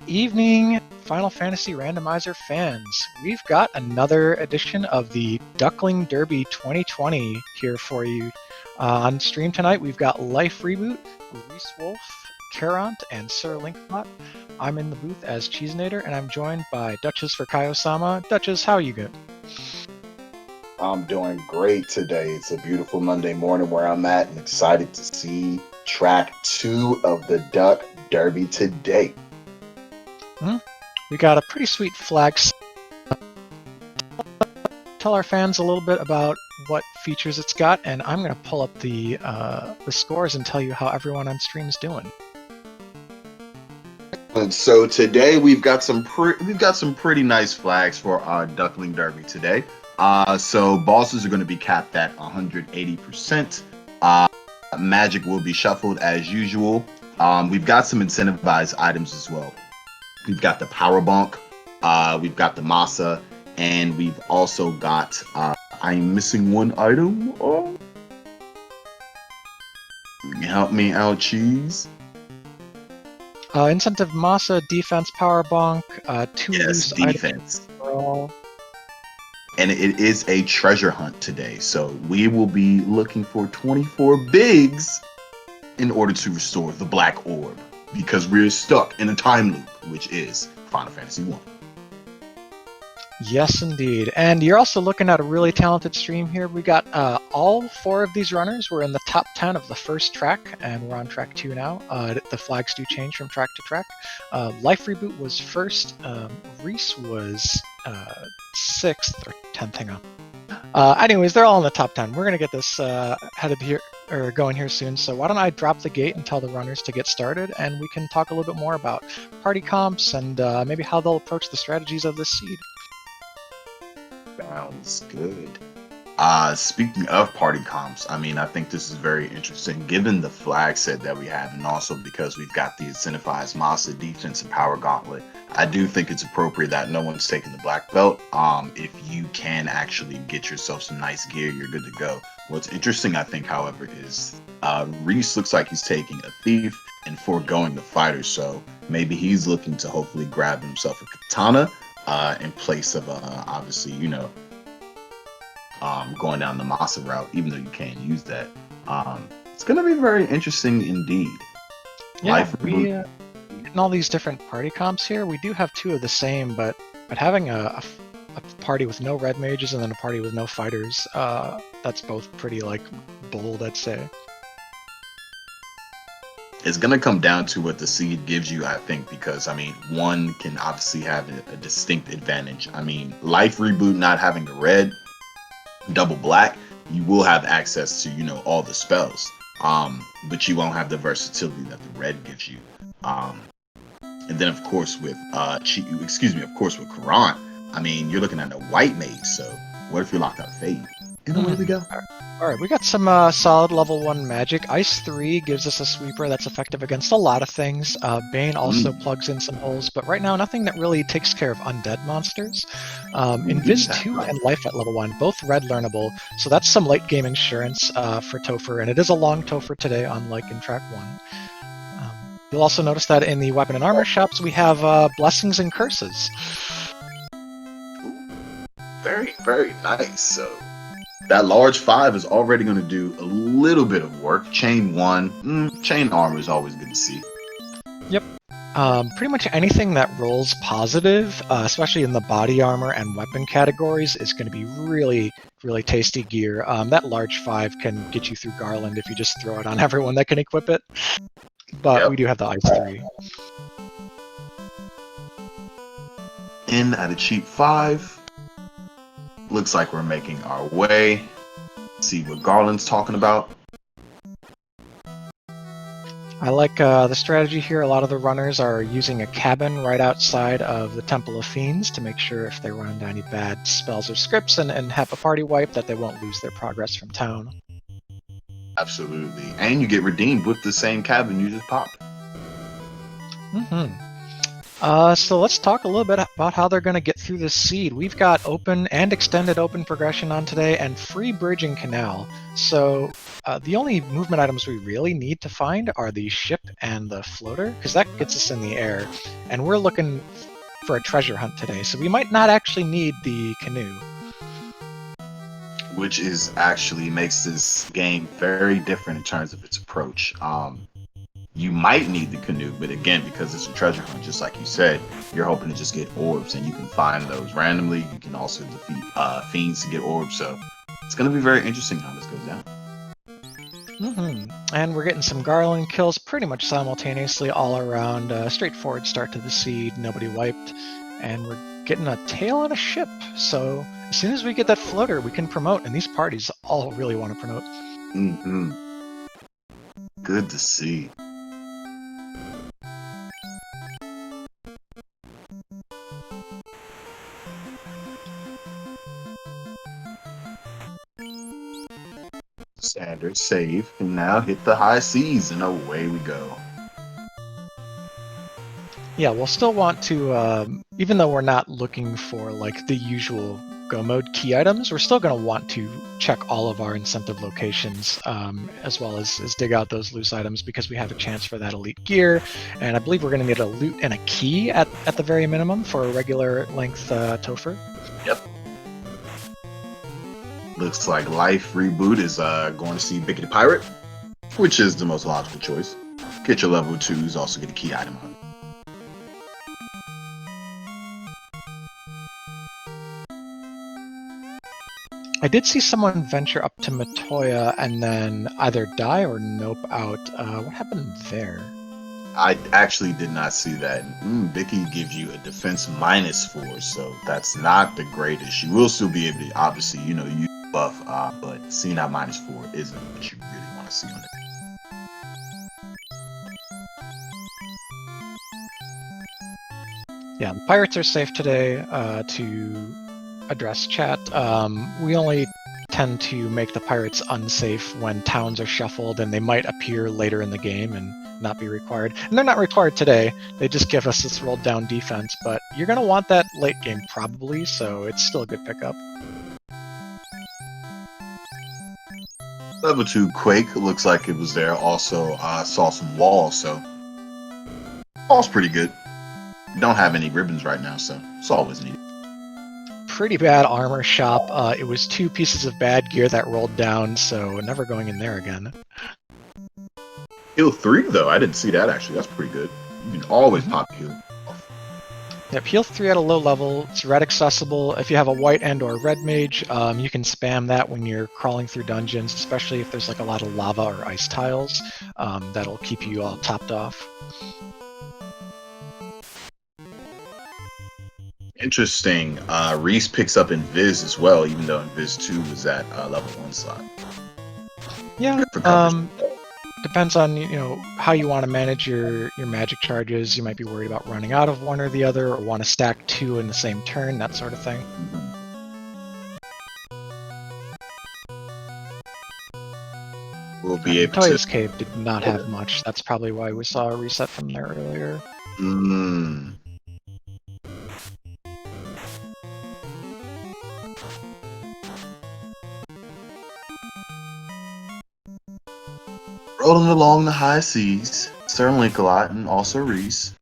evening, Final Fantasy Randomizer fans. We've got another edition of the Duckling Derby 2020 here for you. On stream tonight, we've got Life Reboot, Reese Wolf, Caront, and Sir Linkbot. I'm in the booth as Cheesenator, and I'm joined by Duchess for Kaiosama. Duchess, how are you good? I'm doing great today. It's a beautiful Monday morning where I'm at and excited to see track 2 of the Duck Derby today. We got a pretty sweet flag. Tell our fans a little bit about what features it's got, and I'm going to pull up the scores and tell you how everyone on stream is doing. And so today we've got some pretty nice flags for our Duckling Derby today. So bosses are going to be capped at 180%. Magic will be shuffled as usual. We've got some incentivized items as well. We've got the Power Bonk, we've got the Masa, and we've also got, I'm missing one item. Oh. Help me out, Cheese. Incentive Masa, defense Power Bonk, 2 loose defense. Items. And it is a treasure hunt today, so we will be looking for 24 bigs in order to restore the Black Orb, because we're stuck in a time loop, which is Final Fantasy 1. Yes, indeed. And you're also looking at a really talented stream here. We got all 4 of these runners were in the top 10 of the first track, and we're on track 2 now. The flags do change from track to track. Life Reboot was first. Reese was 6th or 10th. Hang on. Anyways, they're all in the top 10. We're gonna get this headed here or going here soon. So why don't I drop the gate and tell the runners to get started, and we can talk a little bit more about party comps and maybe how they'll approach the strategies of this seed. Sounds good. Speaking of party comps, I mean, I think this is very interesting given the flag set that we have, and also because we've got the incentivized Masa defense and power gauntlet. I do think it's appropriate that no one's taking the black belt. If you can actually get yourself some nice gear, you're good to go. What's interesting, I think, however, is Reese looks like he's taking a thief and foregoing the fighter, so maybe he's looking to hopefully grab himself a katana in place of obviously, going down the Masa route, even though you can't use that. It's going to be very interesting indeed. Yeah, getting all these different party comps here. We do have 2 of the same, but having a party with no red mages and then a party with no fighters, that's both pretty bold, I'd say. It's going to come down to what the seed gives you, I think, because, I mean, one can obviously have a distinct advantage. I mean, Life Reboot not having the red, double black, you will have access to, all the spells, but you won't have the versatility that the red gives you. And then, of course, with Caront, I mean, you're looking at a white mage, so what if you're locked out of Fade? And away we go. Alright, we got some solid level 1 magic. Ice 3 gives us a sweeper that's effective against a lot of things. Bane also plugs in some holes, but right now nothing that really takes care of undead monsters. Invis 2 and Life at level 1, both red learnable, so that's some late game insurance for Topher, and it is a long Topher today, unlike in track 1. You'll also notice that in the weapon and armor shops we have blessings and curses. Very, very nice. So that large 5 is already going to do a little bit of work. Chain 1, chain armor is always good to see. Yep. Pretty much anything that rolls positive, especially in the body armor and weapon categories, is going to be really, really tasty gear. That large 5 can get you through Garland if you just throw it on everyone that can equip it. But we do have the Ice 3. In at a cheap 5. Looks like we're making our way. See what Garland's talking about. I like the strategy here. A lot of the runners are using a cabin right outside of the Temple of Fiends to make sure if they run into any bad spells or scripts and have a party wipe that they won't lose their progress from town. Absolutely. And you get redeemed with the same cabin you just popped. So let's talk a little bit about how they're going to get through the seed. We've got open and extended open progression on today and free bridging canal. So the only movement items we really need to find are the ship and the floater, because that gets us in the air. And we're looking for a treasure hunt today, so we might not actually need the canoe. Which is actually makes this game very different in terms of its approach. You might need the canoe, but again, because it's a treasure hunt, just like you said, you're hoping to just get orbs, and you can find those randomly. You can also defeat fiends to get orbs, so it's going to be very interesting how this goes down. And we're getting some Garland kills pretty much simultaneously all around. Straightforward start to the seed, nobody wiped, and we're getting a tail on a ship. So as soon as we get that floater, we can promote, and these parties all really want to promote. Good to see. Standard save, and now hit the high seas, and away we go. Yeah, we'll still want to, even though we're not looking for like the usual go mode key items, we're still going to want to check all of our incentive locations, as well as dig out those loose items, because we have a chance for that elite gear, and I believe we're going to need a loot and a key at the very minimum for a regular length Topher. Yep. Looks like Life Reboot is going to see Bickety Pirate, which is the most logical choice. Get your level 2s, also get a key item on. I did see someone venture up to Matoya and then either die or nope out. What happened there? I actually did not see that. Bicky gives you a defense -4, so that's not the greatest. You will still be able to, obviously, use buff, but seeing that -4 isn't what you really want to see on it. Yeah, the pirates are safe today. To address chat, we only tend to make the pirates unsafe when towns are shuffled, and they might appear later in the game and not be required. And they're not required today. They just give us this rolled down defense, but you're going to want that late game probably, so it's still a good pickup. Level 2 Quake looks like it was there. Also saw some walls, so wall's pretty good. We don't have any ribbons right now, so it's always needed. Pretty bad armor shop. It was 2 pieces of bad gear that rolled down, so never going in there again. Heal 3 though, I didn't see that actually. That's pretty good. You can always pop heal. Yep, heal 3 at a low level. It's red accessible. If you have a white and or red mage, you can spam that when you're crawling through dungeons, especially if there's like a lot of lava or ice tiles. That'll keep you all topped off. Interesting. Reese picks up in Viz as well, even though in Viz 2 was at level 1 slot. Yeah. Depends on how you want to manage your magic charges. You might be worried about running out of one or the other, or want to stack 2 in the same turn, that sort of thing. We'll be able Toya's Cave did not have much. That's probably why we saw a reset from there earlier. Rolling along the high seas, Sir Link-a-Lot and also Reese.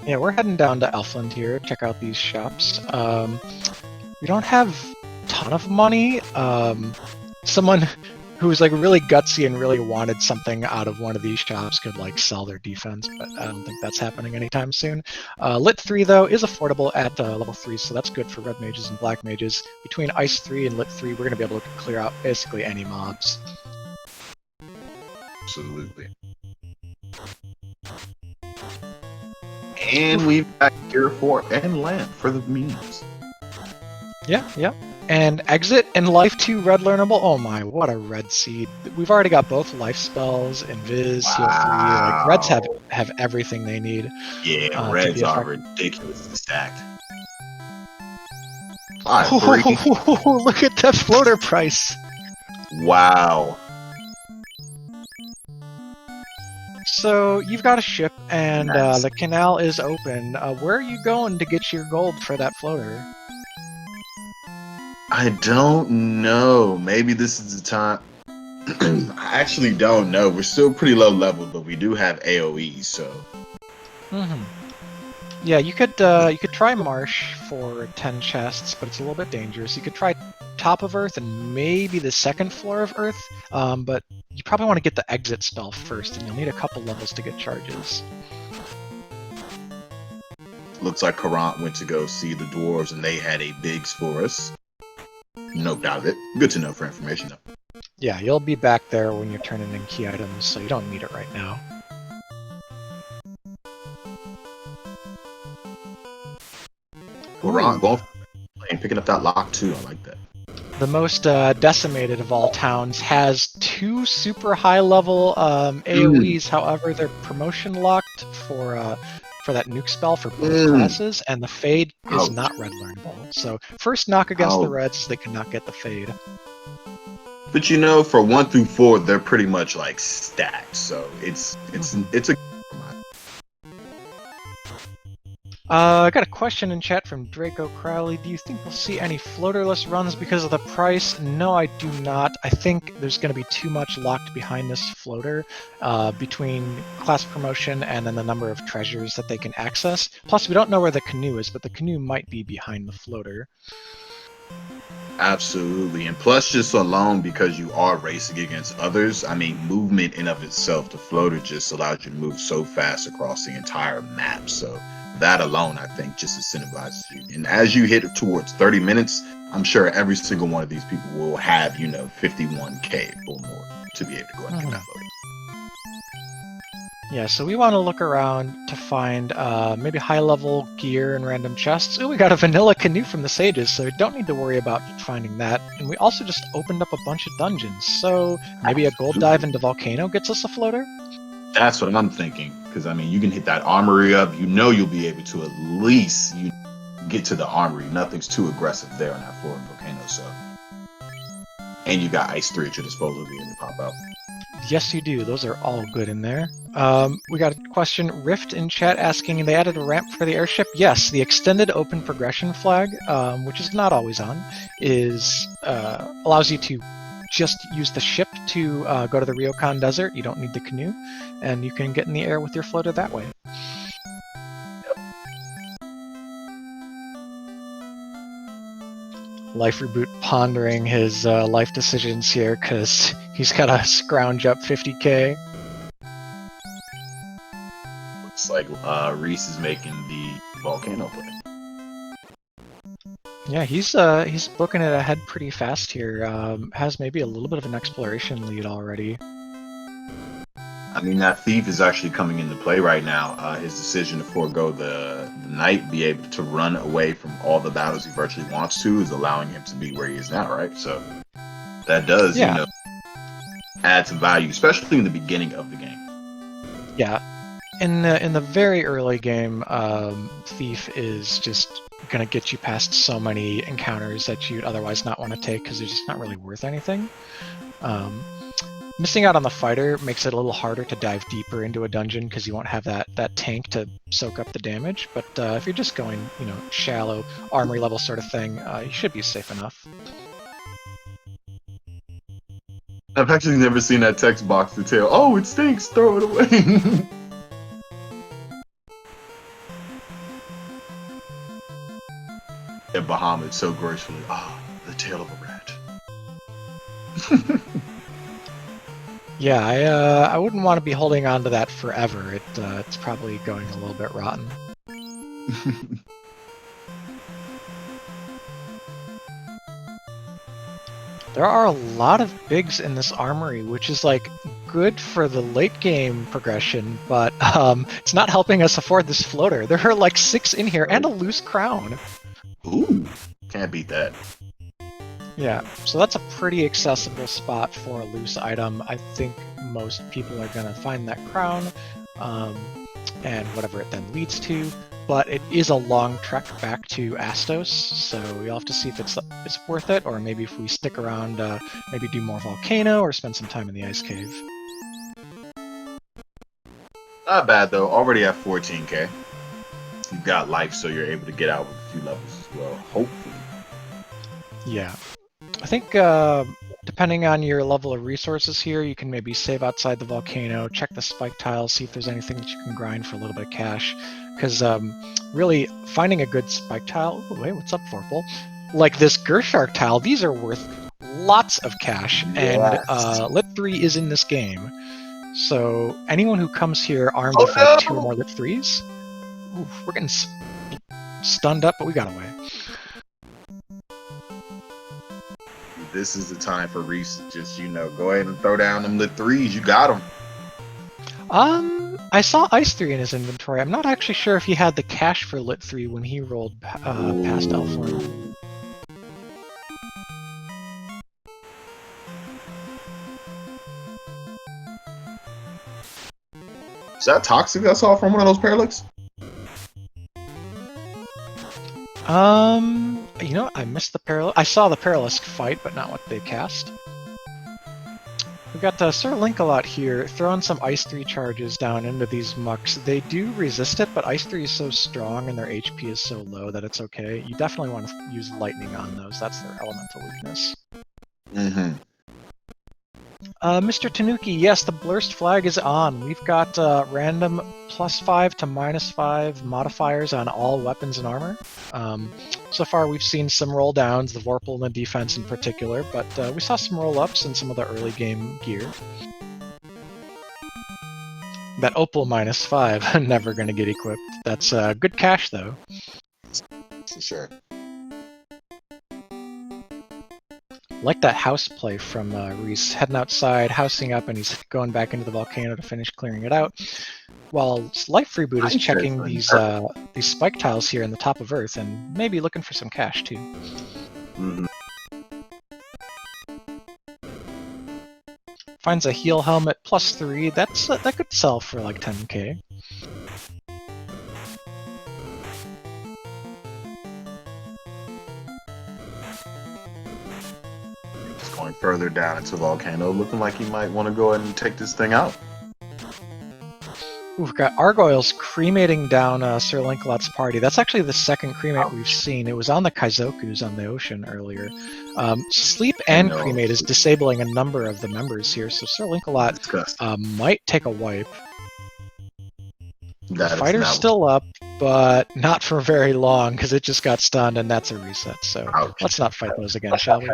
Yeah, we're heading down to Elfland here. Check out these shops. We don't have a ton of money. Someone who was like really gutsy and really wanted something out of one of these shops could like sell their defense, but I don't think that's happening anytime soon. Lit 3 though is affordable at level 3, so that's good for red mages and black mages. Between Ice 3 and Lit 3, we're going to be able to clear out basically any mobs. Absolutely. And we've got Gear 4 and Lamp for the memes. Yeah. And Exit and Life 2 red learnable. Oh my, what a red seed. We've already got both life spells and Viz, Heal 3. Like, reds have everything they need. Yeah, reds are ridiculously stacked. 5-3. Look at that floater price. Wow. So you've got a ship, and Nice. the canal is open. Where are you going to get your gold for that floater? I don't know. Maybe this is the time. I actually don't know. We're still pretty low level, but we do have AoE, so Hmm. Yeah, you could try Marsh for 10 chests, but it's a little bit dangerous. You could try Top of Earth and maybe the second floor of Earth, but you probably want to get the exit spell first, and you'll need a couple levels to get charges. looks like Karant went to go see the dwarves and they had a bigs for us. No doubt of it. Good to know for information though. Yeah, you'll be back there when you're turning in key items, so you don't need it right now. Karant Ooh, going for and picking up that lock too. I like that. the most decimated of all towns has 2 super high level AoEs. However, they're promotion locked for that nuke spell for both classes, and the fade is Ouch. not red learnable. So first knock against the Ouch. reds, they cannot get the fade. But you know, for 1 through 4, they're pretty much like stacked. So it's a I got a question in chat from Draco Crowley. Do you think we'll see any floaterless runs because of the price? No, I do not. I think there's going to be too much locked behind this floater between class promotion and then the number of treasures that they can access. Plus, we don't know where the canoe is, but the canoe might be behind the floater. absolutely. And plus, just alone because you are racing against others, I mean, movement in of itself, the floater just allows you to move so fast across the entire map. So that alone, I think, just incentivizes you. And as you hit towards 30 minutes, I'm sure every single one of these people will have, 51K or more to be able to go and get that floater. Yeah, so we want to look around to find maybe high-level gear and random chests. Ooh, we got a vanilla canoe from the Sages, so we don't need to worry about finding that. And we also just opened up a bunch of dungeons, so maybe a gold dive into Volcano gets us a floater? That's what I'm thinking. Because, I mean, you can hit that armory up. You'll be able to at least get to the armory. Nothing's too aggressive there on that floor of Volcano. So, and you got Ice 3 at your disposal if you need to pop out. Yes, you do. Those are all good in there. We got a question, Rift in chat, asking, they added a ramp for the airship? Yes, the extended open progression flag, which is not always on, allows you to just use the ship to go to the Ryokan Desert. You don't need the canoe, and you can get in the air with your floater that way. Life Reboot pondering his life decisions here because he's got to scrounge up 50k. Looks like Reese is making the Volcano play. Yeah, he's booking it ahead pretty fast here. Has maybe a little bit of an exploration lead already. I mean, that Thief is actually coming into play right now. His decision to forego the Knight, be able to run away from all the battles he virtually wants to, is allowing him to be where he is now, right? So that does, add some value, especially in the beginning of the game. Yeah, in the very early game, Thief is just gonna get you past so many encounters that you'd otherwise not want to take because they're just not really worth anything. Missing out on the fighter makes it a little harder to dive deeper into a dungeon because you won't have that tank to soak up the damage. But if you're just going, shallow armory level sort of thing, you should be safe enough. I've actually never seen that text box detail. Oh, it stinks. Throw it away. And Bahamut so gracefully. Ah, the tail of a rat. Yeah, I wouldn't want to be holding on to that forever. It's probably going a little bit rotten. There are a lot of bigs in this armory, which is like good for the late game progression, but it's not helping us afford this floater. There are like 6 in here and a loose crown. Ooh, can't beat that. Yeah, so that's a pretty accessible spot for a loose item. I think most people are going to find that crown and whatever it then leads to, but it is a long trek back to Astos, so we'll have to see if it's worth it, or maybe if we stick around, maybe do more Volcano or spend some time in the Ice Cave. Not bad though. Already at 14k. You've got life, so you're able to get out with a few levels as well. Hopefully. Yeah. I think depending on your level of resources here, you can maybe save outside the volcano, check the spike tiles, see if there's anything that you can grind for a little bit of cash. Because really, finding a good spike tile. Oh, wait, what's up, Vorpal? Like this Gershark tile, these are worth lots of cash, and Yes. Lit 3 is in this game. So anyone who comes here armed Oh with like 2 or no! more Lit 3s, we're getting stunned up, but we got away. This is the time for Reese to just, go ahead and throw down them lit 3s. You got them. I saw Ice 3 in his inventory. I'm not actually sure if he had the cash for Lit 3 when he rolled past Elform. Is that toxic I saw from one of those Parallax? I missed the Parallel. I saw the Paralisk fight, but not what they cast. We got Sir Linkalot here throwing some Ice 3 charges down into these mucks. They do resist it, but Ice 3 is so strong and their HP is so low that it's okay. You definitely want to use Lightning on those. That's their elemental weakness. Mm-hmm. Mr. Tanuki, yes, the Blurst flag is on. We've got random +5 to -5 modifiers on all weapons and armor. So far, we've seen some roll downs, the Vorpal and the defense in particular, but we saw some roll ups in some of the early game gear. That Opal -5, never going to get equipped. That's good cash, though. For sure. Like that house play from Reese, heading outside, housing up, and he's going back into the volcano to finish clearing it out. While Life Reboot is checking these spike tiles here in the top of Earth and maybe looking for some cash too. Mm-hmm. Finds a heal helmet +3. That could sell for like 10k. Just going further down into Volcano, looking like he might want to go ahead and take this thing out. We've got Argoyles cremating down Sir Linkalot's party. That's actually the second cremate we've seen. It was on the Kaizokus on the ocean earlier. Sleep and cremate is disabling a number of the members here, so Sir Linkalot might take a wipe. The fighter's still up, but not for very long because it just got stunned and that's a reset. So let's not fight those again, shall we?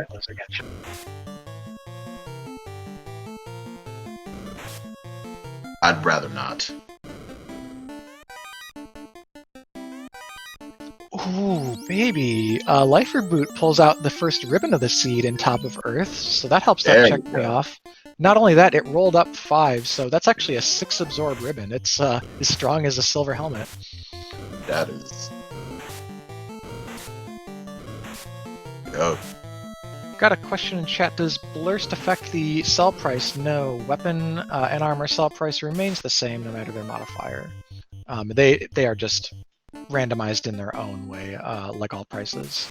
I'd rather not. Ooh, baby. Life Reboot pulls out the first ribbon of the seed in Top of Earth, so that helps that check me off. Not only that, it rolled up 5, so that's actually a 6 absorb ribbon. It's as strong as a silver helmet. That is. Oh. Got a question in chat. Does Blurst affect the sell price? No. Weapon and armor sell price remains the same no matter their modifier. They are just randomized in their own way, like all prices.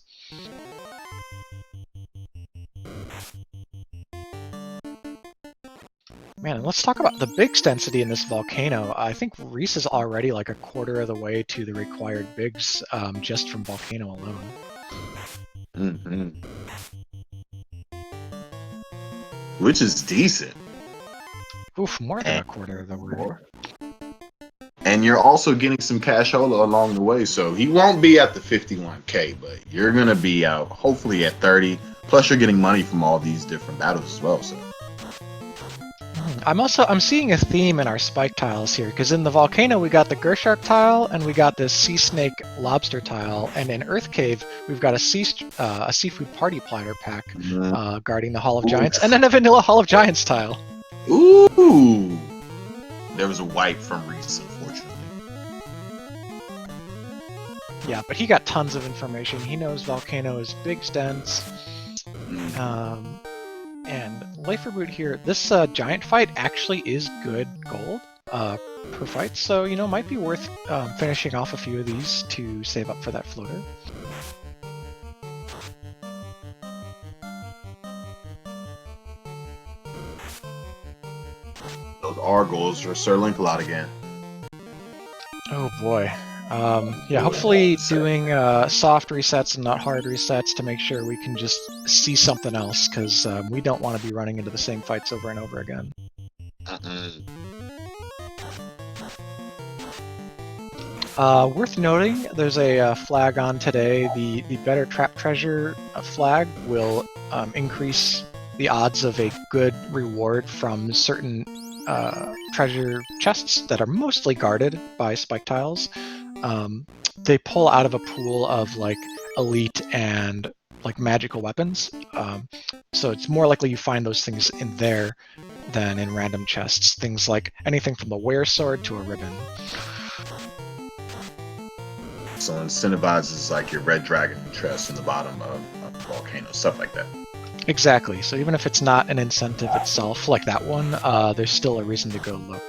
Man, and let's talk about the bigs density in this volcano. I think Reese is already like a quarter of the way to the required bigs just from volcano alone. Mm-hmm. Which is decent. Oof, more than a quarter of the way. And you're also getting some cashola along the way, so he won't be at the 51k, but you're gonna be out hopefully at 30. Plus, you're getting money from all these different battles as well. So I'm seeing a theme in our spike tiles here, because in the volcano we got the Gershark tile and we got this sea snake lobster tile, and in Earth Cave we've got a seafood party platter pack guarding the Hall of Giants, and then a vanilla Hall of Giants tile. Ooh, there was a wipe from Reese, unfortunately. Yeah, but he got tons of information. He knows volcano is big dense. And Life Reboot here, this giant fight actually is good gold per fight, so might be worth finishing off a few of these to save up for that floater. Those Argoyles for Sir Linkalot again. Oh boy. Yeah, What hopefully to say. doing soft resets and not hard resets to make sure we can just see something else, because we don't want to be running into the same fights over and over again. Mm-mm. Worth noting, there's a flag on today. The better trap treasure flag will increase the odds of a good reward from certain treasure chests that are mostly guarded by spike tiles. They pull out of a pool of like elite and like magical weapons. So it's more likely you find those things in there than in random chests. Things like anything from a wear sword to a ribbon. So incentivizes like your red dragon chest in the bottom of a volcano, stuff like that. Exactly. So even if it's not an incentive itself, like that one, there's still a reason to go look.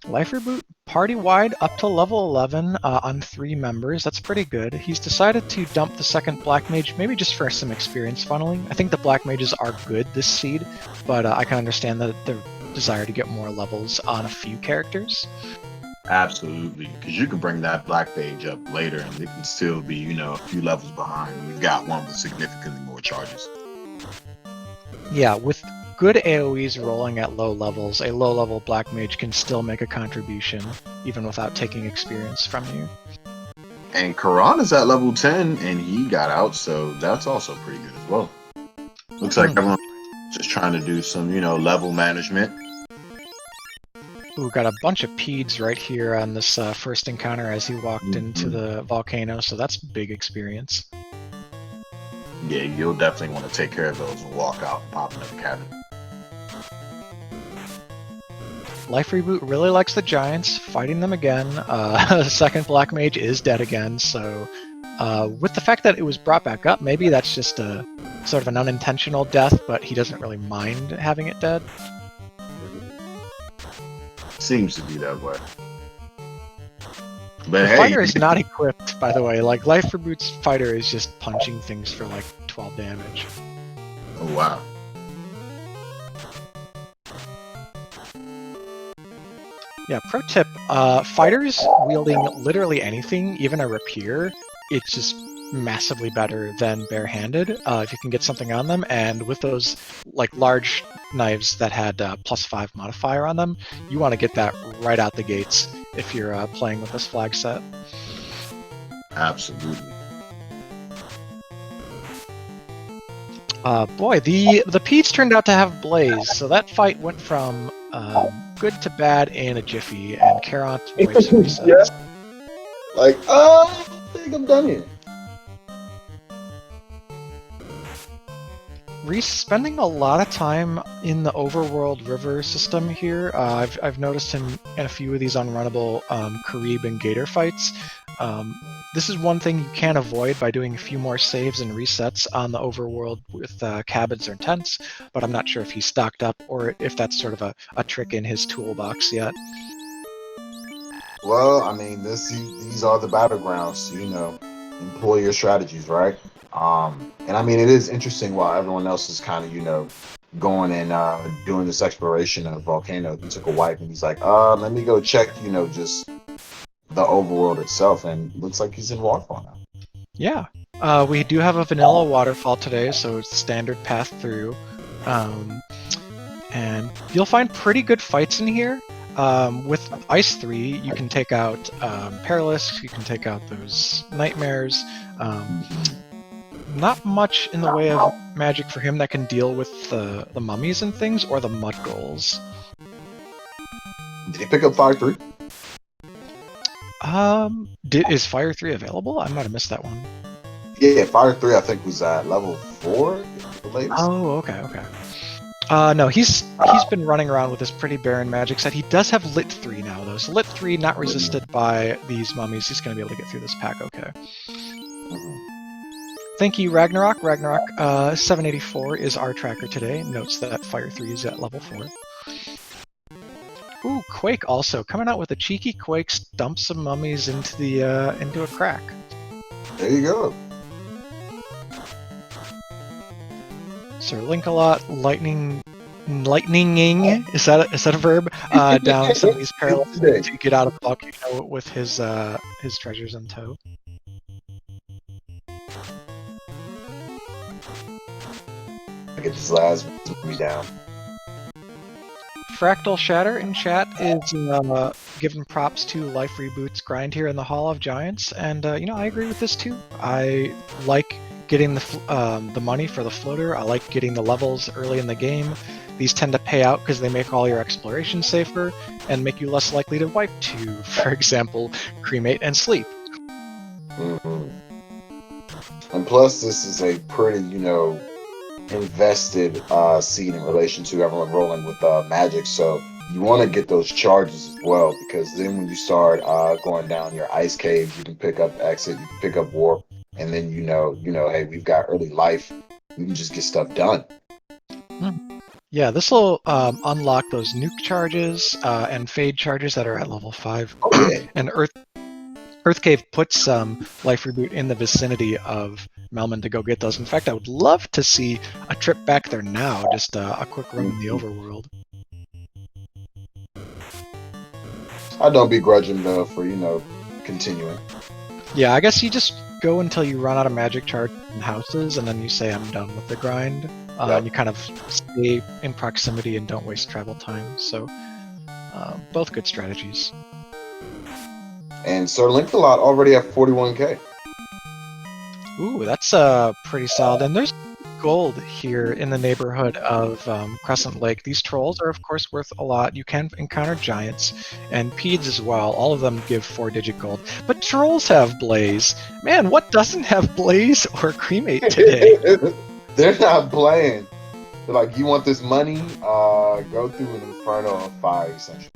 Life Reboot party-wide up to level 11 on 3 members. That's pretty good. He's decided to dump the second Black Mage, maybe just for some experience funneling. I think the Black Mages are good this seed, but I can understand the desire to get more levels on a few characters. Absolutely, because you can bring that black page up later, and it can still be, a few levels behind. We've got one with significantly more charges. Yeah, with good AoEs rolling at low levels, a low-level Black Mage can still make a contribution, even without taking experience from you. And Karan is at level 10, and he got out, so that's also pretty good as well. Looks like everyone's just trying to do some, level management. Ooh, got a bunch of peds right here on this first encounter as he walked into the volcano, so that's big experience. Yeah, you'll definitely want to take care of those and walk out and pop into the cabin. Life Reboot really likes the Giants, fighting them again. The second Black Mage is dead again, so with the fact that it was brought back up, maybe that's just a sort of an unintentional death, but he doesn't really mind having it dead. Seems to be that way. But the fighter is not equipped, by the way. Like, Life Reboot's fighter is just punching things for like 12 damage. Oh, wow. Yeah, pro tip, fighters wielding literally anything, even a rapier, it's just massively better than barehanded if you can get something on them, and with those like large knives that had +5 modifier on them, you want to get that right out the gates if you're playing with this flag set. Absolutely. Boy, the Pete's turned out to have Blaze, so that fight went from good to bad in a jiffy, and Caront wipes and resets. Yeah. Like, I think I'm done here. Reese spending a lot of time in the overworld river system here. I've noticed him in a few of these unrunnable Carib and Gator fights. This is one thing you can avoid by doing a few more saves and resets on the overworld with cabins or tents, but I'm not sure if he's stocked up or if that's sort of a trick in his toolbox yet. Well, I mean, these are the battlegrounds, employ your strategies, right? And I mean, it is interesting while everyone else is kind of, going and doing this exploration of volcano. He took a wipe and he's like, let me go check, just the overworld itself, and looks like he's in waterfall now. Yeah, we do have a vanilla waterfall today, so it's the standard path through, and you'll find pretty good fights in here. With Ice 3, you can take out Perilous, you can take out those Nightmares. Not much in the way of magic for him that can deal with the mummies and things, or the mud goals. Did he pick up Fire 3? Is Fire 3 available? I might have missed that one. Yeah, Fire 3 I think was at level 4, the latest. Oh, okay. No, he's been running around with this pretty barren magic set. He does have Lit 3 now, though. So Lit 3, not resisted by these mummies. He's going to be able to get through this pack okay. Thank you, Ragnarok. Ragnarok 784 is our tracker today. Notes that Fire 3 is at level 4. Ooh, Quake also coming out with a cheeky Quake, dump some mummies into a crack. There you go. Sir Link-a-Lot, lightninging, is that a verb? Down some of these parallels Today. to get out of the volcano with his treasures in tow. I get this last me down. Fractal Shatter in chat is giving props to Life Reboot's grind here in the Hall of Giants, and I agree with this too. I like getting the money for the floater. I like getting the levels early in the game. These tend to pay out because they make all your exploration safer and make you less likely to wipe to, for example, cremate and sleep. Mm-hmm. And plus, this is a pretty, invested seed in relation to everyone rolling with magic. So you want to get those charges as well, because then when you start going down your ice caves, you can pick up exit, you can pick up warp, and then hey, we've got early life. We can just get stuff done. Yeah, this will unlock those nuke charges and fade charges that are at level 5. Oh yeah. And Earth Cave puts Life Reboot in the vicinity of Melman to go get those. In fact, I would love to see a trip back there now, just a quick run in the overworld. I don't begrudge him though for continuing. Yeah, I guess you just go until you run out of magic charge in houses, and then you say I'm done with the grind. Yep. And you kind of stay in proximity and don't waste travel time. So both good strategies. And Sir Link-a-Lot already at 41k. Ooh, that's pretty solid. And there's gold here in the neighborhood of Crescent Lake. These trolls are, of course, worth a lot. You can encounter giants and Peds as well. All of them give 4-digit gold. But trolls have Blaze. Man, what doesn't have Blaze or Cremate today? They're not playing. They're like, you want this money? Go through an inferno of fire, essentially.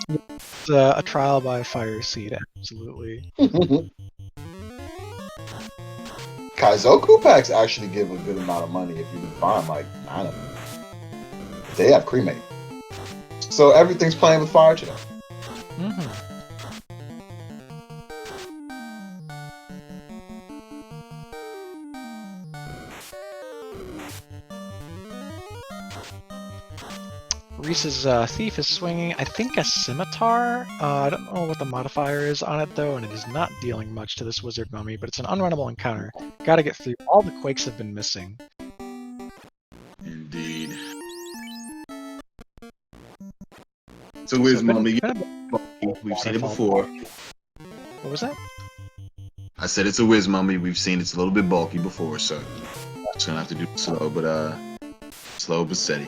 It's a trial by fire seed, absolutely. Kaizoku packs actually give a good amount of money if you can find like 9 of them. They have cremate. So everything's playing with fire today. Mm-hmm. Reese's Thief is swinging, I think, a Scimitar. I don't know what the modifier is on it, though, and it is not dealing much to this Wizard Mummy, but it's an unrunnable encounter. Gotta get through. All the Quakes have been missing. Indeed. It's a Wiz Mummy. We've seen it before. What was that? I said it's a Wiz Mummy. We've seen it's a little bit bulky before, so just gonna have to do it slow but steady.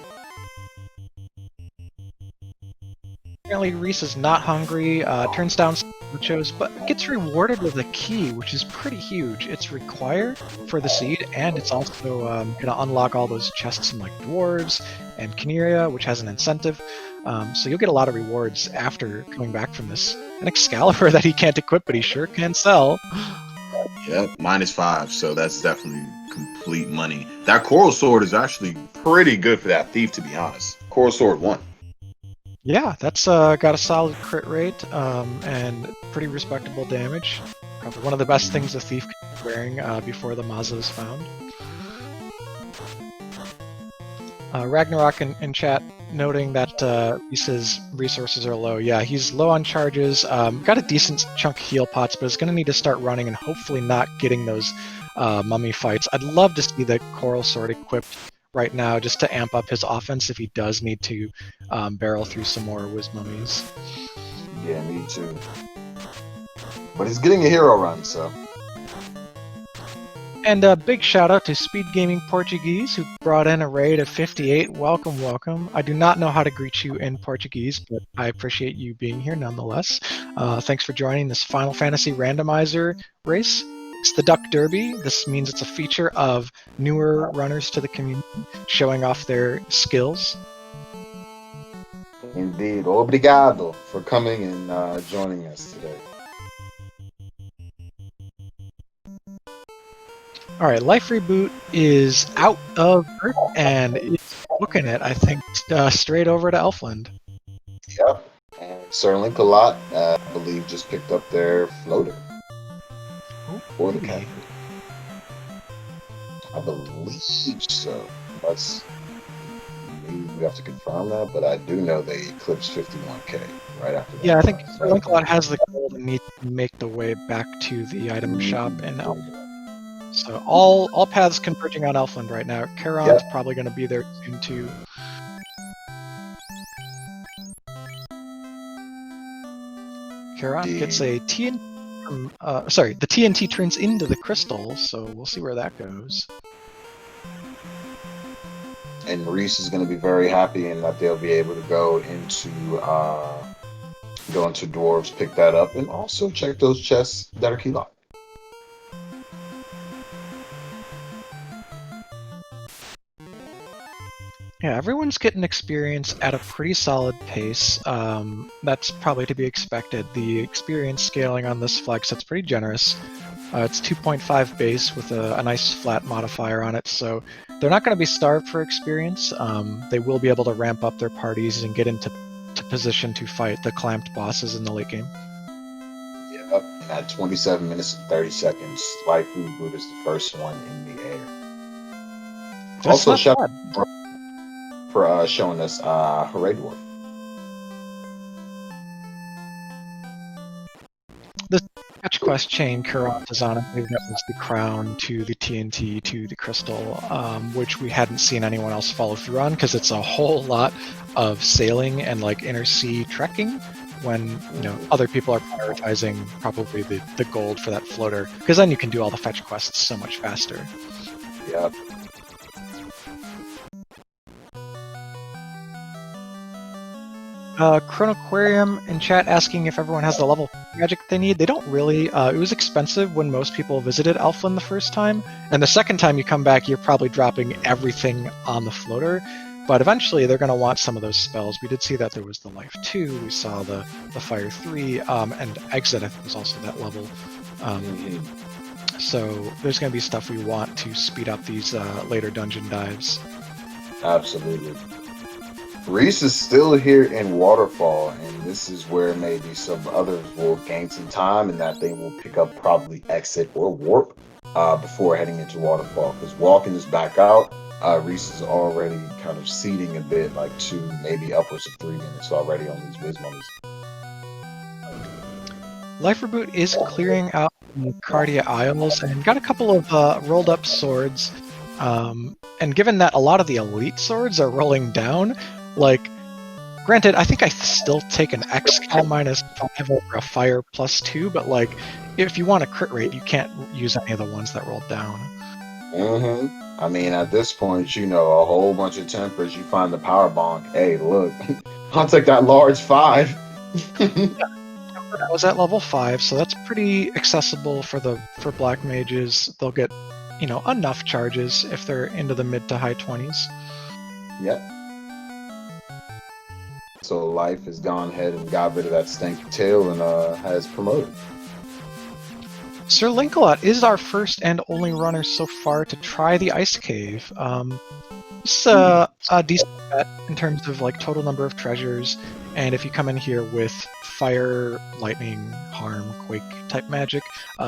Apparently Reese is not hungry, turns down nachos, but gets rewarded with a key, which is pretty huge. It's required for the seed, and it's also going to unlock all those chests in like Dwarves and Kineria, which has an incentive. So you'll get a lot of rewards after coming back from this. An Excalibur that he can't equip, but he sure can sell. Yep, -5, so that's definitely complete money. That Coral Sword is actually pretty good for that thief, to be honest. Coral Sword 1. Yeah, that's got a solid crit rate and pretty respectable damage. Probably one of the best things a thief could be wearing before the Mazza is found. Ragnarok in chat noting that Reese's resources are low. Yeah, he's low on charges. Got a decent chunk of heal pots, but is going to need to start running and hopefully not getting those mummy fights. I'd love to see the Coral Sword equipped right now just to amp up his offense if he does need to barrel through some more Wiz Mummies. Yeah, me too. But he's getting a hero run, so. And a big shout out to Speed Gaming Portuguese, who brought in a raid of 58. Welcome, welcome. I do not know how to greet you in Portuguese, but I appreciate you being here nonetheless. Thanks for joining this Final Fantasy Randomizer race. It's the Duck Derby. This means it's a feature of newer runners to the community showing off their skills. Indeed. Obrigado for coming and joining us today. Alright, Life Reboot is out of Earth and it's booking it, I think, straight over to Elfland. Yep. And Sir Link-a-Lot, I believe, just picked up their floater. For the captain. I believe so. Let's maybe we have to confirm that, but I do know they eclipsed 51K right after that. Yeah, I think Right after Linkalot has the gold and needs to make the way back to the item shop in Elf. So all paths converging on Elfland right now. Charon's Yep. probably going to be there soon too. Charon gets a TNT from, the TNT turns into the crystal, so we'll see where that goes. And Reese is going to be very happy in that they'll be able to go into dwarves, pick that up, and also check those chests that are key locked. Yeah, everyone's getting experience at a pretty solid pace. That's probably to be expected. The experience scaling on this flag set's pretty generous. It's 2.5 base with a nice flat modifier on it, so they're not going to be starved for experience. They will be able to ramp up their parties and get into position to fight the clamped bosses in the late game. Yep. And at 27 minutes and 30 seconds, Life Reboot is the first one in the air. That's Also, not shout bad. out for showing us Hooray Dwarf. The fetch quest chain Kurant is on, I believe that was the crown to the TNT to the crystal, which we hadn't seen anyone else follow through on because it's a whole lot of sailing and like inner sea trekking when other people are prioritizing probably the gold for that floater, because then you can do all the fetch quests so much faster. Yep. Chronoquarium in chat asking if everyone has the level magic they need. They don't really. It was expensive when most people visited Elfland the first time, and the second time you come back, you're probably dropping everything on the floater. But eventually, they're going to want some of those spells. We did see that there was the Life 2, we saw the Fire 3, and Exit, I think, was also that level. So there's going to be stuff we want to speed up these later dungeon dives. Absolutely. Reese is still here in Waterfall, and this is where maybe some others will gain some time and that they will pick up probably Exit or Warp before heading into Waterfall. Because walking is back out, Reese is already kind of seeding a bit, like 2, maybe upwards of 3 minutes already on these Wismos. Life Reboot is clearing out the Cardia Isles and got a couple of rolled up swords. And given that a lot of the elite swords are rolling down, like, granted, I think I still take an X-Cal -5 over a Fire +2, but like, if you want a crit rate, you can't use any of the ones that rolled down. I mean, at this point, a whole bunch of tempers. You find the power bonk. Hey, look, I'll take that large 5. That was at level 5, so that's pretty accessible for black mages. They'll get, enough charges if they're into the mid to high 20s. Yep. So Life has gone ahead and got rid of that stanky tail and has promoted. Sir Linkalot is our first and only runner so far to try the Ice Cave. It's a decent bet in terms of like total number of treasures, and if you come in here with fire, lightning, harm, quake type magic,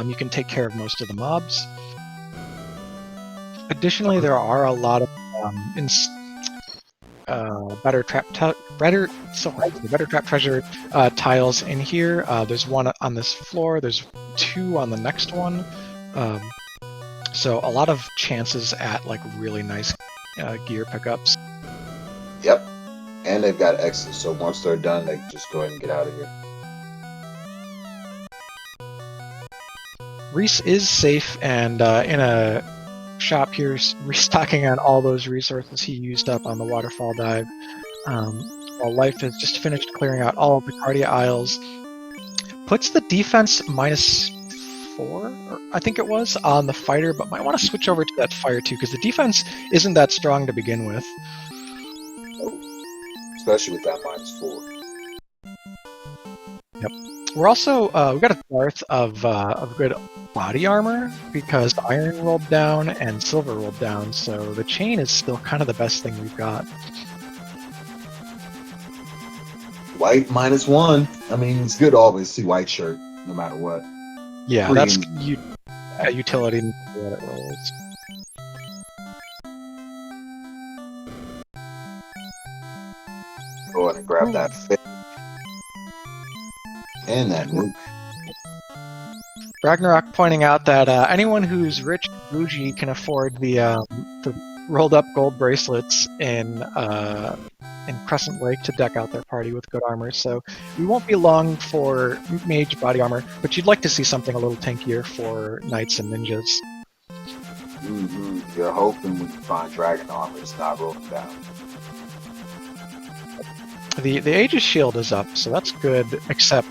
you can take care of most of the mobs. Additionally, there are a lot of better trap treasure tiles in here. There's one on this floor. There's 2 on the next one. So a lot of chances at like really nice gear pickups. Yep. And they've got exits, so once they're done, they can just go ahead and get out of here. Reese is safe and in a shop here, restocking on all those resources he used up on the waterfall dive. While Life has just finished clearing out all of the Cardia Isles. Puts the defense -4, I think it was, on the fighter, but might want to switch over to that fire too, because the defense isn't that strong to begin with. Especially with that -4. Yep. We're also we got a dearth of good body armor because iron rolled down and silver rolled down, so the chain is still kind of the best thing we've got. White -1. I mean, it's good to always see white shirt, no matter what. Yeah, Green. that's utility that it rolls. grab that fit and that nuke. Ragnarok pointing out that anyone who's rich and bougie can afford the rolled up gold bracelets in Crescent Lake to deck out their party with good armor. So we won't be long for mage body armor, but you'd like to see something a little tankier for knights and ninjas. Mm-hmm. You're hoping when you find dragon armor, it's not rolling down. The Aegis shield is up, so that's good, except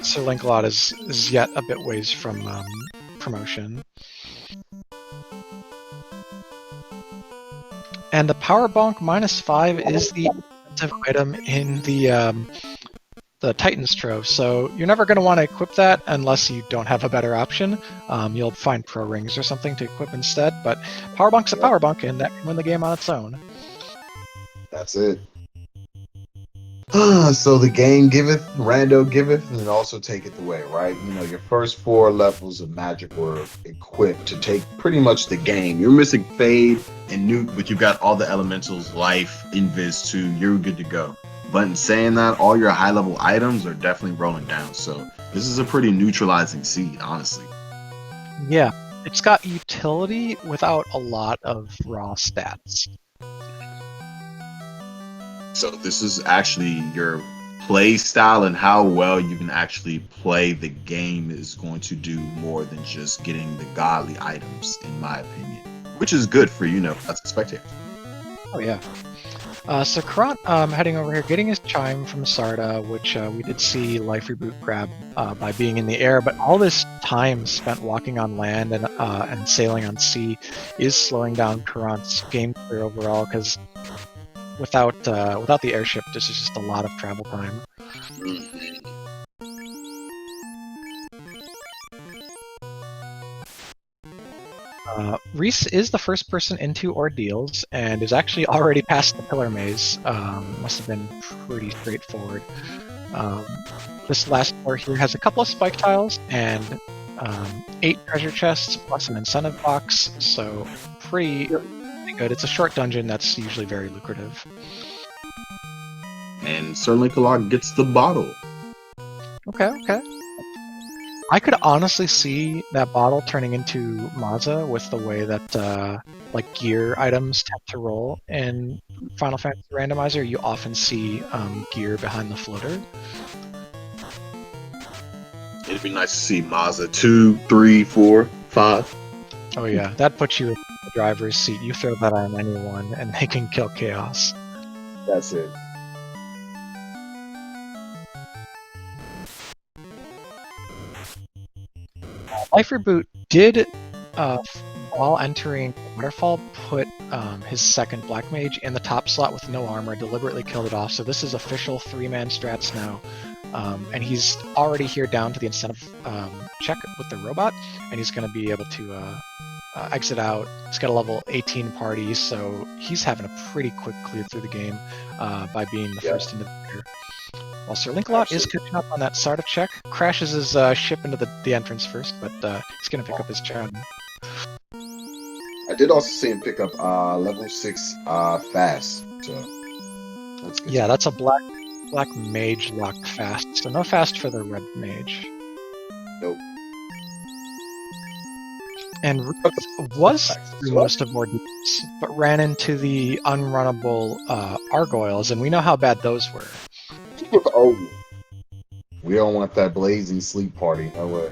Sir Lancelot is yet a bit ways from promotion. And the Power Bonk -5 is the expensive item in the Titan's Trove, so you're never going to want to equip that unless you don't have a better option. You'll find Pro Rings or something to equip instead, but Power Bonk's a Power Bonk, and that can win the game on its own. That's it. So the game giveth, Rando giveth, and also taketh away, right? You know, your first 4 levels of magic were equipped to take pretty much the game. You're missing Fade and Nuke, but you've got all the elementals, Life, Invis too. You're good to go. But in saying that, all your high-level items are definitely rolling down. So this is a pretty neutralizing seed, honestly. Yeah, it's got utility without a lot of raw stats. So this is actually your play style, and how well you can actually play the game is going to do more than just getting the godly items, in my opinion. Which is good for, as a spectator. Oh yeah. So Karant heading over here, getting his chime from Sarda, which we did see Life Reboot grab by being in the air, but all this time spent walking on land and sailing on sea is slowing down Karant's game clear overall, because without the airship, this is just a lot of travel time. Reese is the first person into Ordeals and is actually already past the Pillar Maze. Must have been pretty straightforward. This last floor here has a couple of spike tiles and 8 treasure chests plus an incentive box, so pretty good. It's a short dungeon that's usually very lucrative. And Sir Lancelot gets the bottle. Okay. I could honestly see that bottle turning into Maza with the way that gear items tend to roll in Final Fantasy Randomizer. You often see gear behind the floater. It'd be nice to see Maza 2, 3, 4, 5. Oh yeah, that puts you in the driver's seat. You throw that on anyone and they can kill chaos. That's it. Life Reboot did, while entering Waterfall, put his second Black Mage in the top slot with no armor, deliberately killed it off, so this is official 3-man strats now. And he's already here down to the incentive check with the robot, and he's going to be able to exit out. He's got a level 18 party, so he's having a pretty quick clear through the game by being the first into the gear. While Sir Lancelot is catching up on that Sarda check, crashes his ship into the entrance first, but he's going to pick up his chime. I did also see him pick up level 6 fast, so that's good. Yeah, that's a black mage locked fast, so no fast for the red mage. Nope. And was through most of Ordeals, but ran into the unrunnable Argoyles, and we know how bad those were. Oh, we don't want that blazing sleep party. No way.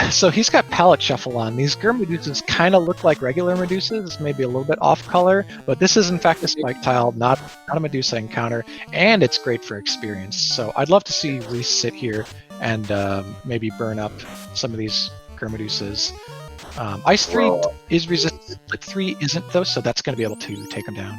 So he's got palette shuffle on. These Medusas kind of look like regular Medusas, maybe a little bit off color, but this is in fact a spike tile, not a Medusa encounter, and it's great for experience. So I'd love to see Reese sit here and maybe burn up some of these Medusas. Ice 3 is resistant, but 3 isn't though, so that's going to be able to take him down.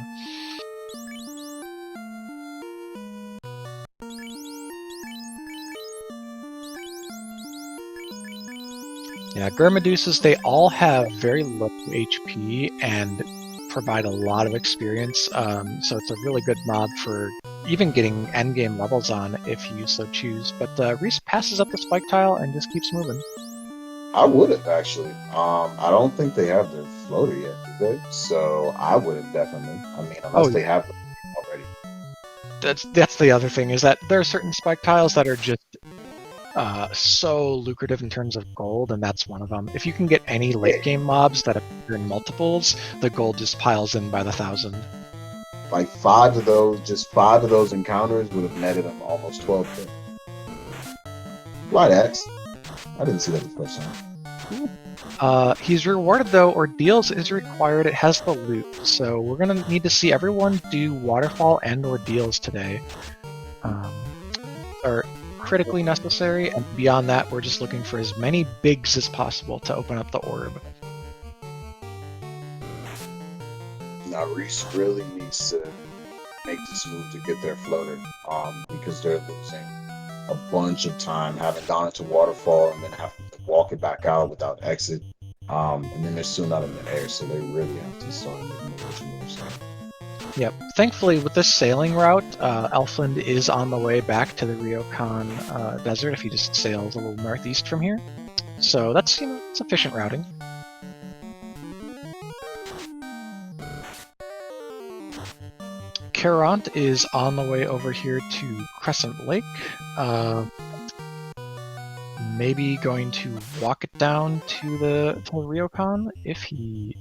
Yeah, Medusas, they all have very low HP and provide a lot of experience, so it's a really good mod for even getting endgame levels on if you so choose. But Reese passes up the spike tile and just keeps moving. I would have actually. I don't think they have their floater yet, do they? So I would have definitely. I mean, unless Oh, they have it already. that's the other thing, is that there are certain spike tiles that are just so lucrative in terms of gold, and that's one of them. If you can get any Yeah, late game mobs that appear in multiples, the gold just piles in by the thousand. like five of those, just five of those encounters would have netted them almost 12K. Right, X. I didn't see that the first time. He's rewarded though. Ordeals is required. It has the loot, so we're gonna need to see everyone do waterfall and ordeals today. Are critically necessary, and beyond that, we're just looking for as many bigs as possible to open up the orb. Now Reese really needs to make this move to get their floater, because they're losing a bunch of time having gone into waterfall and then having to walk it back out without exit. And then they're still not in the air, so they really have to start making those moves. Yep. Thankfully, with this sailing route, Elfland is on the way back to the Ryokan desert if he just sails a little northeast from here. So that's, it's efficient routing. Carant is on the way over here to Crescent Lake. Maybe going to walk it down to the Ryokan if he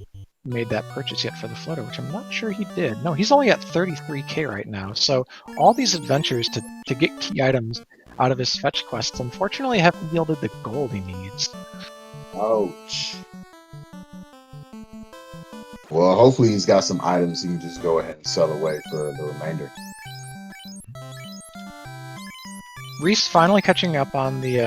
made that purchase yet for the floater, which I'm not sure he did. No, he's only at 33k right now. So all these adventures to get key items out of his fetch quests, unfortunately, haven't yielded the gold he needs. Ouch. Well, hopefully he's got some items he can just go ahead and sell away for the remainder. Reese finally catching up on the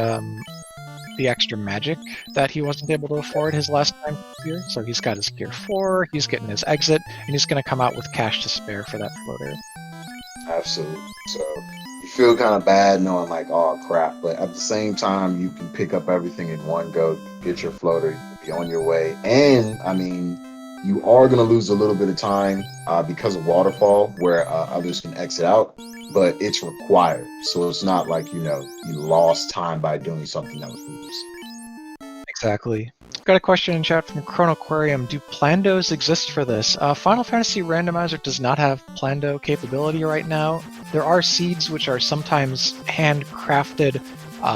extra magic that he wasn't able to afford his last time here. So he's got his Gear 4, he's getting his exit, and he's going to come out with cash to spare for that floater. Absolutely. So you feel kind of bad knowing like, oh crap, but at the same time, you can pick up everything in one go, get your floater, you can be on your way, and I mean, you are going to lose a little bit of time because of waterfall, where others can exit out, but it's required. So it's not like you lost time by doing something that was foolish. Exactly. Got a question in chat from Chronoquarium. Do Plandos exist for this? Final Fantasy Randomizer does not have Plando capability right now. There are seeds which are sometimes handcrafted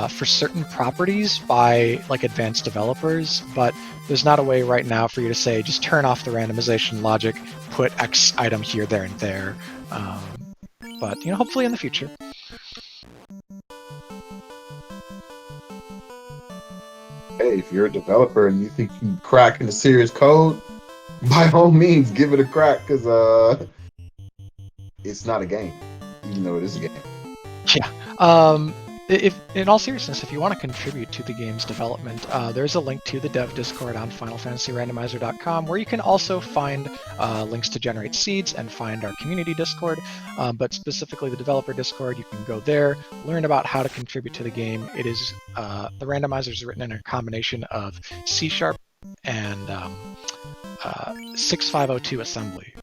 for certain properties by like advanced developers, but there's not a way right now for you to say just turn off the randomization logic, put X item here, there, and there. But hopefully in the future. Hey, if you're a developer and you think you can crack into serious code, by all means, give it a crack, because it's not a game, even though it is a game. Yeah. If in all seriousness, if you want to contribute to the game's development, there's a link to the dev Discord on FinalFantasyRandomizer.com, where you can also find links to generate seeds and find our community Discord. But specifically the developer Discord, you can go there, learn about how to contribute to the game. It is the randomizer is written in a combination of C# and 6502 assembly.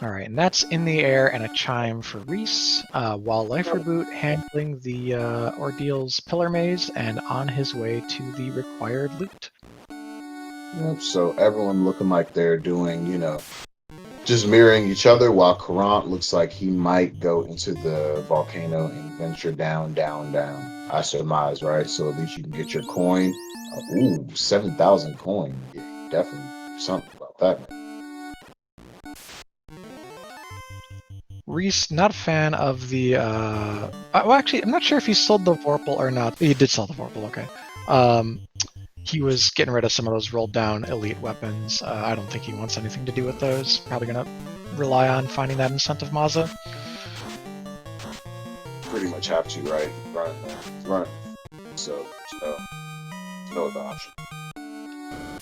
Alright, and that's in the air and a chime for Reese, while Life Reboot handling the Ordeal's Pillar Maze and on his way to the required loot. Yep, so everyone looking like they're doing, just mirroring each other, while Karant looks like he might go into the volcano and venture down, down, down. I surmise, right? So at least you can get your coin. Ooh, 7,000 coin. Yeah, definitely something about that, man. Reese, not a fan of the. Well, actually, I'm not sure if he sold the Vorpal or not. He did sell the Vorpal, okay. He was getting rid of some of those rolled down elite weapons. I don't think he wants anything to do with those. Probably going to rely on finding that incentive Mazza. Pretty much have to, right? Run. So, no other option.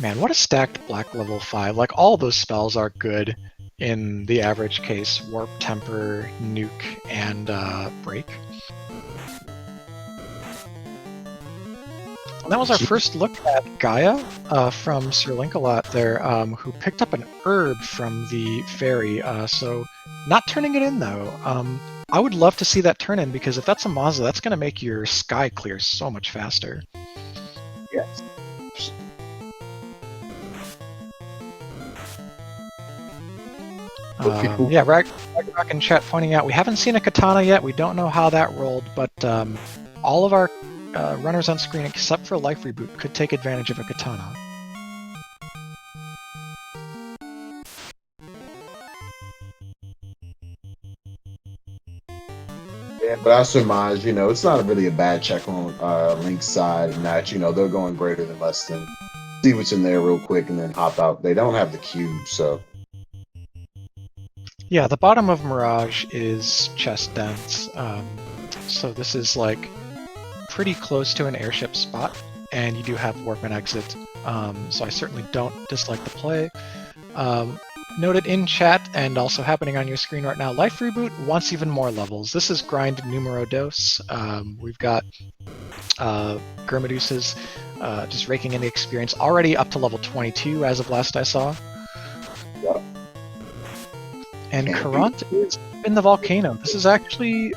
Man, what a stacked black level 5. Like, all those spells are good in the average case. Warp, Temper, Nuke, and Break. That was our first look at Gaia from Sir Linkalot there, who picked up an herb from the ferry. So not turning it in though. I would love to see that turn in because if that's a Mazda, that's going to make your sky clear so much faster. Yes. Yeah, Ragnarok in chat pointing out we haven't seen a katana yet. We don't know how that rolled, but all of our runners on screen, except for Life Reboot, could take advantage of a katana. Yeah, but I surmise, it's not really a bad check on Link's side, and that, they're going greater than less than. See what's in there real quick and then hop out. They don't have the cube, so. Yeah, the bottom of Mirage is chest dense, so this is like pretty close to an airship spot, and you do have warp and exit, so I certainly don't dislike the play. Noted in chat and also happening on your screen right now, Life Reboot wants even more levels. This is grind numero dos. We've got Germadus's just raking in the experience, already up to level 22 as of last I saw. Yep. And Karant is in the volcano. This is actually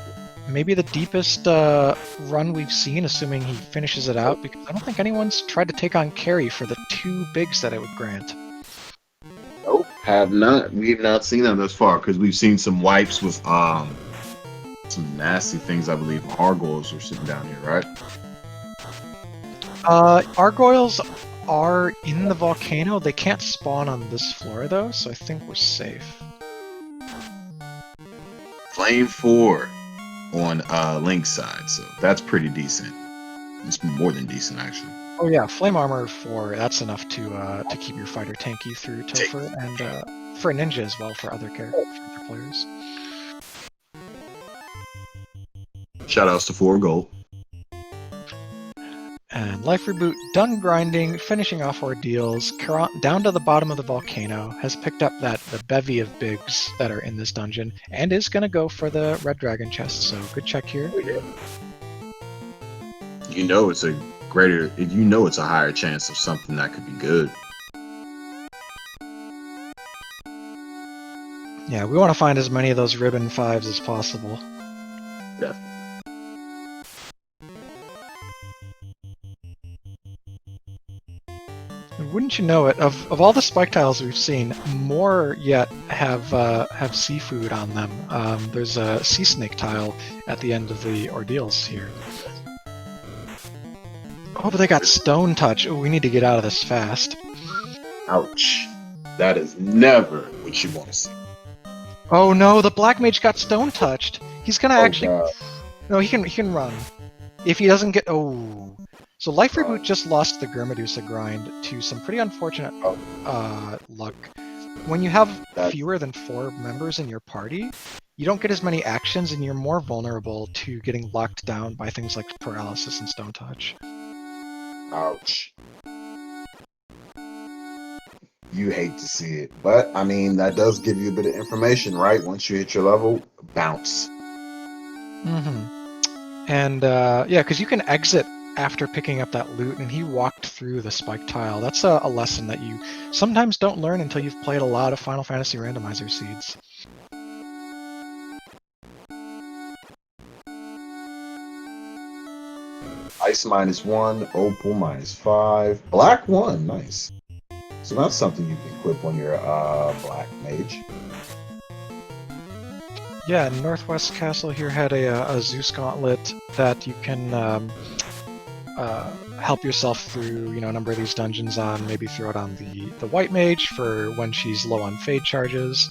maybe the deepest run we've seen, assuming he finishes it out, because I don't think anyone's tried to take on Carry for the 2 bigs that it would grant. Nope, have not. We've not seen them thus far because we've seen some wipes with some nasty things. I believe gargoyles are sitting down here, right? Gargoyles are in the volcano. They can't spawn on this floor though, so I think we're safe. Flame 4 on Link's side, so that's pretty decent. It's more than decent, actually. Oh yeah, Flame Armor 4, that's enough to keep your fighter tanky through Topher, and for a ninja as well for other characters, for other players. Shoutouts to 4 gold. And Life Reboot, done grinding, finishing off ordeals. Karant, down to the bottom of the volcano, has picked up the bevy of bigs that are in this dungeon, and is going to go for the Red Dragon chest, so good check here. You know it's a higher chance of something that could be good. Yeah, we want to find as many of those ribbon 5s as possible. Definitely. Wouldn't you know it? Of all the spike tiles we've seen, more yet have seafood on them. There's a sea snake tile at the end of the ordeals here. Oh, but they got stone touch. Oh, we need to get out of this fast. Ouch. That is never what you want to see. Oh no, the black mage got stone touched. He's gonna actually. God. No, he can run. If he doesn't get. Oh. So Life Reboot just lost the Germadusa grind to some pretty unfortunate luck. When you have fewer than 4 members in your party, you don't get as many actions and you're more vulnerable to getting locked down by things like paralysis and stone touch. Ouch. You hate to see it, but I mean that does give you a bit of information, right? Once you hit your level, bounce. And yeah, because you can exit after picking up that loot, and he walked through the spike tile. That's a lesson that you sometimes don't learn until you've played a lot of Final Fantasy Randomizer seeds. Ice -1, opal -5, black 1, nice. So that's something you can equip on your black mage. Yeah, Northwest Castle here had a Zeus Gauntlet that you can help yourself through, a number of these dungeons on. Maybe throw it on the White Mage for when she's low on Fade charges.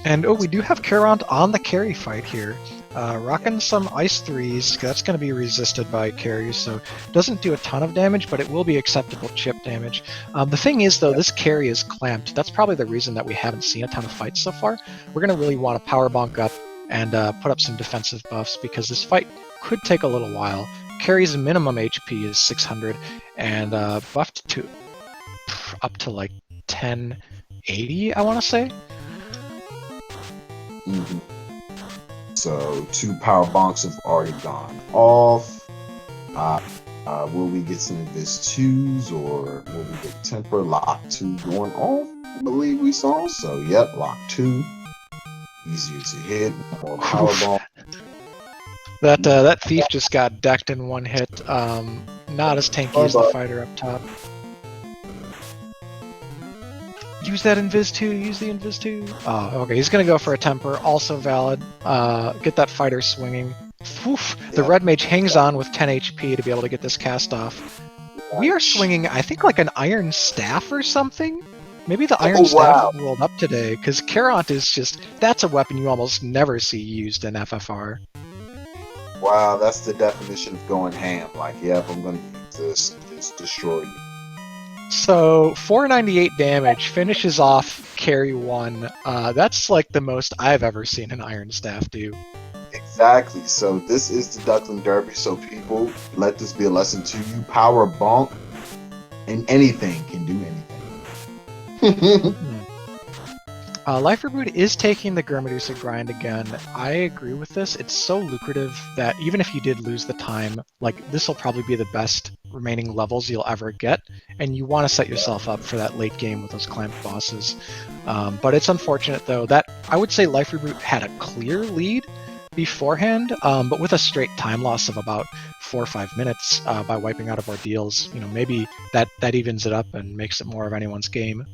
And oh, we do have Karant on the carry fight here. Rocking some Ice 3s, that's going to be resisted by carries, so doesn't do a ton of damage, but it will be acceptable chip damage. The thing is, though, this carry is clamped. That's probably the reason that we haven't seen a ton of fights so far. We're going to really want to power bonk up and put up some defensive buffs, because this fight could take a little while. Carry's minimum HP is 600, and buffed to up to like 1080, I want to say. So 2 power bonks have already gone off. Will we get some Invis 2s or will we get Temper Lock 2 going off? I believe we saw. So yep, Lock 2. Easier to hit. More power bomb. That thief just got decked in one hit. Not as tanky as the fighter up top. Use that Invis 2, use the Invis 2. Oh, okay, he's gonna go for a temper, also valid. Get that fighter swinging. Oof, the red mage hangs on with 10 HP to be able to get this cast off. We are swinging, I think, like an iron staff or something? Maybe the iron staff rolled up today, because Caront is just, that's a weapon you almost never see used in FFR. Wow, that's the definition of going ham. Like, yep, I'm gonna use this and just destroy you. So 498 damage finishes off carry 1. That's like the most I've ever seen an Iron Staff do. Exactly. So this is the Duckling Derby. So people, let this be a lesson to you. Power bonk and anything can do anything. Life Reboot is taking the Gurmadusa grind again. I agree with this. It's so lucrative that even if you did lose the time, like this will probably be the best remaining levels you'll ever get, and you want to set yourself up for that late game with those clamped bosses. But it's unfortunate though that I would say Life Reboot had a clear lead beforehand, but with a straight time loss of about 4 or 5 minutes by wiping out of ordeals, you know, maybe that evens it up and makes it more of anyone's game.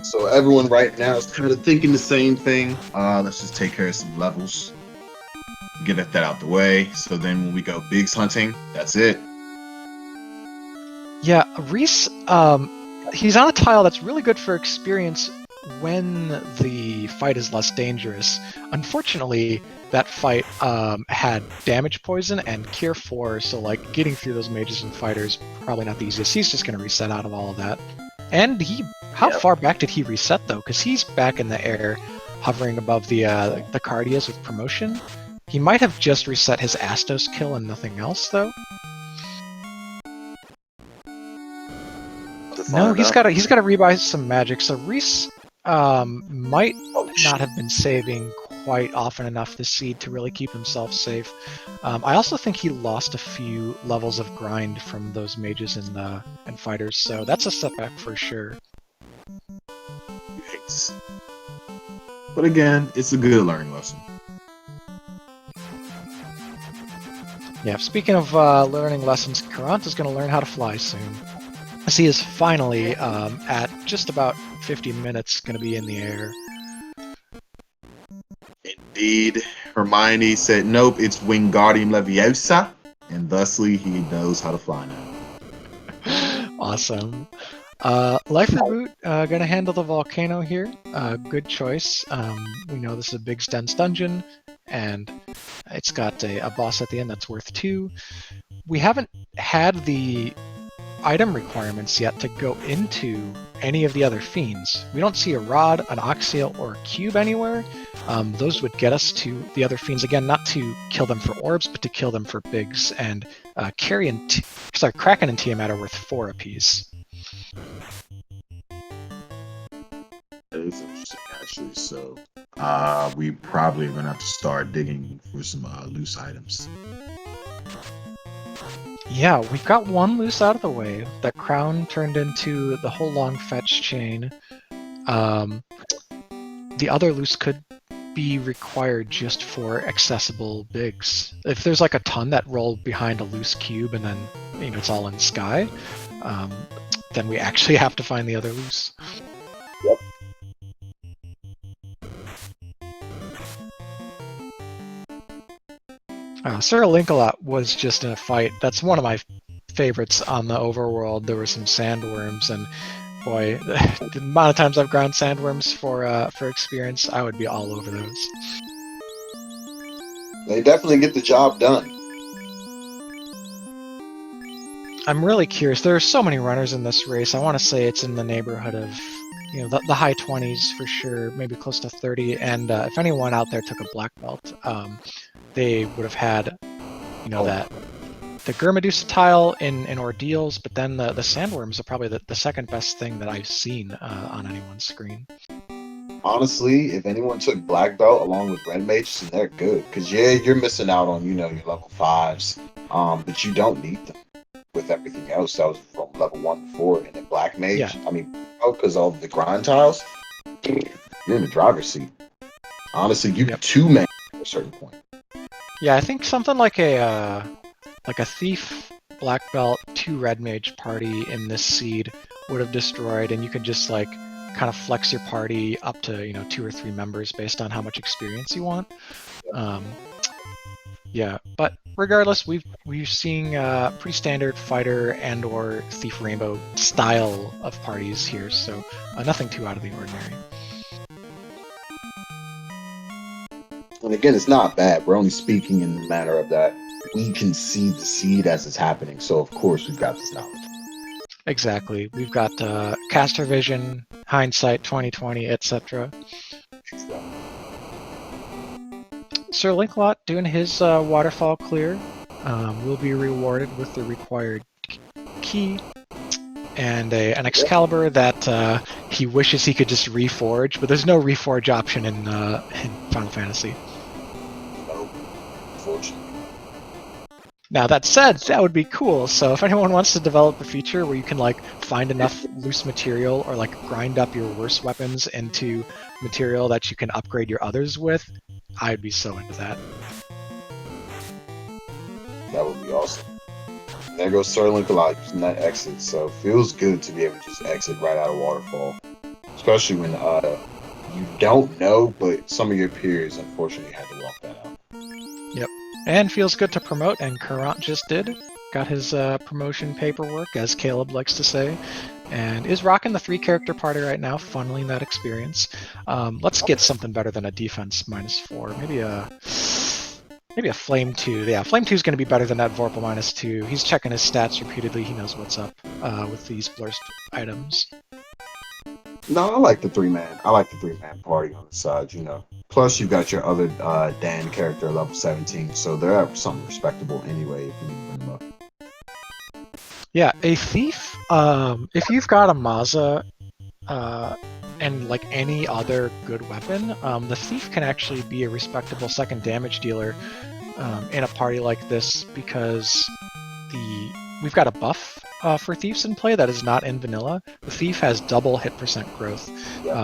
So everyone right now is kind of thinking the same thing. Let's just take care of some levels. Get that out the way. So then when we go Biggs hunting, that's it. Yeah, Reese, he's on a tile that's really good for experience when the fight is less dangerous. Unfortunately, that fight had damage poison and cure 4, so like getting through those mages and fighters probably not the easiest. He's just going to reset out of all of that. And how far back did he reset though? Because he's back in the air, hovering above the Cardias with promotion. He might have just reset his Astos kill and nothing else though. No, he's got to rebuy some magic. So Reese might not have been saving quite often enough this seed to really keep himself safe. I also think he lost a few levels of grind from those mages and fighters, so that's a setback for sure. Yikes. But again, it's a good learning lesson. Yeah, speaking of learning lessons, Caront is going to learn how to fly soon. As he is finally, at just about 50 minutes, going to be in the air. Indeed. Hermione said, nope, it's Wingardium Leviosa, and thusly he knows how to fly now. Awesome. Life Reboot, gonna handle the volcano here. Good choice. We know this is a big dense dungeon, and it's got a boss at the end that's worth 2. We haven't had the item requirements yet to go into any of the other fiends. We don't see a rod, an oxial, or a cube anywhere. Those would get us to the other fiends again, not to kill them for orbs, but to kill them for bigs. And Kraken and Tiamat are worth 4 apiece. That is interesting, actually. So, we probably are gonna have to start digging for some loose items. Yeah, we've got one loose out of the way. That crown turned into the whole long fetch chain. The other loose could be required just for accessible bigs. If there's like a ton that roll behind a loose cube and then it's all in sky, then we actually have to find the other loose. Yep. Cyril Linkalot was just in a fight. That's one of my favorites on the overworld. There were some sandworms, and boy, the amount of times I've ground sandworms for experience, I would be all over those. They definitely get the job done. I'm really curious. There are so many runners in this race. I want to say it's in the neighborhood of the high 20s for sure, maybe close to 30. And if anyone out there took a black belt, they would have had that the Gurmadusa tile in Ordeals, but then the Sandworms are probably the second best thing that I've seen on anyone's screen. Honestly, if anyone took black belt along with red mages, then they're good. Because yeah, you're missing out on your level 5s, but you don't need them with everything else that was from level 1 to 4. And then black mage, Yeah. I mean, because of the grind tiles, you're in the driver's seat. Honestly, you get 2 men at a certain point. Yeah, I think something like a thief, black belt, 2 red mage party in this seed would have destroyed, and you could just like kind of flex your party up to 2 or 3 members based on how much experience you want. Yeah, but regardless, we're seeing pretty standard fighter and/or thief rainbow style of parties here, so nothing too out of the ordinary. And again, it's not bad. We're only speaking in the manner of that we can see the seed as it's happening. So of course we've got this knowledge. Exactly. We've got caster vision, hindsight 2020, etc. Sir Linklot doing his waterfall clear will be rewarded with the required key and an Excalibur that he wishes he could just reforge, but there's no reforge option in Final Fantasy. No, unfortunately. Now that said, that would be cool. So if anyone wants to develop a feature where you can like find enough loose material or like grind up your worst weapons into material that you can upgrade your others with, I'd be so into that. That would be awesome. And there goes Sir Lincoln using that exit. So feels good to be able to just exit right out of waterfall, especially when you don't know, but some of your peers unfortunately had to walk that out. Yep. And feels good to promote, and Kurant just did. Got his promotion paperwork, as Caleb likes to say, and is rocking the 3-character party right now, funneling that experience. Let's get something better than a defense -4. Maybe a Flame 2. Yeah, Flame 2 is going to be better than that Vorpal -2. He's checking his stats repeatedly. He knows what's up with these blurst items. No, I like the 3-man. I like the 3-man party on the side, Plus, you got your other Dan character level 17, so they're something respectable anyway if you need them up. Yeah, a thief. If you've got a Maza and like any other good weapon, the thief can actually be a respectable second damage dealer in a party like this because we've got a buff for thieves in play that is not in vanilla. The thief has double hit percent growth,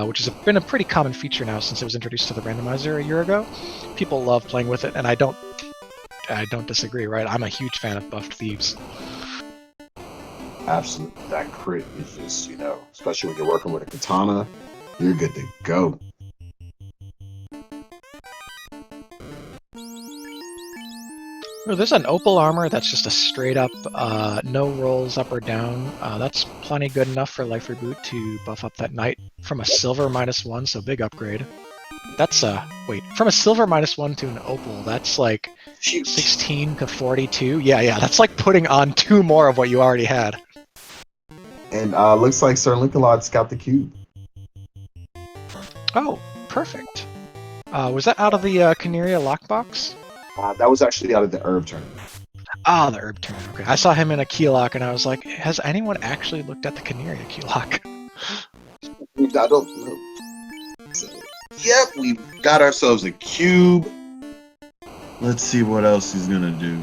which has been a pretty common feature now since it was introduced to the randomizer a year ago. People love playing with it, and I don't disagree. Right, I'm a huge fan of buffed thieves. Absolutely, that crit is just especially when you're working with a katana, you're good to go. There's an opal armor that's just a straight up no rolls up or down. That's plenty good enough for Life Reboot to buff up that knight from a silver -1, so big upgrade. That's from a silver -1 to an opal, that's like 16 to 42. Yeah, that's like putting on 2 more of what you already had. And looks like Sir Lincoln's got the cube. Oh, perfect. Was that out of the Canaria lockbox? That was actually out of the herb tournament. Ah, the herb tournament. Okay, I saw him in a keylock, and I was like, has anyone actually looked at the Canaria keylock? I don't know. So, yep, we got ourselves a cube. Let's see what else he's gonna do.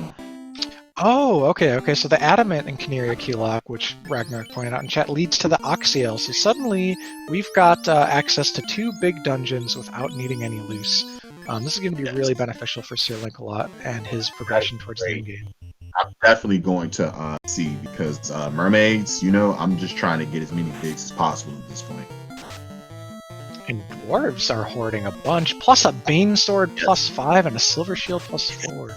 Oh, okay. So the adamant in Canaria keylock, which Ragnar pointed out in chat, leads to the Oxiel. So suddenly we've got access to 2 big dungeons without needing any loose. This is going to be really beneficial for Sir Lincoln and his progression towards the end game. I'm definitely going to see because mermaids, I'm just trying to get as many bigs as possible at this point. And dwarves are hoarding a bunch, plus a Bane Sword +5 and a Silver Shield +4.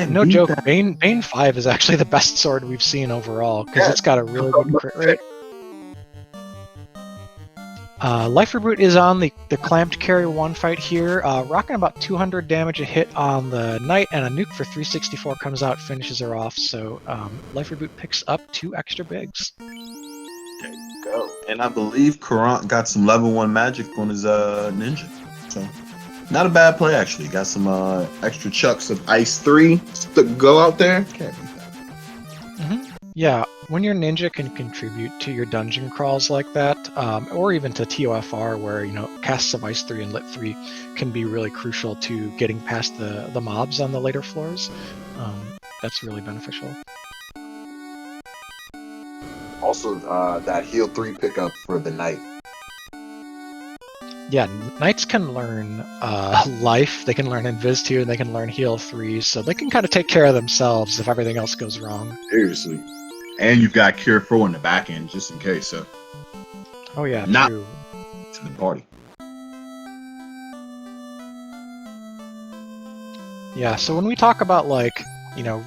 No joke, Bane 5 is actually the best sword we've seen overall because it's got a really good crit rate. Life Reboot is on the clamped carry 1 fight here, rocking about 200 damage a hit on the knight, and a nuke for 364 comes out, finishes her off, so Life Reboot picks up 2 extra bigs. There you go. And I believe Kurant got some level 1 magic on his ninja. So Not a bad play, actually. Got some extra chucks of Ice 3 to go out there. Can't beat that. Yeah, when your ninja can contribute to your dungeon crawls like that, or even to TOFR, where casts of Ice 3 and Lit 3 can be really crucial to getting past the mobs on the later floors. That's really beneficial. Also, that heal 3 pickup for the knight. Yeah, knights can learn life, they can learn Invis 2, and they can learn heal 3, so they can kind of take care of themselves if everything else goes wrong. Seriously. And you've got Cure 4 in the back end, just in case, so. Oh yeah, Not true. to the party. Yeah, so when we talk about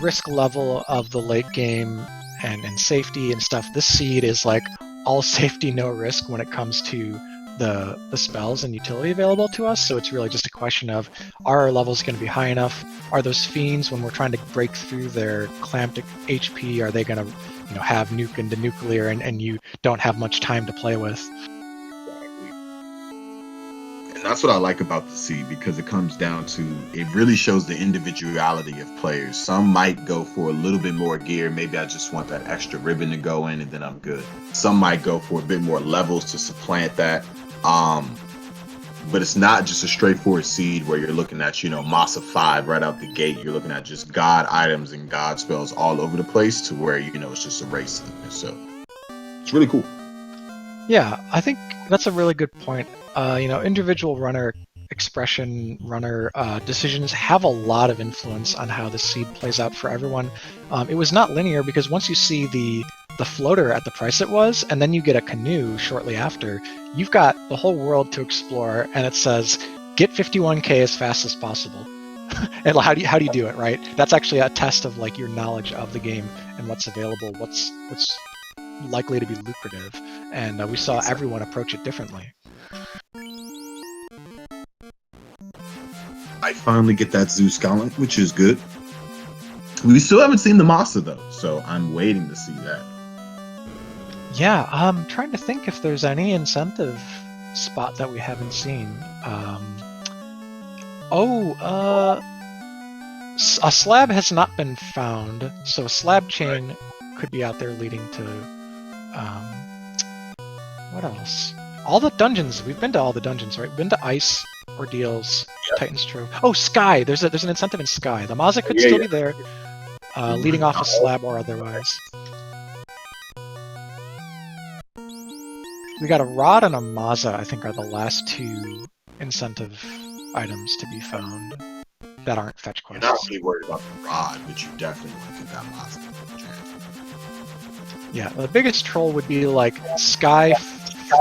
risk level of the late game and safety and stuff, this seed is like all safety, no risk when it comes to the spells and utility available to us. So it's really just a question of, are our levels going to be high enough? Are those fiends, when we're trying to break through their clamped HP, are they going to have nuke into nuclear and you don't have much time to play with? And that's what I like about the seed, because it comes down to, it really shows the individuality of players. Some might go for a little bit more gear. Maybe I just want that extra ribbon to go in and then I'm good. Some might go for a bit more levels to supplant that. But it's not just a straightforward seed where you're looking at, Massa 5 right out the gate. You're looking at just God items and God spells all over the place, to where, it's just a race. So it's really cool. Yeah, I think that's a really good point. Individual runner expression, runner decisions have a lot of influence on how the seed plays out for everyone. It was not linear, because once you see the floater at the price it was, and then you get a canoe shortly after, you've got the whole world to explore, and it says, get 51k as fast as possible. And how do you do it, right? That's actually a test of your knowledge of the game and what's available, what's likely to be lucrative, and we saw everyone approach it differently. I finally get that Zeus Gauntlet, which is good. We still haven't seen the Masa though, so I'm waiting to see that. Yeah, I'm trying to think if there's any incentive spot that we haven't seen. A slab has not been found, so a slab chain could be out there leading to. What else? All the dungeons. We've been to all the dungeons, right? We've been to Ice, Ordeals, Titan's Trove. Oh, Sky. There's an incentive in Sky. The Maza could still be there, leading off a slab or otherwise. We got a Rod and a Maza, I think, are the last two incentive items to be found that aren't fetch quests. You're not really worried about the Rod, but you definitely want to get that Maza. Yeah, the biggest troll would be Sky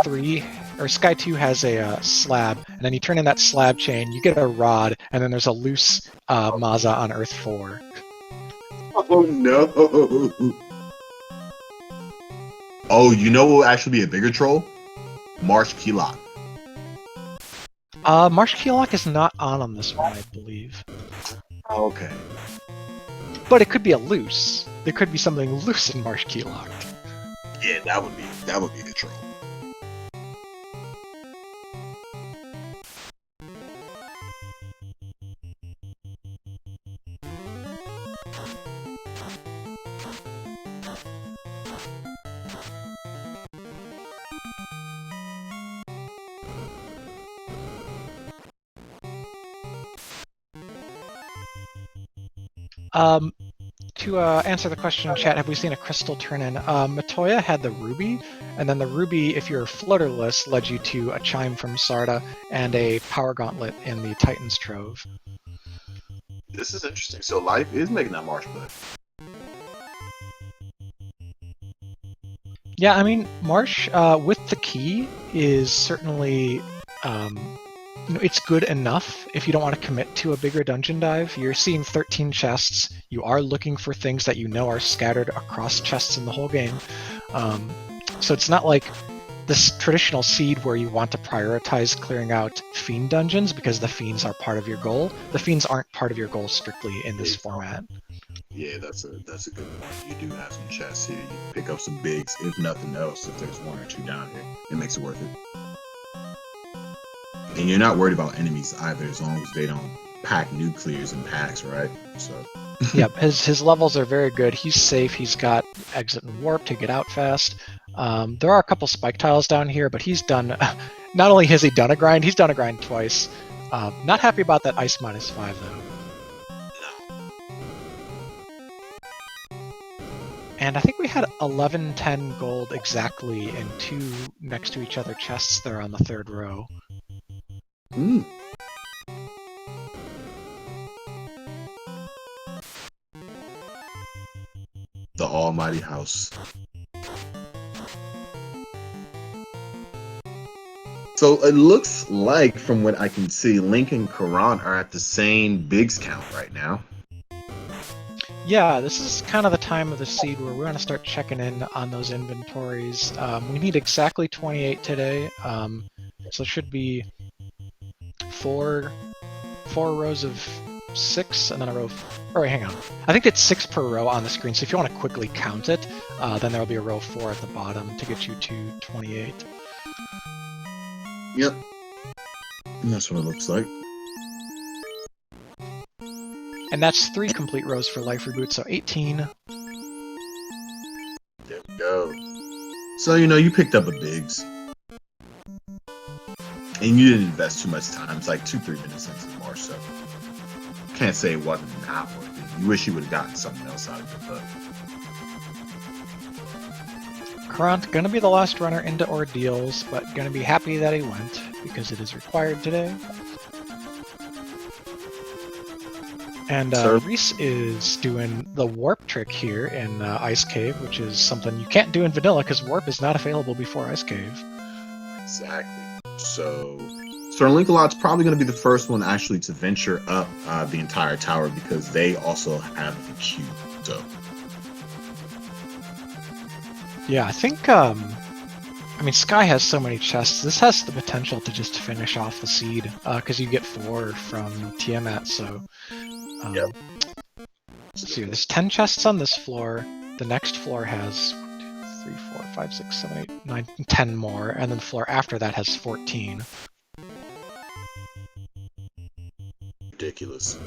3 or Sky 2 has a slab, and then you turn in that slab chain, you get a Rod, and then there's a loose Maza on Earth 4. Oh no! Oh, you know what will actually be a bigger troll? Marsh Keylock. Marsh Keylock is not on this one, I believe. Okay. But it could be a loose. There could be something loose in Marsh Keylock. Yeah, that would be the troll. To answer the question in chat, have we seen a crystal turn in? Matoya had the ruby, and then the ruby, if you're floaterless, led you to a chime from Sarda and a power gauntlet in the Titan's Trove. This is interesting. So Life is making that marsh play. Yeah, I mean, Marsh with the key is certainly it's good enough if you don't want to commit to a bigger dungeon dive. You're seeing 13 chests. You are looking for things that you know are scattered across chests in the whole game. So it's not like this traditional seed where you want to prioritize clearing out fiend dungeons because the fiends are part of your goal. The fiends aren't part of your goal strictly in this format. Yeah, that's a good point. You do have some chests here. You pick up some bigs, if nothing else. If there's one or two down here, it makes it worth it. And you're not worried about enemies either, as long as they don't pack nuclears in packs, right? So. Yep, his levels are very good. He's safe. He's got exit and warp to get out fast. There are a couple spike tiles down here, but he's done. Not only has he done a grind, he's done a grind twice. Not happy about that ice -5 though. And I think we had 1110 gold exactly in 2 next to each other chests there on the 3rd row. Mm. The almighty house. So it looks like, from what I can see, Link and Karan are at the same bigs count right now. Yeah, this is kind of the time of the seed where we want to start checking in on those inventories. We need exactly 28 today, so it should be four rows of 6 and then a row or wait, hang on. I think it's 6 per row on the screen, so if you want to quickly count it, then there'll be a row 4 at the bottom to get you to 28. Yep. And that's what it looks like. And that's 3 complete rows for life reboot, so 18. There we go. So, you picked up a bigs. And you didn't invest too much time. It's like 2-3 minutes into the march, so can't say it wasn't not worth it. You wish you would have gotten something else out of it, but Karant gonna be the last runner into ordeals, but gonna be happy that he went because it is required today. And Reese is doing the warp trick here in Ice Cave, which is something you can't do in vanilla because warp is not available before Ice Cave. Exactly. So Link-a-Lot's probably going to be the first one actually to venture up the entire tower because they also have the cube. So yeah, I think Sky has so many chests. This has the potential to just finish off the seed because you get 4 from Tiamat. So yep. Let's see. There's 10 chests on this floor. The next floor has 1, 2, 3, 4, 5, 6, 7, 8, 9, 10 more, and then the floor after that has 14. Ridiculous.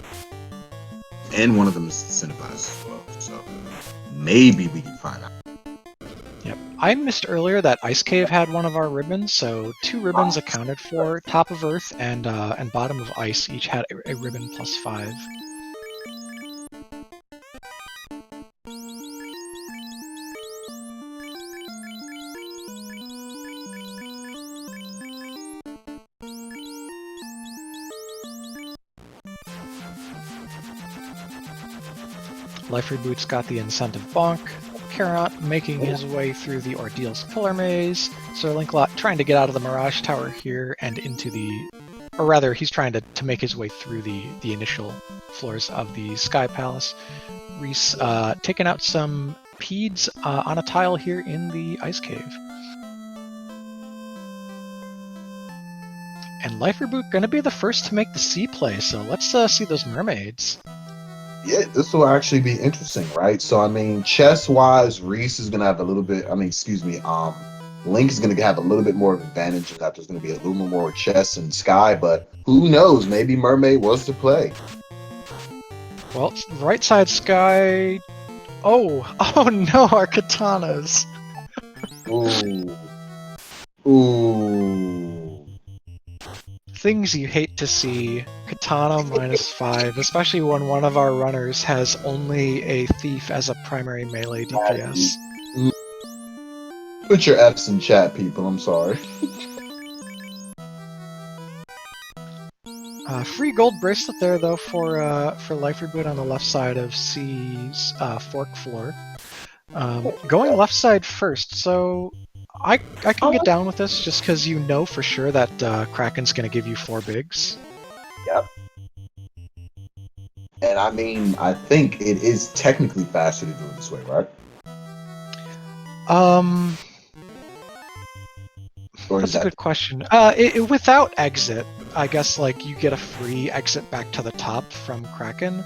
And one of them is incentivized as well. So maybe we can find out. Yep. I missed earlier that Ice Cave had one of our ribbons, so 2 ribbons accounted for. Top of Earth and Bottom of Ice each had a ribbon plus 5. Life Reboot's got the incentive bonk. Karant making his way through the Ordeal's pillar maze. Sir Linklot trying to get out of the Mirage Tower here and into the... Or rather, he's trying to make his way through the initial floors of the Sky Palace. Reese taking out some Peds on a tile here in the Ice Cave. And Life Reboot gonna be the first to make the sea play, so let's see those mermaids. Yeah, this will actually be interesting, right? So, chess-wise, Reese is going to have a little bit, Link is going to have a little bit more of an advantage in that there's going to be a little more chess and Sky, but who knows? Maybe Mermaid was to play. Well, right side Sky... Oh no, our katanas! Ooh. Things you hate to see. Katana -5, especially when one of our runners has only a thief as a primary melee DPS. Put your F's in chat, people. I'm sorry. Free gold bracelet there though for Life Reboot on the left side of C's fork floor. Going left side first, so I can get down with this just because you know for sure that Kraken's going to give you 4 bigs. Yep. And I think it is technically faster to do it this way, right? That's a good question. Without exit, I guess you get a free exit back to the top from Kraken,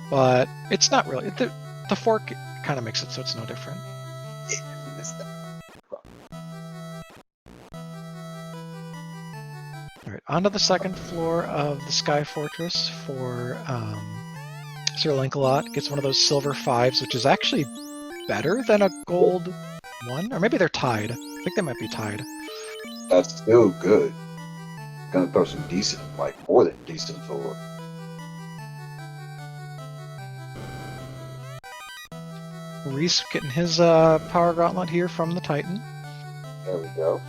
but it's not really. The fork kind of makes it so it's no different. Alright, onto the second floor of the Sky Fortress for Sir Lancelot. Gets one of those silver 5s, which is actually better than a gold 1. Or maybe they're tied. I think they might be tied. That's still good. Gonna throw some decent, like more than decent forward. Reese getting his power gauntlet here from the Titan. There we go.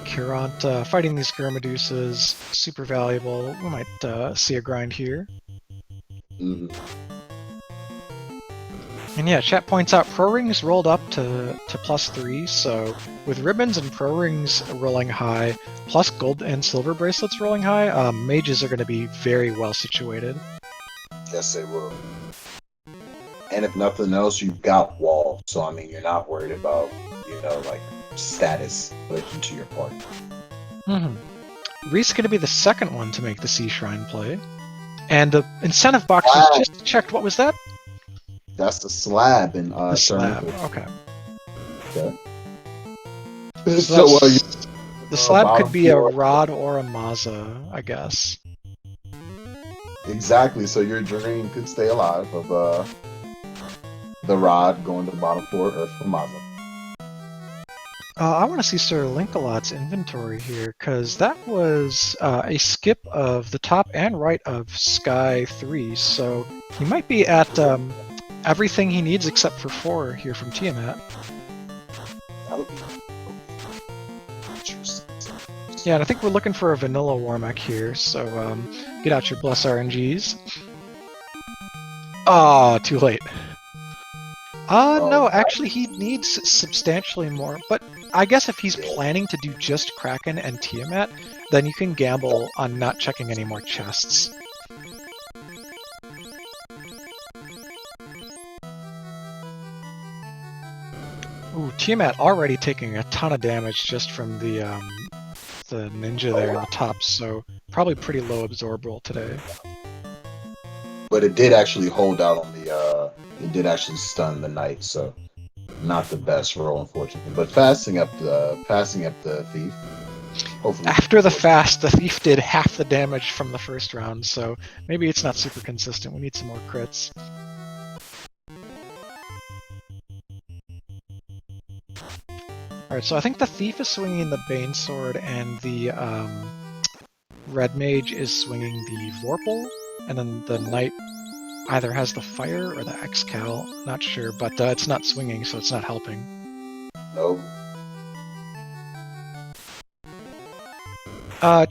Curant fighting these Gurmadusas, super valuable. We might see a grind here. Mm-hmm. And yeah, chat points out Pro Rings rolled up to +3, so with ribbons and Pro Rings rolling high, plus gold and silver bracelets rolling high, mages are going to be very well situated. Yes, they will. And if nothing else, you've got wall, so I mean, you're not worried about, like status relation to your party. Reese going to be the second one to make the Sea Shrine play. And the incentive boxes just checked. What was that? That's the slab in the slab. Okay. So the slab could be a rod or a Maza, I guess. Exactly. So your dream could stay alive of the rod going to the bottom floor Earth for Maza. I want to see Sir Lancelot's inventory here, because that was a skip of the top and right of Sky 3, so he might be at everything he needs except for 4 here from Tiamat. That would be interesting. Yeah, and I think we're looking for a vanilla Warmech here, so get out your Bless RNGs. Oh, too late. No, actually he needs substantially more, but I guess if he's planning to do just Kraken and Tiamat, then you can gamble on not checking any more chests. Ooh, Tiamat already taking a ton of damage just from the ninja there in the top, so probably pretty low absorb roll today. But it did actually hold out on it did actually stun the knight, so not the best roll, unfortunately. But passing up the thief. Hopefully. After the fast, the thief did half the damage from the first round, so maybe it's not super consistent. We need some more crits. Alright, so I think the thief is swinging the Bane Sword, and the red mage is swinging the Vorpal, and then the knight either has the fire or the Excal, not sure, but it's not swinging, so it's not helping. Nope.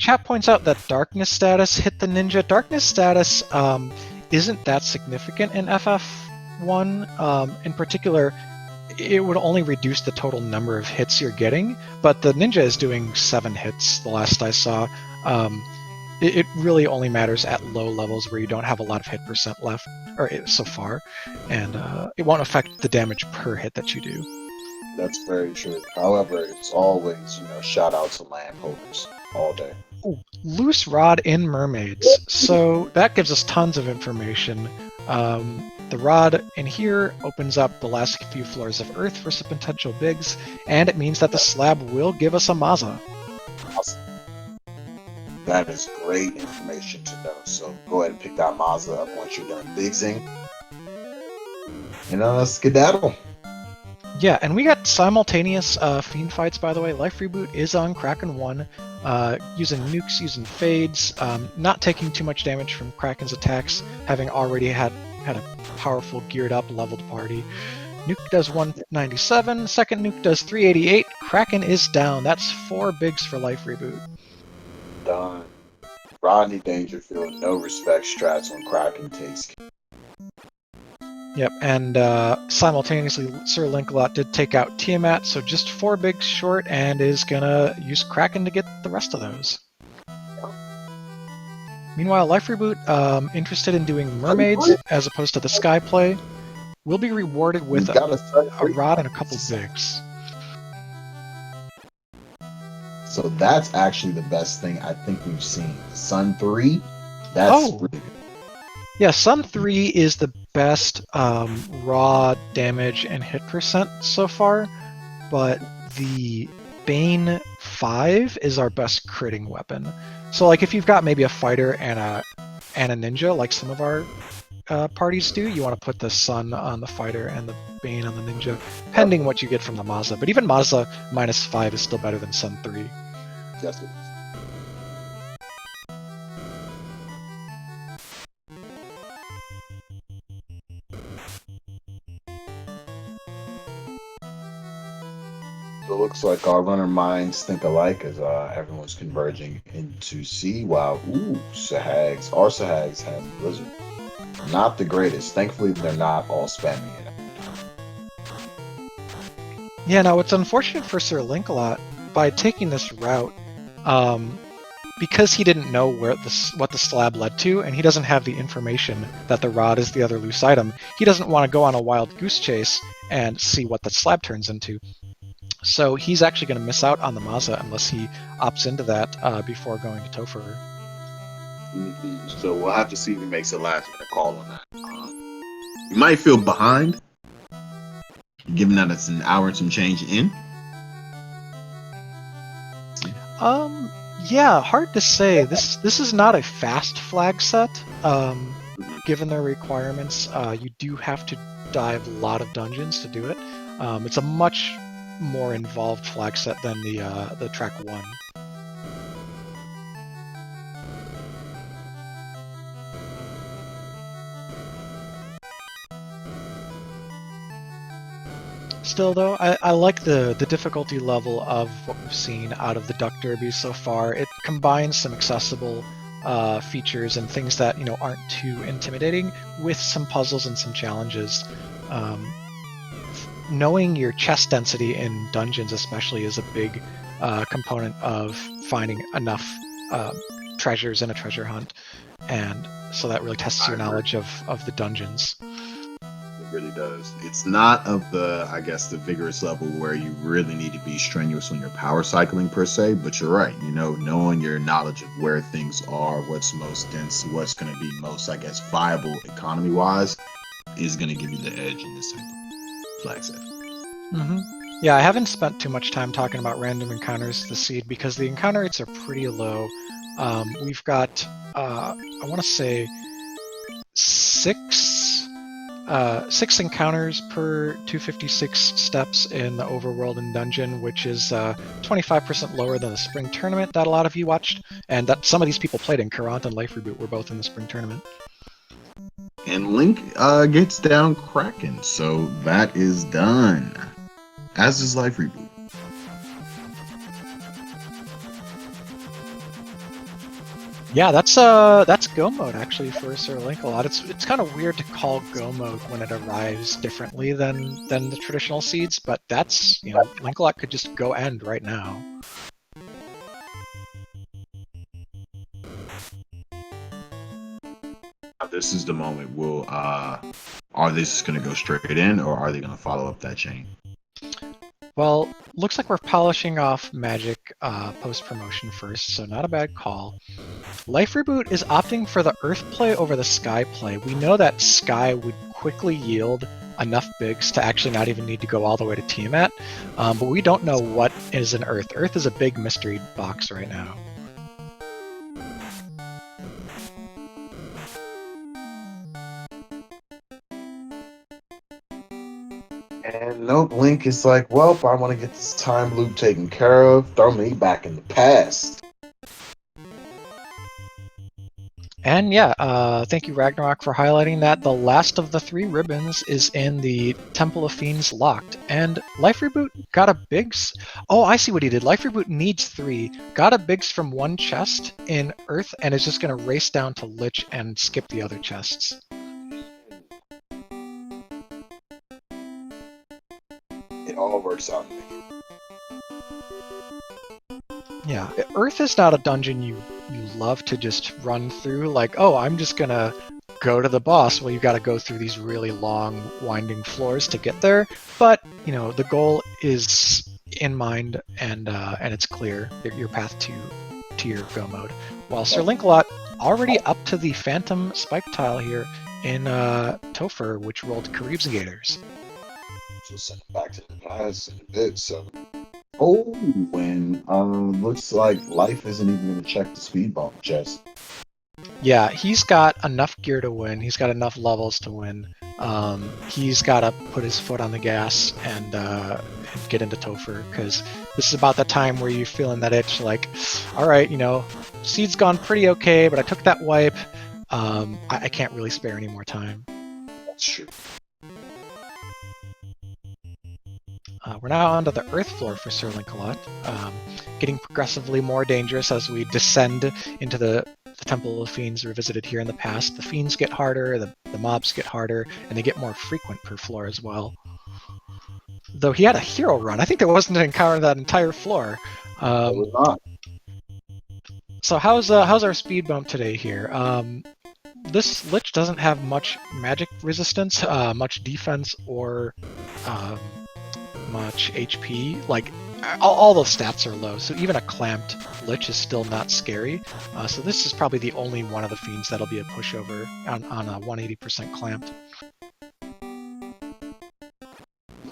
Chat points out that darkness status hit the ninja. Darkness status isn't that significant in FF1. In particular, it would only reduce the total number of hits you're getting, but the ninja is doing 7 hits the last I saw. It really only matters at low levels where you don't have a lot of hit percent left, or so far, and it won't affect the damage per hit that you do. That's very true. However, it's always, shout out to landholders all day. Ooh, loose rod in mermaids. So that gives us tons of information. The rod in here opens up the last few floors of Earth for some potential bigs, and it means that the slab will give us a Maza. Awesome. That is great information to know. So go ahead and pick that Maza up once you're done bigsing. Skedaddle. Yeah, and we got simultaneous Fiend fights, by the way. Life Reboot is on Kraken 1, using nukes, using fades, not taking too much damage from Kraken's attacks, having already had a powerful, geared up, leveled party. Nuke does 197, second nuke does 388, Kraken is down. That's 4 bigs for Life Reboot. Done. Rodney Dangerfield, no respect strats on Kraken takes. Yep, and simultaneously, Sir Lancelot did take out Tiamat, so just 4 bigs short, and is gonna use Kraken to get the rest of those. Meanwhile, Life Reboot, interested in doing mermaids as opposed to the Sky play, will be rewarded with a rod and a couple bigs. So that's actually the best thing I think we've seen. Sun 3, that's really good. Yeah, Sun 3 is the best raw damage and hit percent so far, but the Bane 5 is our best critting weapon. So like if you've got maybe a fighter and a ninja, like some of our parties do, you want to put the Sun on the fighter and the Bane on the ninja, pending what you get from the Mazda. But even Mazda -5 is still better than Sun 3. Yes, it is. So it looks like our runner minds think alike as everyone's converging into C. While our Sahags have Blizzard. Not the greatest. Thankfully, they're not all spamming it. Yeah, now it's unfortunate for Sir Linkalot by taking this route, because he didn't know what the slab led to, and he doesn't have the information that the rod is the other loose item. He doesn't want to go on a wild goose chase and see what the slab turns into. So he's actually going to miss out on the Maza unless he opts into that before going to Topher. So we'll have to see if he makes a last minute call on that. You might feel behind, given that it's an hour and some change in. Yeah, hard to say. This is not a fast flag set. Given their requirements, you do have to dive a lot of dungeons to do it. It's a much more involved flag set than the track 1. Still, though, I like the difficulty level of what we've seen out of the Duck Derby so far. It combines some accessible features and things that aren't too intimidating with some puzzles and some challenges. Knowing your chest density in dungeons especially is a big component of finding enough treasures in a treasure hunt, and so that really tests your knowledge of the dungeons. It really does. It's not of the vigorous level where you really need to be strenuous on your power cycling per se, but you're right. Knowing your knowledge of where things are, what's most dense, what's going to be most, viable economy-wise, is going to give you the edge in this type of flag set. Mm-hmm. Yeah, I haven't spent too much time talking about random encounters this seed because the encounter rates are pretty low. We've got, I want to say, six encounters per 256 steps in the overworld and dungeon, which is 25% lower than the spring tournament that a lot of you watched, and that some of these people played in. Kurant and Life Reboot were both in the spring tournament. And Link gets down Kraken, so that is done. As is Life Reboot. Yeah, that's go mode actually for Sir Linkalot. It's kind of weird to call go mode when it arrives differently than the traditional seeds, but that's Linkalot could just go end right now. This is the moment. Are they just going to go straight in, or are they going to follow up that chain? Well, looks like we're polishing off Magic post-promotion first, so not a bad call. Life Reboot is opting for the Earth play over the Sky play. We know that Sky would quickly yield enough bigs to actually not even need to go all the way to Tiamat, but we don't know what is an Earth. Earth is a big mystery box right now. And nope, Link is like, well, I want to get this time loop taken care of. Throw me back in the past. And yeah, thank you Ragnarok for highlighting that. The last of the 3 ribbons is in the Temple of Fiends locked. And Life Reboot got a bigs. Oh, I see what he did. Life Reboot needs 3. Got a bigs from one chest in Earth and is just going to race down to Lich and skip the other chests. It all works out. Yeah, Earth is not a dungeon you love to just run through, like, oh, I'm just gonna go to the boss. Well, you gotta go through these really long, winding floors to get there, but, the goal is in mind, and it's clear, your path to your go mode. While Sir Linkalot already up to the Phantom Spike tile here in Topher, which rolled Caribs and Gators. So send it back to the past in a bit, so Oh, and looks like life isn't even going to check the speed bump chest. Yeah, he's got enough gear to win. He's got enough levels to win. He's got to put his foot on the gas and get into Topher, because this is about the time where you're feeling that itch, like, all right, Seed's gone pretty okay, but I took that wipe. I can't really spare any more time. That's true. We're now onto the Earth floor for Sir Lancelot, getting progressively more dangerous as we descend into the Temple of Fiends revisited here in the past. The fiends get harder, the mobs get harder, and they get more frequent per floor as well. Though he had a hero run, I think there wasn't an encounter that entire floor. It was not. So how's our speed bump today here? This Lich doesn't have much magic resistance, much defense, or much HP. Like, all the stats are low, so even a clamped Lich is still not scary. So this is probably the only one of the fiends that'll be a pushover on a 180% clamped.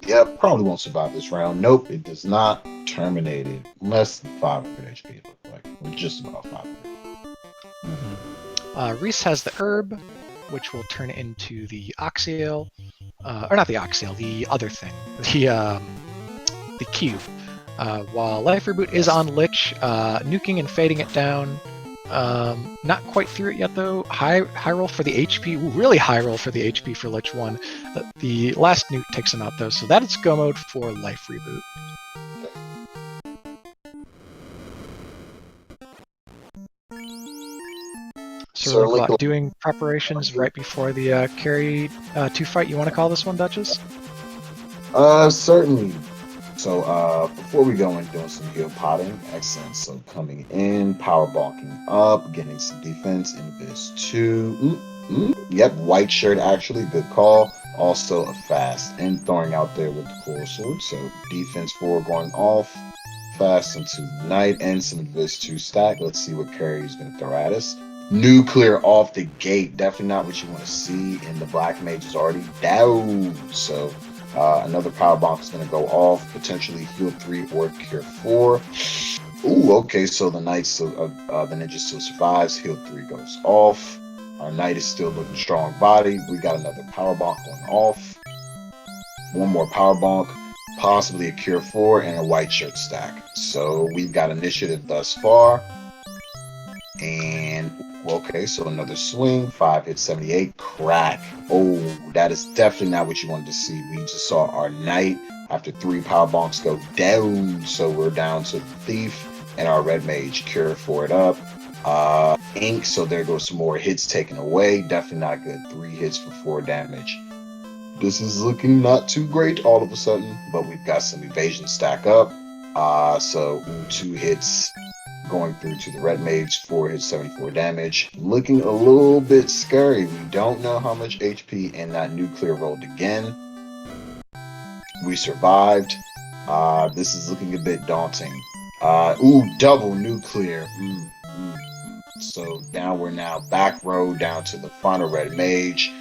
Yep, probably won't survive this round. Nope, it does not. Terminated. Less than 500 HP, it looked like. Or just about 500. Reese has the herb, which will turn into the Oxyale, or not the Oxyale, the other thing, the cube. While Life Reboot is on Lich, nuking and fading it down. Not quite through it yet though. High roll for the HP. Ooh, really high roll for the HP for Lich 1. The last nuke takes him out though, so that is go mode for Life Reboot. Sir Lancelot doing preparations right before the carry 2 fight. You want to call this one, Duchess? Certainly. So before we go in doing some heal potting, excellent. So coming in, power balking up, getting some defense in this 2. Yep, white shirt actually, good call. Also a fast and throwing out there with the coral sword. So defense 4 going off, fast into the night and some Vis 2 stack. Let's see what carry is going to throw at us. Nuclear off the gate, definitely not what you want to see. And the black mage is already down. So another power bomb is going to go off, potentially heal 3 or cure 4. Ooh, okay, so the knight still, the ninja still survives. Heal 3 goes off. Our knight is still looking strong body. We got another power bonk going off. One more power bonk, possibly a cure 4 and a white shirt stack. So we've got initiative thus far. And okay, so another swing, 5 hits 78, crack. Oh, that is definitely not what you wanted to see. We just saw our knight after 3 power bonks go down. So we're down to the thief and our red mage cure for it up. Ink, so there goes some more hits taken away. Definitely not good. 3 hits for 4 damage. This is looking not too great all of a sudden, but we've got some evasion stack up. So 2 hits going through to the red mage, 4 hits, 74 damage. Looking a little bit scary. We don't know how much HP, and that nuclear rolled again. We survived. This is looking a bit daunting. Double nuclear. So now we're back row down to the final red mage.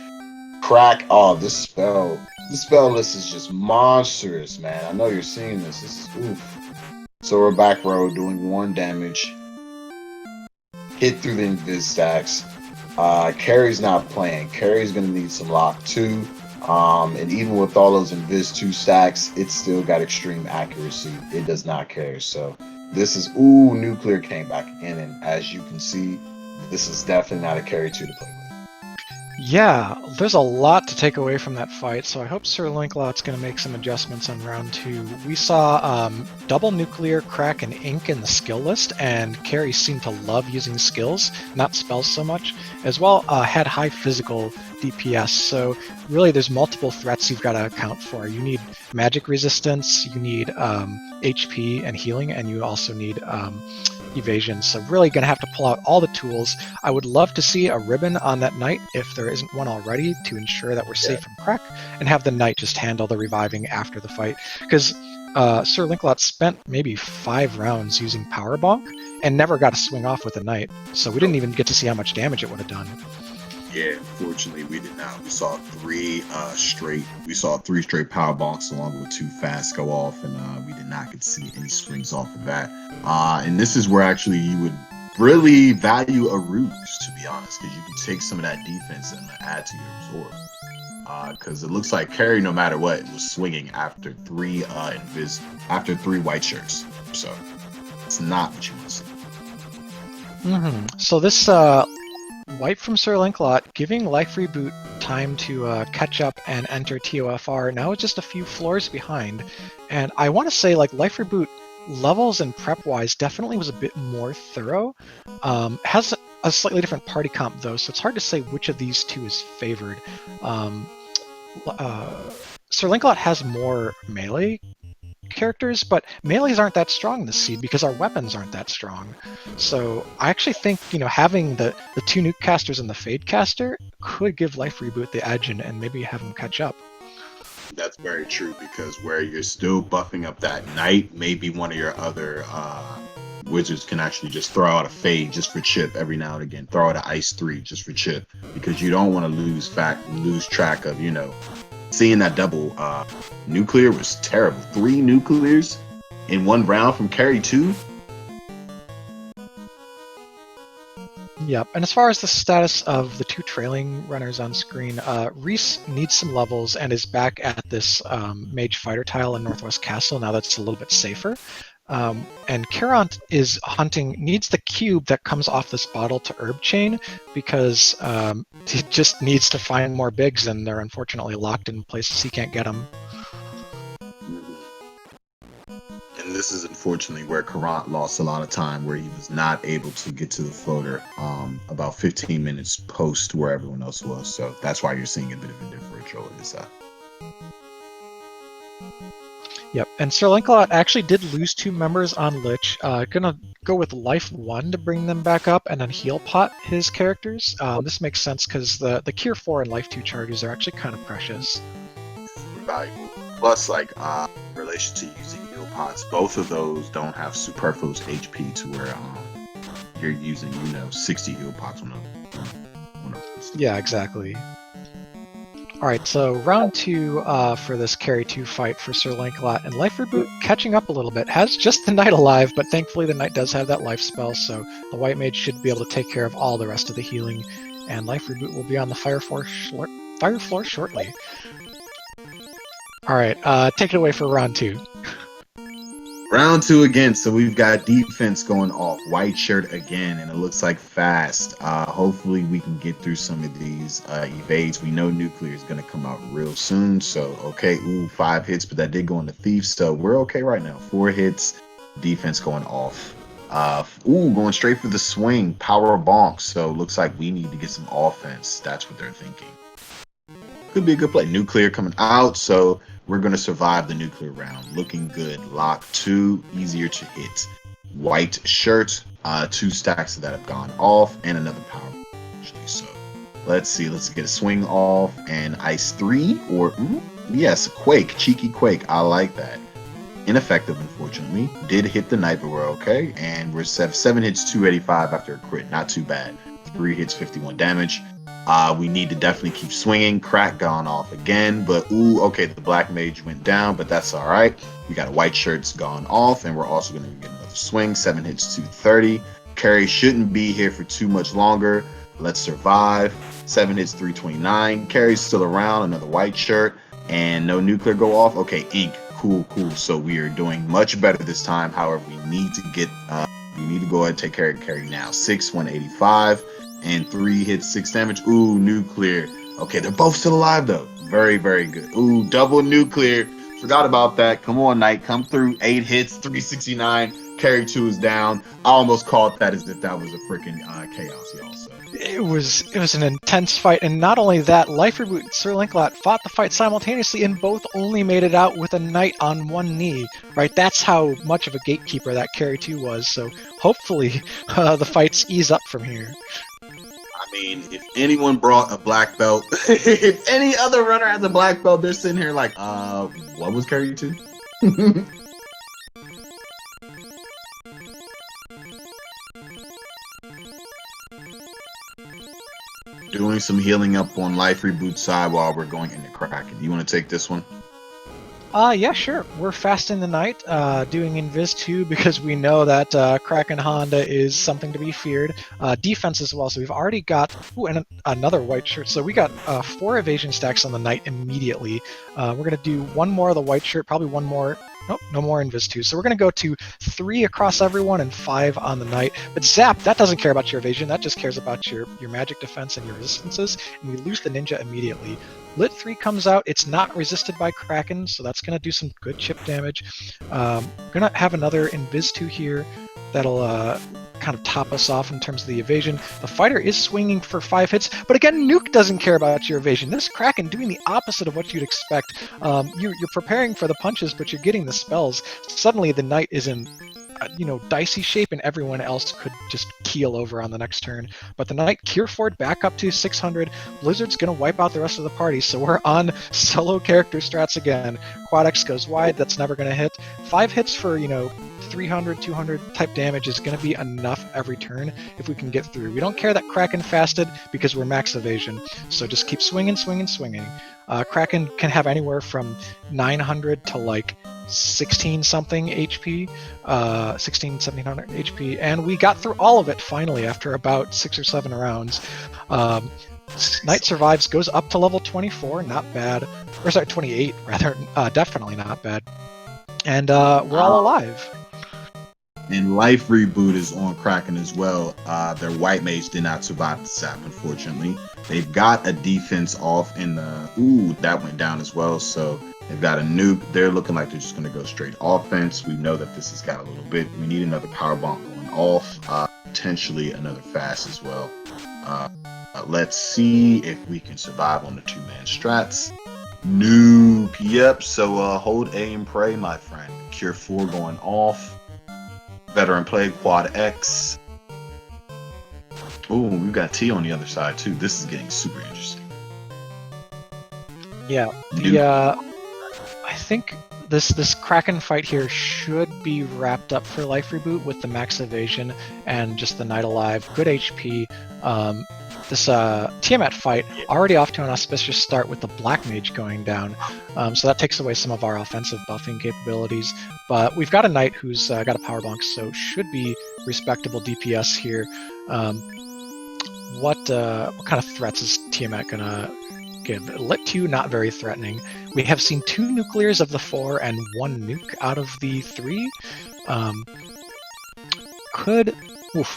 Crack. Oh, this spell list is just monstrous, man. I know you're seeing this. This is oof. So we're back row doing 1 damage. Hit through the invis stacks. Carry's not playing. Carry's gonna need some lock too. And even with all those invis 2 stacks, it's still got extreme accuracy. It does not carry. So this is nuclear came back again, and as you can see, this is definitely not a carry 2 to play with. Yeah, there's a lot to take away from that fight, so I hope Sir Lancelot's going to make some adjustments on round 2. We saw double nuclear, crack, and ink in the skill list, and Carrie seemed to love using skills, not spells so much, as well had high physical DPS, so really there's multiple threats you've got to account for. You need magic resistance, you need HP and healing, and you also need evasion, so really going to have to pull out all the tools. I would love to see a ribbon on that knight if there isn't one already to ensure that we're safe from crack, and have the knight just handle the reviving after the fight, because Sir Lancelot spent maybe 5 rounds using power bonk and never got a swing off with a knight, so we didn't even get to see how much damage it would have done. Yeah, fortunately we did not. We saw three straight power bonks along with two fast go off, and we did not get to see any swings off of that. And this is where actually you would really value a ruse, to be honest, because you can take some of that defense and add to your absorb. Because it looks like Carey, no matter what, was swinging after after three white shirts. So it's not what you want to see. So this wipe from Sir Lancelot, giving Life Reboot time to catch up and enter TOFR. Now it's just a few floors behind, and I want to say like Life Reboot levels and prep wise definitely was a bit more thorough. Has a slightly different party comp though, so it's hard to say which of these two is favored. Sir Lancelot has more melee characters, but melees aren't that strong this seed because our weapons aren't that strong. So I actually think having the two nuke casters and the fade caster could give Life Reboot the edge and maybe have him catch up. That's very true, because where you're still buffing up that knight, maybe one of your other wizards can actually just throw out a fade just for chip every now and again. Throw out an ice 3 just for chip, because you don't want to lose track of seeing that double nuclear was terrible. 3 nuclears in one round from Carey 2. Yep, and as far as the status of the two trailing runners on screen, Reese needs some levels and is back at this Mage Fighter tile in Northwest Castle. Now that's a little bit safer. And Caront needs the cube that comes off this bottle to Herb Chain, because he just needs to find more bigs, and they're unfortunately locked in places he can't get them. And this is unfortunately where Carant lost a lot of time, where he was not able to get to the floater about 15 minutes post where everyone else was. So that's why you're seeing a bit of a differential in this. Yep, and Sir Lancelot actually did lose 2 members on Lich. Gonna go with Life 1 to bring them back up, and then heal pot his characters. This makes sense because the Cure 4 and Life 2 charges are actually kind of precious. Valuable. Plus, in relation to using heal pots, both of those don't have superfluous HP to where you're using 60 heal pots on a. Yeah, exactly. Alright, so round 2 for this Carry 2 fight for Sir Lancelot, and Life Reboot catching up a little bit. Has just the Knight alive, but thankfully the Knight does have that life spell, so the White Mage should be able to take care of all the rest of the healing, and Life Reboot will be on the fire floor shortly. Alright, take it away for round 2. Round 2 again, so we've got defense going off. White shirt again, and it looks like fast. Hopefully we can get through some of these evades. We know nuclear is going to come out real soon, so okay, 5 hits, but that did go into thief, so we're okay right now. 4 hits, defense going off. Going straight for the swing, power bonk, so looks like we need to get some offense. That's what they're thinking. Could be a good play. Nuclear coming out, so we're going to survive the nuclear round. Looking good. Lock 2, easier to hit. White shirt, 2 stacks of that have gone off, and another power. So let's see. Let's get a swing off, and ice 3, or yes, quake. Cheeky quake. I like that. Ineffective, unfortunately. Did hit the knight, but we're okay. And we're 7 hits, 285 after a crit. Not too bad. 3 hits, 51 damage. We need to definitely keep swinging. Crack gone off again, but okay, the black mage went down, but that's all right. We got a white shirt's gone off, and we're also going to get another swing. 7 hits, 230. Carry shouldn't be here for too much longer. Let's survive. 7 hits, 329. Carry's still around. Another white shirt, and no nuclear go off. Okay, ink. Cool. So we are doing much better this time. However, we need to go ahead and take care of Carry now. 6, 185. And 3 hits, 6 damage. Nuclear. Okay, they're both still alive though. Very, very good. Double nuclear. Forgot about that. Come on, Knight. Come through. 8 hits, 369. Carry 2 is down. I almost called that as if that was a freaking chaos, y'all. So It was an intense fight, and not only that, Life Reboot and Sir Lancelot fought the fight simultaneously, and both only made it out with a knight on one knee. Right, that's how much of a gatekeeper that Carry 2 was. So hopefully, the fights ease up from here. I mean, if anyone brought a black belt, if any other runner has a black belt, they're sitting here like, what was Carry 2? Doing some healing up on Life Reboot side while we're going into Kraken. You want to take this one? Yeah, sure. We're fast in the night, doing Invis 2 because we know that Kraken Honda is something to be feared. Defense as well, so we've already got another white shirt. So we got 4 evasion stacks on the night immediately. We're going to do one more of the white shirt, probably one more. Nope, no more Invis 2. So we're going to go to 3 across everyone and 5 on the night. But Zap, that doesn't care about your evasion. That just cares about your magic defense and your resistances. And we lose the ninja immediately. Lit 3 comes out. It's not resisted by Kraken, so that's going to do some good chip damage. We're going to have another Invis 2 here that'll kind of top us off in terms of the evasion. The fighter is swinging for 5 hits, but again, Nuke doesn't care about your evasion. This Kraken doing the opposite of what you'd expect. You're preparing for the punches, but you're getting the spells. Suddenly the knight is in dicey shape, and everyone else could just keel over on the next turn. But the knight Cure Ford back up to 600. Blizzard's gonna wipe out the rest of the party, so we're on solo character strats again. Quad X goes wide, that's never gonna hit. 5 hits for 300, 200 type damage is going to be enough every turn if we can get through. We don't care that Kraken fasted because we're max evasion, so just keep swinging, swinging, swinging. Kraken can have anywhere from 900 to like 16 something HP, 1700 HP, and we got through all of it finally after about 6 or 7 rounds. Knight survives, goes up to level 24, not bad. Or sorry, 28 rather, definitely not bad. And we're all alive. And Life Reboot is on Kraken as well. Their white mage did not survive the sap, unfortunately. They've got a defense off in the... Ooh, that went down as well. So they've got a nuke. They're looking like they're just going to go straight offense. We know that this has got a little bit. We need another power bomb going off. Potentially another fast as well. Let's see if we can survive on the 2-man strats. Nope. Yep. So hold A and pray, my friend. Cure 4 going off. Veteran play, Quad X. Ooh, we've got T on the other side too. This is getting super interesting. Yeah. I think this Kraken fight here should be wrapped up for Life Reboot with the max evasion and just the Knight alive. Good HP. This Tiamat fight already off to an auspicious start with the Black Mage going down, so that takes away some of our offensive buffing capabilities. But we've got a Knight who's got a power bonk, so should be respectable DPS here. What kind of threats is Tiamat gonna give? Lit 2, not very threatening. We have seen 2 nuclears of the 4 and 1 nuke out of the 3.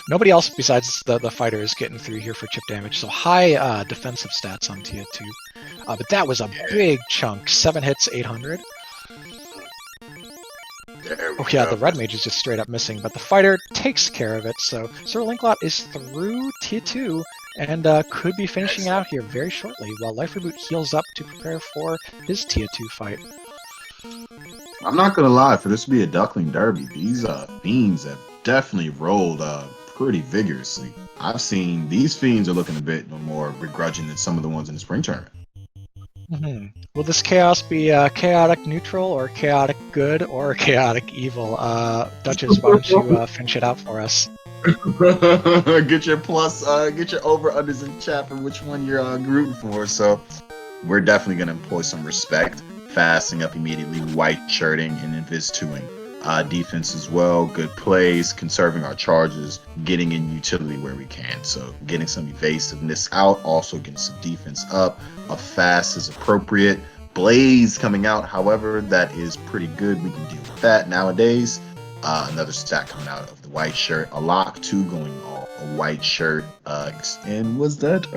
Nobody else besides the fighter is getting through here for chip damage, so high defensive stats on Tia 2. But that was a big chunk. 7 hits, 800. Oh yeah, the red mage is just straight up missing, but the fighter takes care of it, so Sir Linklot is through Tia 2 and could be finishing out here very shortly, while Life Reboot heals up to prepare for his Tia 2 fight. I'm not gonna lie, for this to be a Duckling Derby, these fiends have definitely rolled pretty vigorously. I've seen these fiends are looking a bit more begrudging than some of the ones in the spring tournament. Mm-hmm. Will this chaos be chaotic neutral, or chaotic good, or chaotic evil? Duchess, why don't you finish it out for us? Get your over-unders in chat for which one you're rooting for. So we're definitely going to employ some respect. Fasting up immediately, white shirting, and invis-2ing. Defense as well, good plays, conserving our charges, getting in utility where we can. So getting some evasiveness out, also getting some defense up. A fast is appropriate. Blaze coming out, however, that is pretty good. We can deal with that nowadays. Another stack coming out of the white shirt. A lock 2 going off, a white shirt. And was that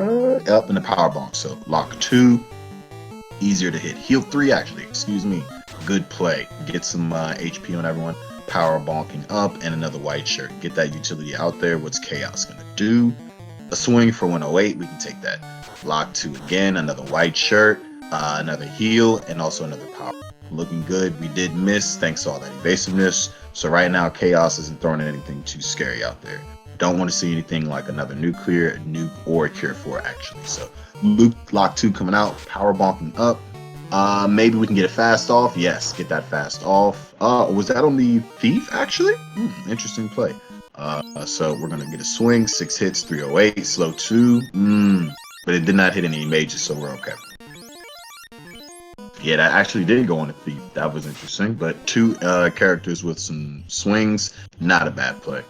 up in the power bomb? So lock 2, easier to hit. Heal 3, actually, excuse me. Good play. Get some HP on everyone. Power bonking up and another white shirt. Get that utility out there. What's Chaos going to do? A swing for 108. We can take that. Lock 2 again. Another white shirt. Another heal. And also another power. Looking good. We did miss thanks to all that evasiveness. So right now, Chaos isn't throwing anything too scary out there. Don't want to see anything like another nuclear, a nuke, or a Cure 4 actually. So Lock 2 coming out. Power bonking up. Maybe we can get it fast off. Yes, get that fast off. Was that on the thief actually? Interesting play. So we're gonna get a swing, 6 hits, 308, slow 2. But it did not hit any mages, so we're okay. Yeah, that actually did go on a thief. That was interesting. But 2 characters with some swings, not a bad play.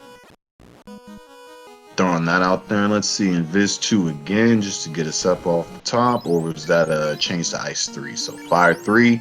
Throwing that out there, and let's see, Invis 2 again, just to get us up off the top, or was that a change to Ice 3? So Fire 3,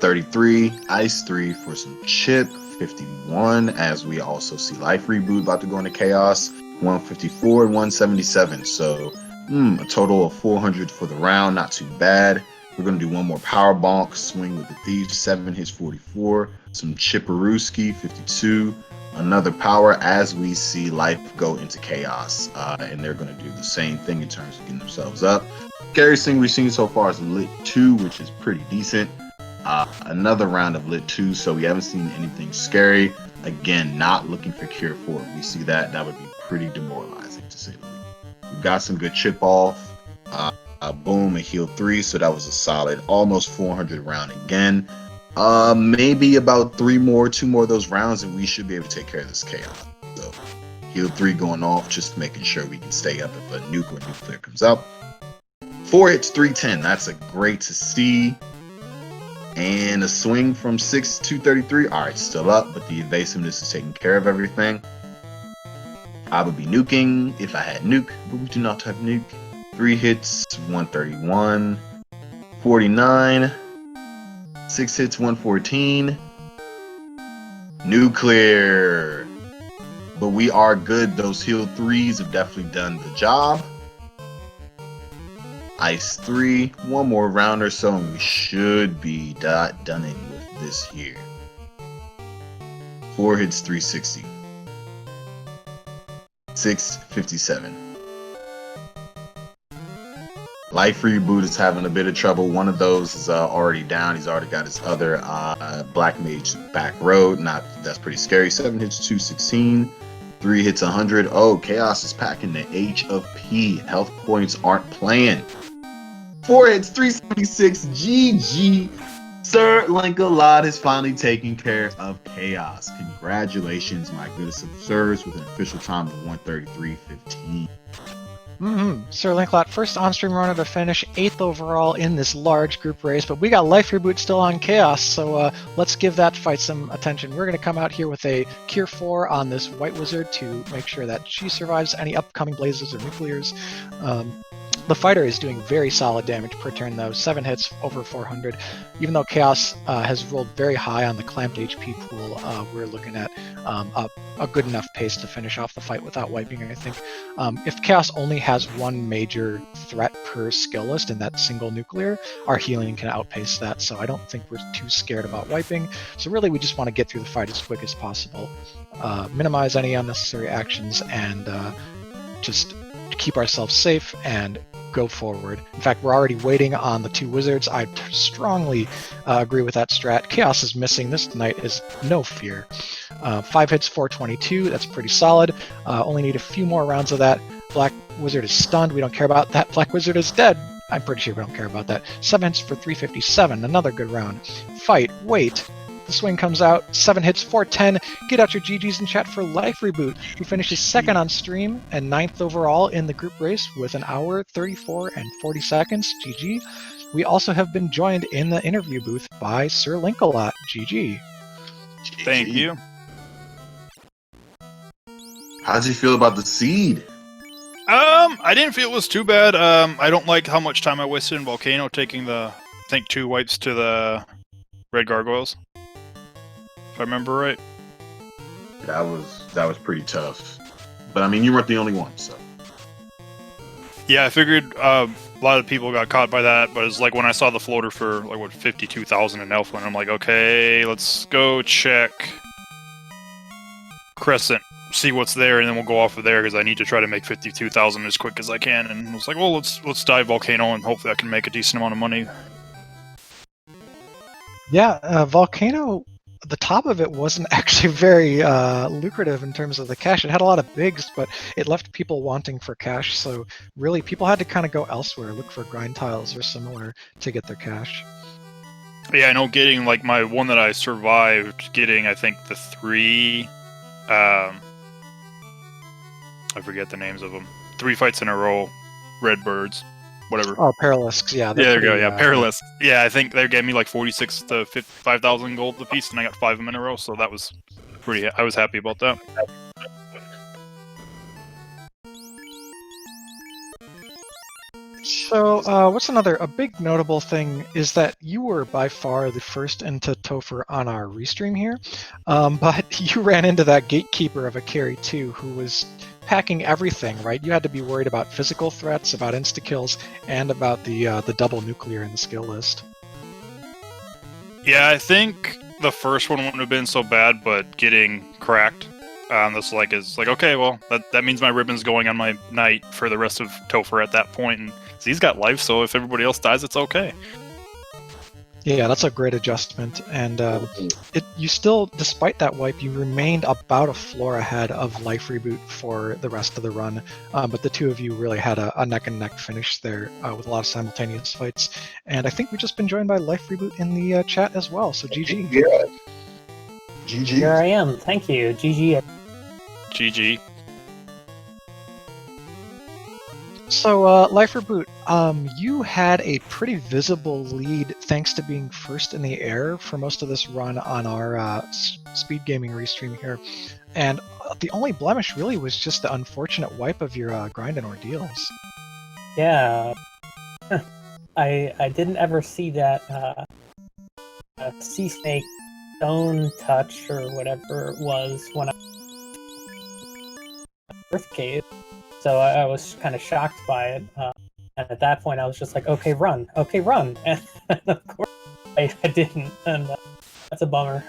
33, Ice 3 for some chip, 51, as we also see Life Reboot about to go into Chaos, 154 and 177. So a total of 400 for the round, not too bad. We're going to do one more Power Bonk, Swing with the Thief, 7 hits, 44, some Chipperooski, 52, another Power as we see Life go into Chaos, and they're going to do the same thing in terms of getting themselves up. Scariest thing we've seen so far is Lit 2, which is pretty decent. Another round of Lit 2, so we haven't seen anything scary. Again, not looking for Cure 4. If we see that, that would be pretty demoralizing, to say the least. We've got some good chip off. Boom, a heal 3, so that was a solid almost 400 round again. Maybe about 2 more of those rounds, and we should be able to take care of this chaos. So heal 3 going off, just making sure we can stay up if a nuke or nuclear comes out. 4 hits, 310. That's a great to see. And a swing from 6 to 233. All right, still up, but the evasiveness is taking care of everything. I would be nuking if I had nuke, but we do not have nuke. 3 hits, 131, 49, 6 hits, 114. Nuclear. But we are good. Those heal 3s have definitely done the job. Ice 3, 1 more round or so, and we should be done with this here. 4 hits, 360. 657. Life Reboot is having a bit of trouble. One of those is already down. He's already got his other Black Mage back road. That's pretty scary. 7 hits, 216. 3 hits, 100. Oh, Chaos is packing the H of P. Health points aren't playing. 4 hits, 376. GG. Sir Linkalot is finally taking care of Chaos. Congratulations, my good observers, with an official time of 133.15. Sir Linklot, first on-stream runner to finish 8th overall in this large group race, but we got Life Reboot still on Chaos, so let's give that fight some attention. We're going to come out here with a Cure 4 on this White Wizard to make sure that she survives any upcoming blazes or nuclears. The fighter is doing very solid damage per turn, though. 7 hits, over 400. Even though Chaos has rolled very high on the clamped HP pool, we're looking at a good enough pace to finish off the fight without wiping, I think. If Chaos only has 1 major threat per skill list in that single nuclear, our healing can outpace that, so I don't think we're too scared about wiping. So really, we just want to get through the fight as quick as possible, minimize any unnecessary actions, and just keep ourselves safe and go forward. In fact, we're already waiting on the 2 wizards. I strongly agree with that strat. Chaos is missing. This knight is no fear. 5 hits, 422. That's pretty solid. Only need a few more rounds of that. Black wizard is stunned. We don't care about that. Black wizard is dead. I'm pretty sure we don't care about that. 7 hits for 357. Another good round. Fight. Wait. The swing comes out, 7 hits, 410. Get out your GGs in chat for Life Reboot, who finishes 2nd on stream and 9th overall in the group race with 1 hour, 34, and 40 seconds. GG. We also have been joined in the interview booth by Sir Linkalot. GG. Thank you. How'd you feel about the seed? I didn't feel it was too bad. I don't like how much time I wasted in Volcano taking the, I think, 2 wipes to the red gargoyles. If I remember right. That was pretty tough. But I mean, you weren't the only one, so. Yeah, I figured a lot of people got caught by that, but it's like when I saw the floater for, like, what, 52,000 in Elfland, I'm like, okay, let's go check Crescent, see what's there, and then we'll go off of there, because I need to try to make 52,000 as quick as I can, and I was like, well, let's dive Volcano, and hopefully I can make a decent amount of money. Yeah, Volcano, the top of it wasn't actually very lucrative in terms of the cash. It had a lot of bigs, but it left people wanting for cash, so really people had to kind of go elsewhere, look for grind tiles or similar to get their cash. Yeah, I know getting, like, my one that I survived, getting, I think, the 3 I forget the names of them. 3 fights in a row, red birds, whatever. Oh, Paralisks, yeah. Yeah, there you go. pretty, Yeah, Perilous. Yeah, I think they gave me like 46 to 5,000 gold a piece, and I got 5 of them in a row. So that was pretty. I was happy about that. So, what's a big notable thing is that you were by far the first into Topher on our restream here, but you ran into that gatekeeper of a carry too, who was packing everything, right? You had to be worried about physical threats, about insta-kills, and about the double nuclear in the skill list. Yeah, I think the first one wouldn't have been so bad, but getting cracked this is like, okay, well, that means my ribbon's going on my knight for the rest of Topher at that point, and so he's got life, so if everybody else dies, it's okay. Yeah, that's a great adjustment, and you still, despite that wipe, you remained about a floor ahead of Life Reboot for the rest of the run, but the two of you really had a neck-and-neck finish there with a lot of simultaneous fights, and I think we've just been joined by Life Reboot in the chat as well, so GG. Yeah. GG. Here I am. Thank you. GG. GG. So, Life Reboot, you had a pretty visible lead thanks to being first in the air for most of this run on our speed gaming restream here, and the only blemish really was just the unfortunate wipe of your grind and ordeals. Yeah. I didn't ever see that sea snake stone touch or whatever it was when I Earth Cave. So I was kind of shocked by it. And at that point, I was just like, okay, run. And of course, I didn't. And that's a bummer.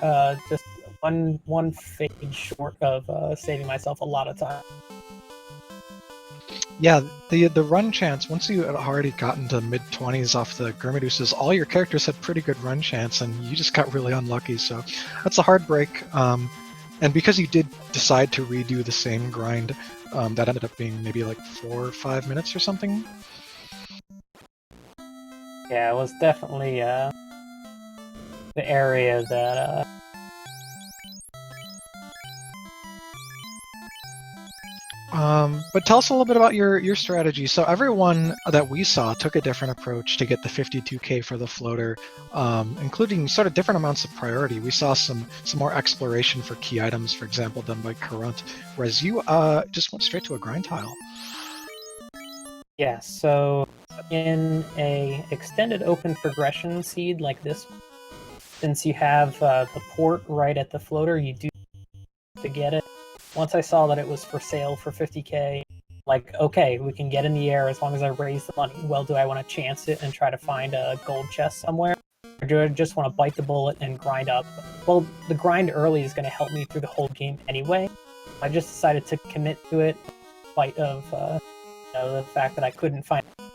Just one fade short of saving myself a lot of time. Yeah, the run chance, once you had already gotten to mid-20s off the Gurmaduses, all your characters had pretty good run chance, and you just got really unlucky, so that's a hard break. And because you did decide to redo the same grind, that ended up being maybe like 4 or 5 minutes or something. Yeah, it was definitely the area that... But tell us a little bit about your strategy. So everyone that we saw took a different approach to get the 52k for the floater, including sort of different amounts of priority. We saw some more exploration for key items, for example, done by Current, whereas you just went straight to a grind tile. Yeah, so in a extended open progression seed like this, since you have the port right at the floater, you do to get it. Once I saw that it was for sale for 50k, like, okay, we can get in the air as long as I raise the money. Well, do I want to chance it and try to find a gold chest somewhere? Or do I just want to bite the bullet and grind up? Well, the grind early is going to help me through the whole game anyway. I just decided to commit to it in spite of the fact that I couldn't find an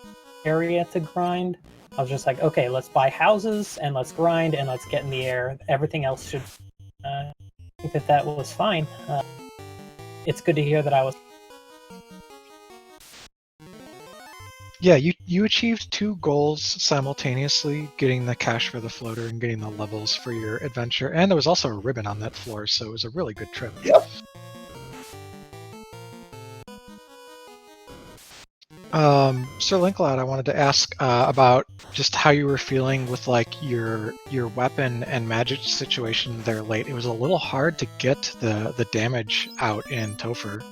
area to grind. I was just like, okay, let's buy houses and let's grind and let's get in the air. Everything else should... I think that was fine. It's good to hear that I was... Yeah, you achieved 2 goals simultaneously, getting the cash for the floater and getting the levels for your adventure, and there was also a ribbon on that floor, so it was a really good trip. Yep. Sir Linklaut, I wanted to ask about just how you were feeling with like your weapon and magic situation there late. It was a little hard to get the damage out in Topher.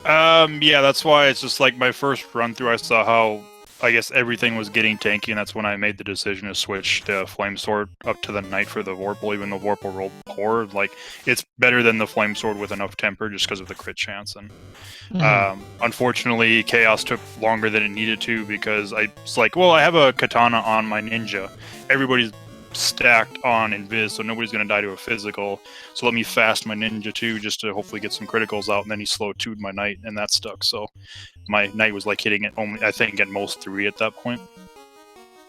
Yeah, that's why it's just like my first run through, I saw how, I guess, everything was getting tanky, and that's when I made the decision to switch the Flame Sword up to the Knight for the Vorpal, even though Vorpal rolled poor. Like, it's better than the Flame Sword with enough temper just because of the crit chance. And unfortunately, Chaos took longer than it needed to because I was like, well, I have a Katana on my Ninja. Everybody's stacked on Invis, so nobody's going to die to a physical. So let me fast my Ninja too, just to hopefully get some criticals out, and then he slow 2'd my Knight, and that stuck. So my Knight was like hitting it only, I think, at most 3 at that point.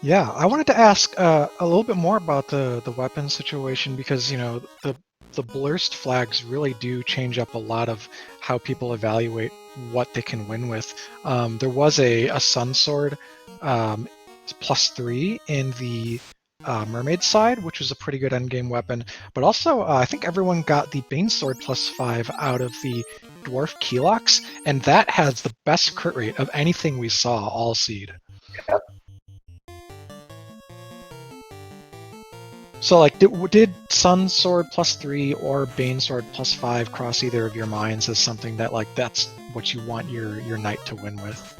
Yeah, I wanted to ask a little bit more about the weapon situation because, you know, the blurst flags really do change up a lot of how people evaluate what they can win with. There was a Sun Sword +3 in the Mermaid side, which was a pretty good endgame weapon. But also, I think everyone got the Bane Sword +5 out of the Dwarf Keylocks, and that has the best crit rate of anything we saw all seed. So, like, did Sun Sword +3 or Bane Sword +5 cross either of your minds as something that, like, that's what you want your knight to win with?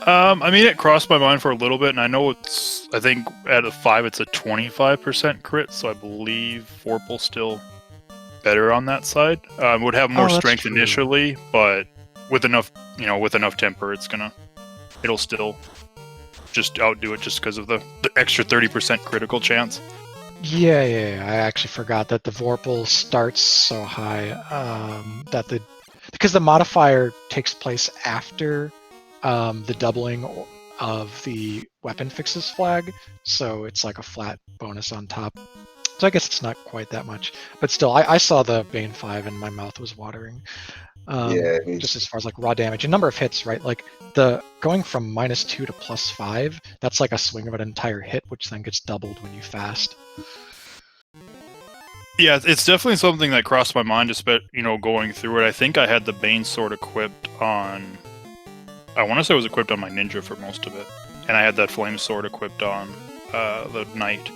I mean, it crossed my mind for a little bit, and I know I think at a 5, it's a 25% crit, so I believe Vorpal's still better on that side. Would have more strength true. initially, but with enough temper, it'll still just outdo it just because of the extra 30% critical chance. Yeah, I actually forgot that the Vorpal starts so high because the modifier takes place after the doubling of the weapon fixes flag, so it's like a flat bonus on top. So I guess it's not quite that much, but still, I saw the Bane 5 and my mouth was watering. Just as far as like raw damage and number of hits, right? Like the going from -2 to +5, that's like a swing of an entire hit, which then gets doubled when you fast. Yeah, it's definitely something that crossed my mind, going through it. I think I had the Bane Sword equipped on. I want to say it was equipped on my ninja for most of it, and I had that Flame Sword equipped on the knight.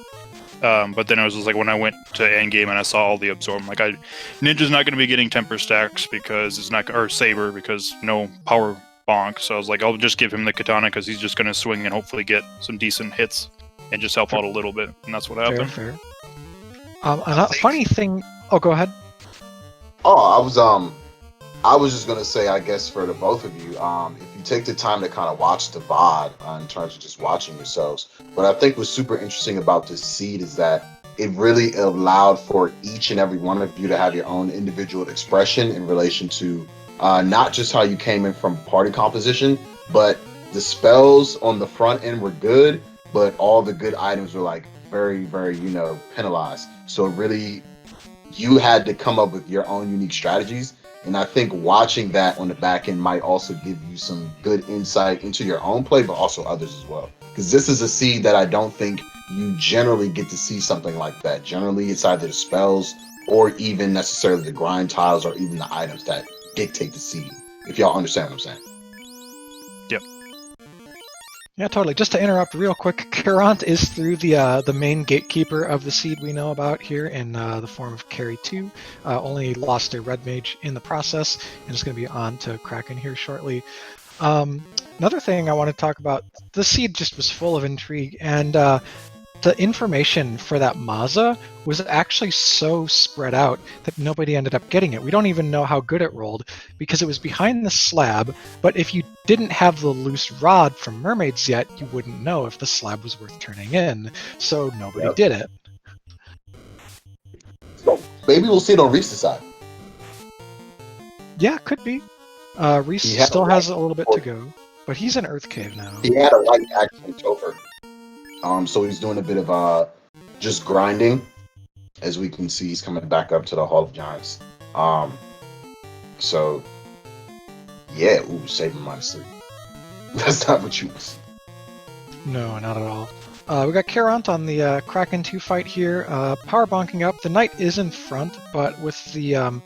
But then it was just like when I went to endgame and I saw all the absorb, like ninja's not going to be getting temper stacks because it's not, or saber because no power bonk. So I was like, I'll just give him the katana because he's just going to swing and hopefully get some decent hits and just help out a little bit, and that's what happened. Fair. A funny thing. Oh, go ahead. Oh, I was just gonna say, I guess for the both of you, if you take the time to kind of watch the VOD in terms of just watching yourselves, what I think was super interesting about this seed is that it really allowed for each and every one of you to have your own individual expression in relation to not just how you came in from party composition, but the spells on the front end were good, but all the good items were like very, very, penalized. So really, you had to come up with your own unique strategies. And I think watching that on the back end might also give you some good insight into your own play, but also others as well. Because this is a seed that I don't think you generally get to see something like that. Generally, it's either the spells or even necessarily the grind tiles or even the items that dictate the seed, if y'all understand what I'm saying. Yep. Yeah, totally. Just to interrupt real quick, Kurant is through the main gatekeeper of the seed we know about here in the form of Carry 2. Only lost a red mage in the process, and is going to be on to Kraken here shortly. Another thing I want to talk about, the seed just was full of intrigue, and the information for that Maza was actually so spread out that nobody ended up getting it. We don't even know how good it rolled because it was behind the slab, but if you didn't have the loose rod from mermaids yet, you wouldn't know if the slab was worth turning in, so nobody did it. So maybe we'll see it on Reese's side. Yeah, could be. Reese still has a little bit to go, but he's in Earth Cave now. He had a light accent over. So he's doing a bit of just grinding. As we can see, he's coming back up to the Hall of Giants. So yeah, saving -3. That's not what you was. No, not at all. We got Karant on the Kraken 2 fight here. Power bonking up. The knight is in front, but with the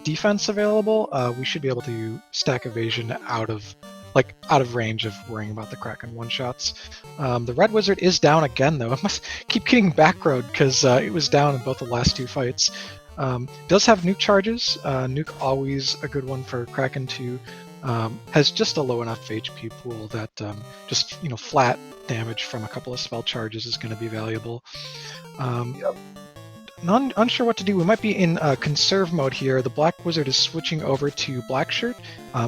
defense available, we should be able to stack evasion out of range of worrying about the Kraken one-shots. The Red Wizard is down again, though. It must keep getting backroad because it was down in both the last 2 fights. Does have nuke charges. Nuke always a good one for Kraken 2. Has just a low enough HP pool that just flat damage from a couple of spell charges is going to be valuable. Unsure what to do. We might be in conserve mode here. The Black Wizard is switching over to Black Shirt.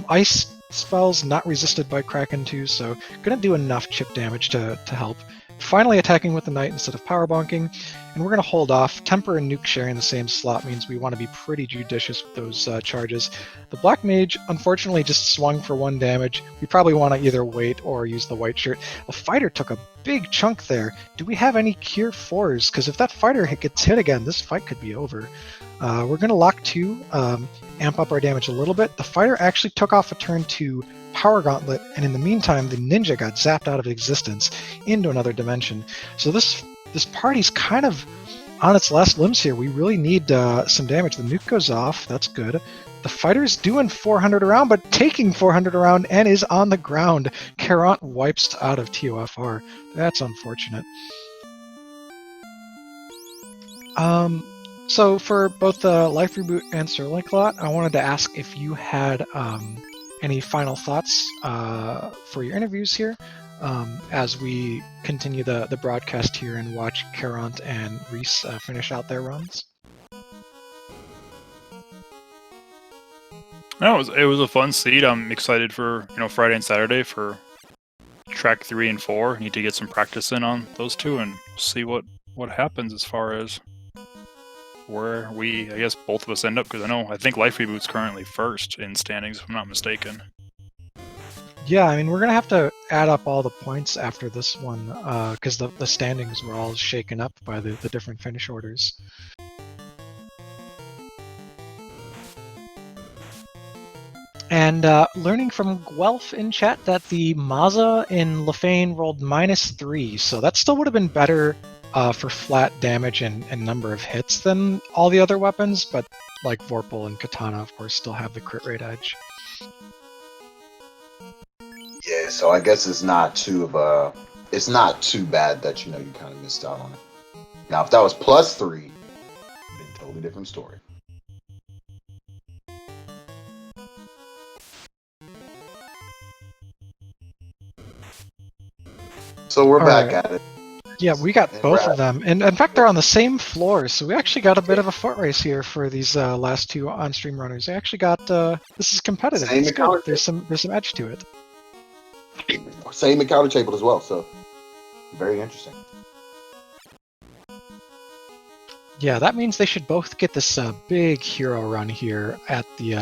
Ice spells not resisted by Kraken 2, so gonna do enough chip damage to help. Finally attacking with the Knight instead of power bonking, and we're gonna hold off. Temper and Nuke sharing the same slot means we want to be pretty judicious with those charges. The Black Mage unfortunately just swung for 1 damage. We probably want to either wait or use the White Shirt. The Fighter took a big chunk there. Do we have any Cure 4s? Because if that Fighter gets hit again, this fight could be over. We're going to lock 2, amp up our damage a little bit. The Fighter actually took off a turn to Power Gauntlet, and in the meantime, the ninja got zapped out of existence into another dimension. So this party's kind of on its last limbs here. We really need some damage. The nuke goes off. That's good. The fighter's doing 400 around, but taking 400 around and is on the ground. Carant wipes out of TOFR. That's unfortunate. So for both Life Reboot and Sirlinklot, I wanted to ask if you had any final thoughts for your interviews here as we continue the broadcast here and watch Carant and Reese finish out their runs. No, it was a fun seed. I'm excited for Friday and Saturday for track 3 and 4. Need to get some practice in on those two and see what happens as far as where I guess both of us end up, because I think Life Reboot's currently first in standings, if I'm not mistaken. Yeah, I mean, we're going to have to add up all the points after this one, because the standings were all shaken up by the different finish orders. And learning from Guelph in chat that the Maza in Lefane rolled -3, so that still would have been better for flat damage and number of hits than all the other weapons, but like Vorpal and Katana, of course, still have the crit rate edge. Yeah, so I guess it's not too bad that you kind of missed out on it. Now, if that was +3, it'd been a totally different story. So we're back at it. Yeah, we got both of them, and in fact, they're on the same floor. So we actually got a bit of a foot race here for these last two on-stream runners. They actually got this is competitive. It's good. There's some edge to it. Same encounter table as well, so very interesting. Yeah, that means they should both get this big hero run here at the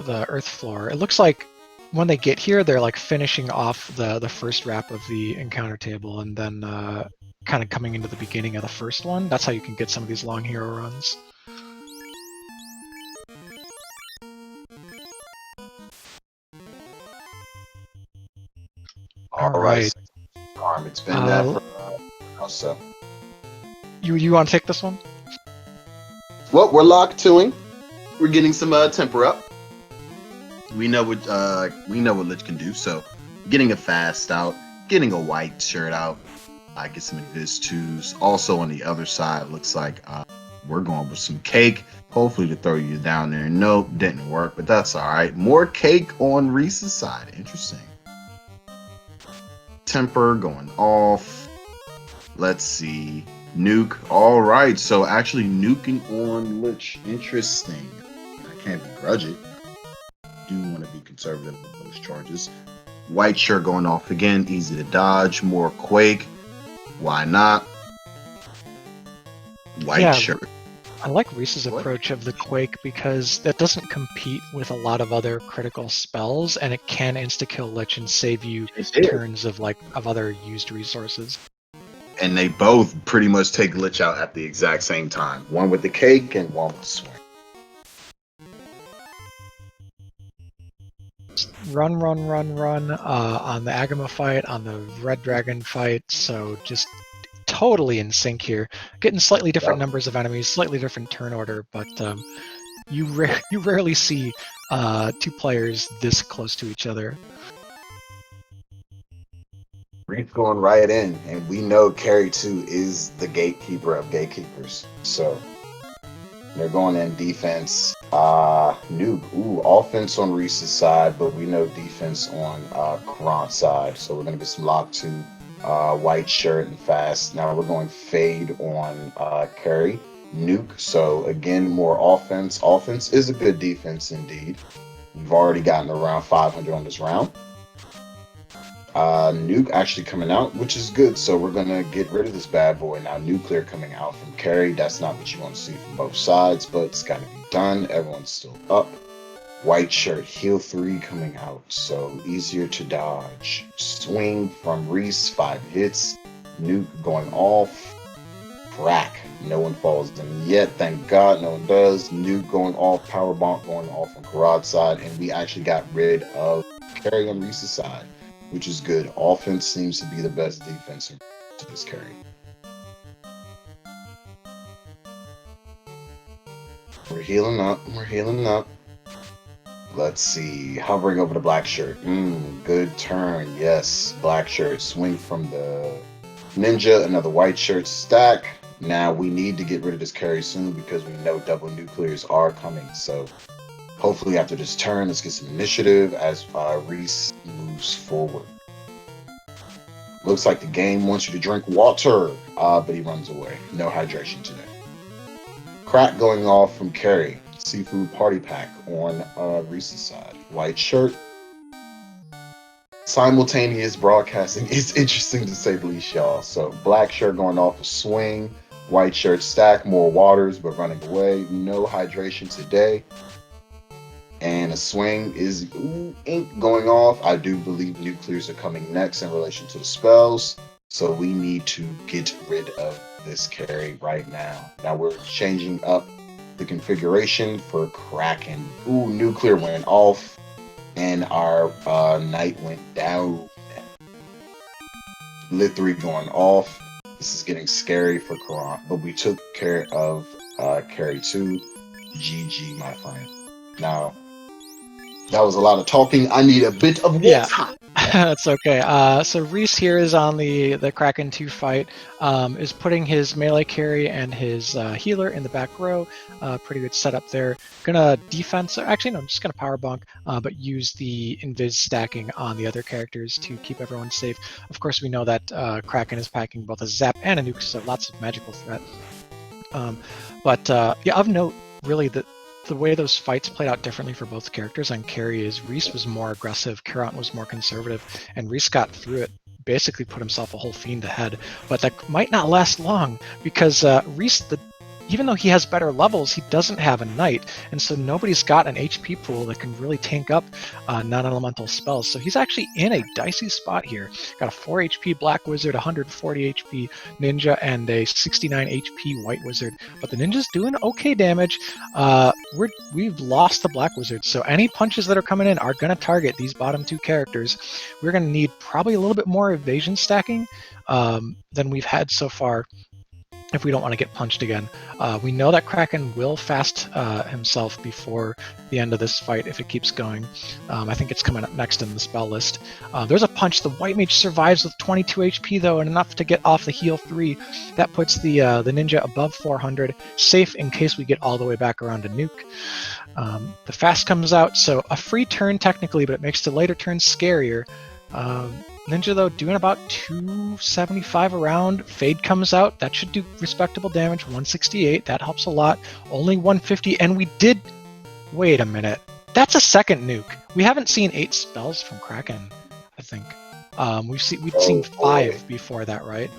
Earth floor. It looks like when they get here, they're like finishing off the first wrap of the encounter table, and then kind of coming into the beginning of the first one. That's how you can get some of these long hero runs. All right. It's been that for so. You want to take this one? Well, we're locked to him. We're getting some temper up. We know what Lich can do. So, getting a fast out, getting a white shirt out. I get some Invis 2s. Also on the other side, looks like we're going with some cake. Hopefully to throw you down there. Nope, didn't work, but that's all right. More cake on Reese's side. Interesting. Temper going off. Let's see. Nuke. All right. So actually nuking on Lich. Interesting. I can't begrudge it. Do want to be conservative with those charges. White shirt going off again. Easy to dodge. More Quake. Why not? White shirt. I like Reese's approach of the Quake because that doesn't compete with a lot of other critical spells, and it can insta-kill Lich and save you turns of other used resources. And they both pretty much take Lich out at the exact same time. One with the cake and one with the swing. Run on the Agama fight, on the Red Dragon fight, so just totally in sync here. Getting slightly different numbers of enemies, slightly different turn order, but you rarely see two players this close to each other. Reed's going right in, and we know Carry 2 is the gatekeeper of gatekeepers. So they're going in defense. Offense on Reese's side, but we know defense on Karan's side. So we're going to get some lock to white shirt and fast. Now we're going fade on Carry. Nuke. So again, more offense. Offense is a good defense indeed. We've already gotten around 500 on this round. Nuke actually coming out, which is good. So we're gonna get rid of this bad boy. Now nuclear coming out from Carry. That's not what you want to see from both sides, but it's got to be done. Everyone's still up. White shirt, heal 3 coming out, so easier to dodge. Swing from Reese, 5 hits. Nuke going off. Crack. No one falls in yet. Thank God no one does. Nuke going off. Power Bonk going off on Karad's side. And we actually got rid of carry on Reese's side, which is good. Offense seems to be the best defense to this carry. We're healing up. We're healing up. Let's see. Hovering over the black shirt. Good turn. Yes. Black shirt. Swing from the ninja. Another white shirt stack. Now we need to get rid of this carry soon because we know double nuclears are coming. So hopefully after this turn, let's get some initiative as Reese moves forward. Looks like the game wants you to drink water, but he runs away. No hydration today. Crack going off from carry. Seafood party pack on Reese's side. White shirt. Simultaneous broadcasting is interesting to say the least, y'all. So black shirt going off a swing. White shirt stack. More waters, but running away. No hydration today. And a swing is ink going off. I do believe nuclears are coming next in relation to the spells. So we need to get rid of this carry right now. Now we're changing up the configuration for Kraken. Nuclear went off and our knight went down. Lit 3 going off. This is getting scary for Karan, but we took care of carry 2. GG, my friend. Now, that was a lot of talking. I need a bit of water. Yeah. That's okay. So Reese here is on the Kraken 2 fight, is putting his melee carry and his healer in the back row. Pretty good setup there. Gonna defense, actually no, I'm just gonna power bunk, but use the invis stacking on the other characters to keep everyone safe. Of course, we know that Kraken is packing both a zap and a nuke, so lots of magical threat. Yeah, of note, really, the way those fights played out differently for both characters on carry is Reese was more aggressive, Karat was more conservative, and Reese got through it, basically put himself a whole fiend ahead. But that might not last long because Reese, even though he has better levels, he doesn't have a knight, and so nobody's got an HP pool that can really tank up non-elemental spells. So he's actually in a dicey spot here. Got a 4 HP Black Wizard, 140 HP Ninja, and a 69 HP White Wizard. But the Ninja's doing okay damage. We've lost the Black Wizard, so any punches that are coming in are going to target these bottom two characters. We're going to need probably a little bit more evasion stacking than we've had so far if we don't want to get punched again. We know that Kraken will fast himself before the end of this fight if it keeps going. I think it's coming up next in the spell list. There's a punch. The White Mage survives with 22 HP though, and enough to get off the heal 3. That puts the Ninja above 400, safe in case we get all the way back around to nuke. The fast comes out, so a free turn technically, but it makes the later turns scarier. Ninja, though, doing about 275 around. Fade comes out. That should do respectable damage. 168. That helps a lot. Only 150. And we did... Wait a minute. That's a second nuke. We haven't seen 8 spells from Kraken, I think. We've seen 5 before that, right?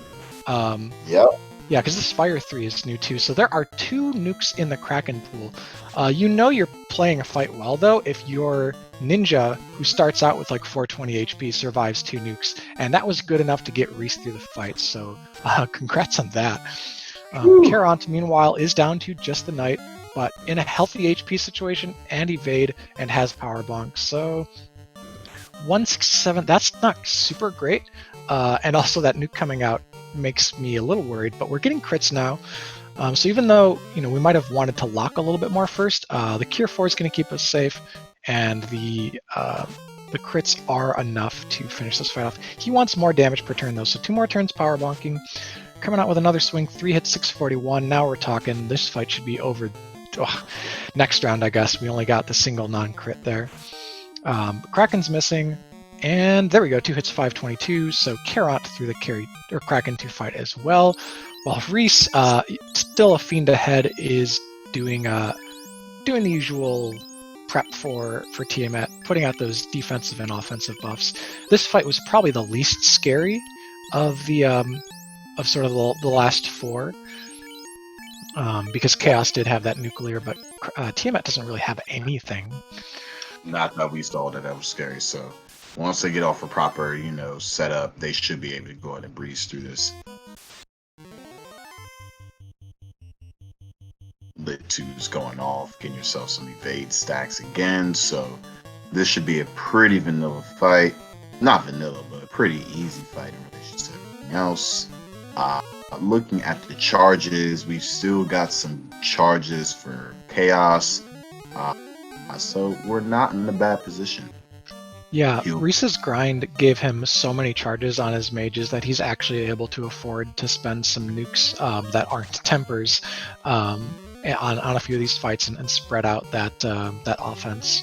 Yep. Yeah, because this Fire 3 is new too. So there are 2 nukes in the Kraken pool. You know you're playing a fight well, though, if your Ninja, who starts out with like 420 HP, survives 2 nukes. And that was good enough to get Reese through the fight, so congrats on that. Caront, meanwhile, is down to just the Knight, but in a healthy HP situation and evade and has Power Bonk. So 167, that's not super great. And also that nuke coming out makes me a little worried, but we're getting crits now. So even though we might have wanted to lock a little bit more first, the Cure 4 is going to keep us safe, and the crits are enough to finish this fight off. He wants more damage per turn though, so 2 more turns power bonking. Coming out with another swing, 3 hits, 641. Now we're talking. This fight should be over. Next round, I guess. We only got the single non-crit there. Kraken's missing. And there we go, 2 hits, 522. So Carrot through the Kraken 2 fight as well. While Reese, still a fiend ahead, is doing the usual prep for Tiamat, putting out those defensive and offensive buffs. This fight was probably the least scary of the sort of the last 4. Because Chaos did have that nuclear, but Tiamat doesn't really have anything. Not that we saw that was scary, so once they get off a proper, setup, they should be able to go ahead and breeze through this. Lit 2's going off, getting yourself some evade stacks again. So this should be a pretty vanilla fight. Not vanilla, but a pretty easy fight in relation to everything else. Looking at the charges, we've still got some charges for Chaos. So we're not in a bad position. Yeah, He'll- Reese's grind gave him so many charges on his mages that he's actually able to afford to spend some nukes that aren't tempers on a few of these fights and spread out that offense.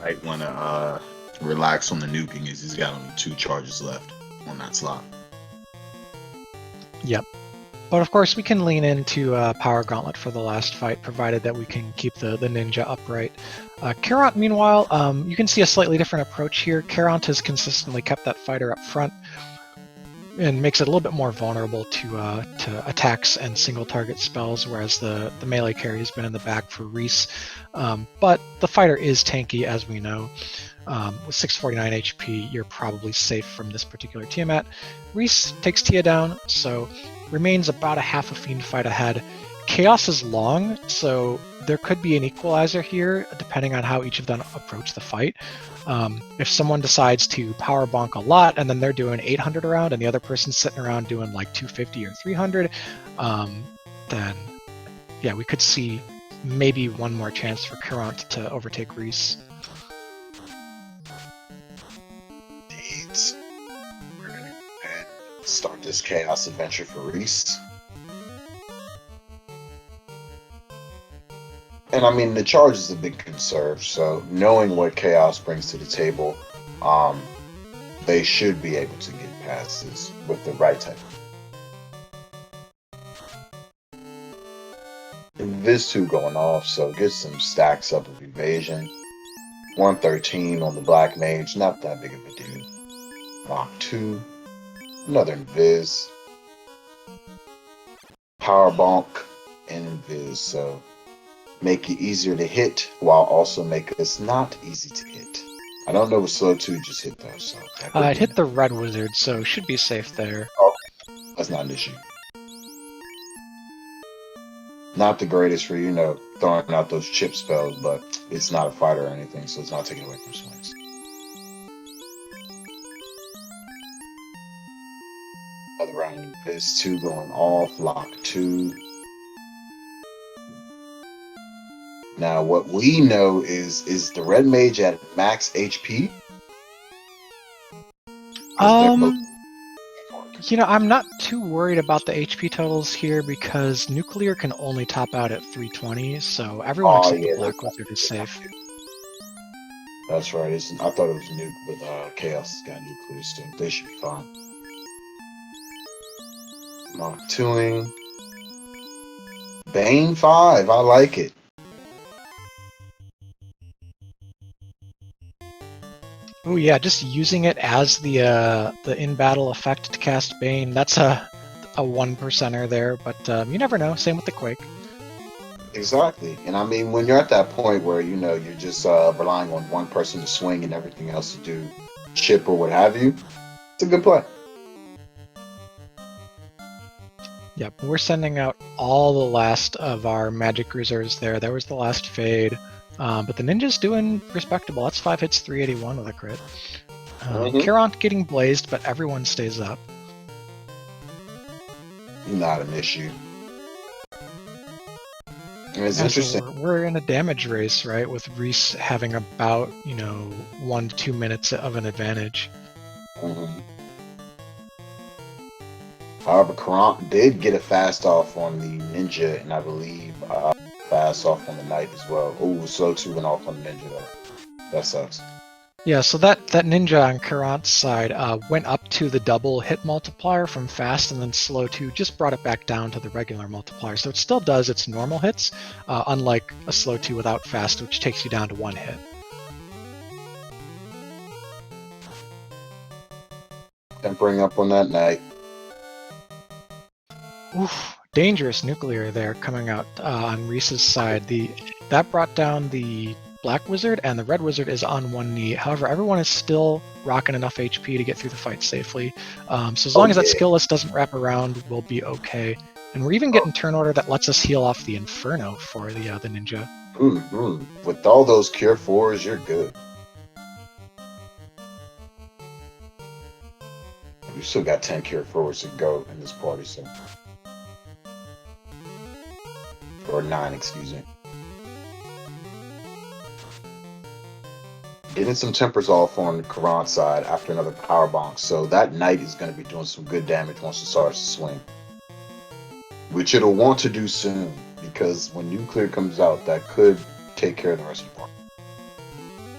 Might want to relax on the nuking, as he's got only 2 charges left on that slot. Yep. But of course, we can lean into Power Gauntlet for the last fight, provided that we can keep the ninja upright. Caront, meanwhile, you can see a slightly different approach here. Caront has consistently kept that fighter up front and makes it a little bit more vulnerable to attacks and single target spells, whereas the melee carry has been in the back for Reese. But the fighter is tanky, as we know. With 649 HP, you're probably safe from this particular Tiamat. Reese takes Tia down, so remains about a half a fiend fight ahead. Chaos is long, so there could be an equalizer here, depending on how each of them approach the fight. If someone decides to power bonk a lot, and then they're doing 800 around, and the other person's sitting around doing like 250 or 300, then yeah, we could see maybe one more chance for Caront to overtake Reese. We're gonna go ahead and start this chaos adventure for Reese. And I mean, the charges have been conserved, so knowing what chaos brings to the table, they should be able to get past this with the right type. Viz 2 going off, so get some stacks up of evasion. 113 on the black mage, not that big of a deal. Lock 2, another Invis. Power bonk and Invis, so make it easier to hit while also make us not easy to hit. I don't know what slow 2 just hit though, so It hit the red wizard, so should be safe there. that's not an issue. Not the greatest for, throwing out those chip spells, but it's not a fighter or anything, so it's not taking away from swings. Another round of Viz 2 going off, lock 2. Now, what we know is the red mage at max HP? I'm not too worried about the HP totals here because nuclear can only top out at 320, so everyone except the black wizard is safe. That's right. I thought it was nuke, but chaos has got nuclear, so they should be fine. Mark 2ing. Bane 5, I like it. Oh yeah, just using it as the in-battle effect to cast Bane, that's a 1%er there, but you never know. Same with the Quake. Exactly. And I mean, when you're at that point where, you're just relying on one person to swing and everything else to do chip or what have you, it's a good play. Yep, we're sending out all the last of our magic reserves there. There was the last fade. But the ninja's doing respectable. That's 5 hits, 381 with a crit. Caront getting blazed, but everyone stays up. Not an issue. And it's interesting. So we're in a damage race, right? With Reese having about 1 to 2 minutes of an advantage. Mm-hmm. However, Caront did get a fast off on the ninja, and I believe fast off on the knight as well. Oh, slow 2 went off on the ninja though. That sucks. Yeah, so that ninja on Caront's side went up to the double hit multiplier from fast, and then slow 2 just brought it back down to the regular multiplier. So it still does its normal hits, unlike a slow 2 without fast, which takes you down to 1 hit. Tempering up on that knight. Oof, dangerous nuclear there coming out on Reese's side. That brought down the Black Wizard, and the Red Wizard is on one knee. However, everyone is still rocking enough HP to get through the fight safely. So as long as that skill list doesn't wrap around, we'll be okay. And we're even getting turn order that lets us heal off the Inferno for the ninja. With all those Cure 4s, you're good. We still got 10 Cure 4s to go in this party, so. Or 9, excuse me. Getting some tempers off on Karan's side after another power bonk, so that knight is going to be doing some good damage once it starts to swing. Which it'll want to do soon, because when Nuclear comes out, that could take care of the rest of the party.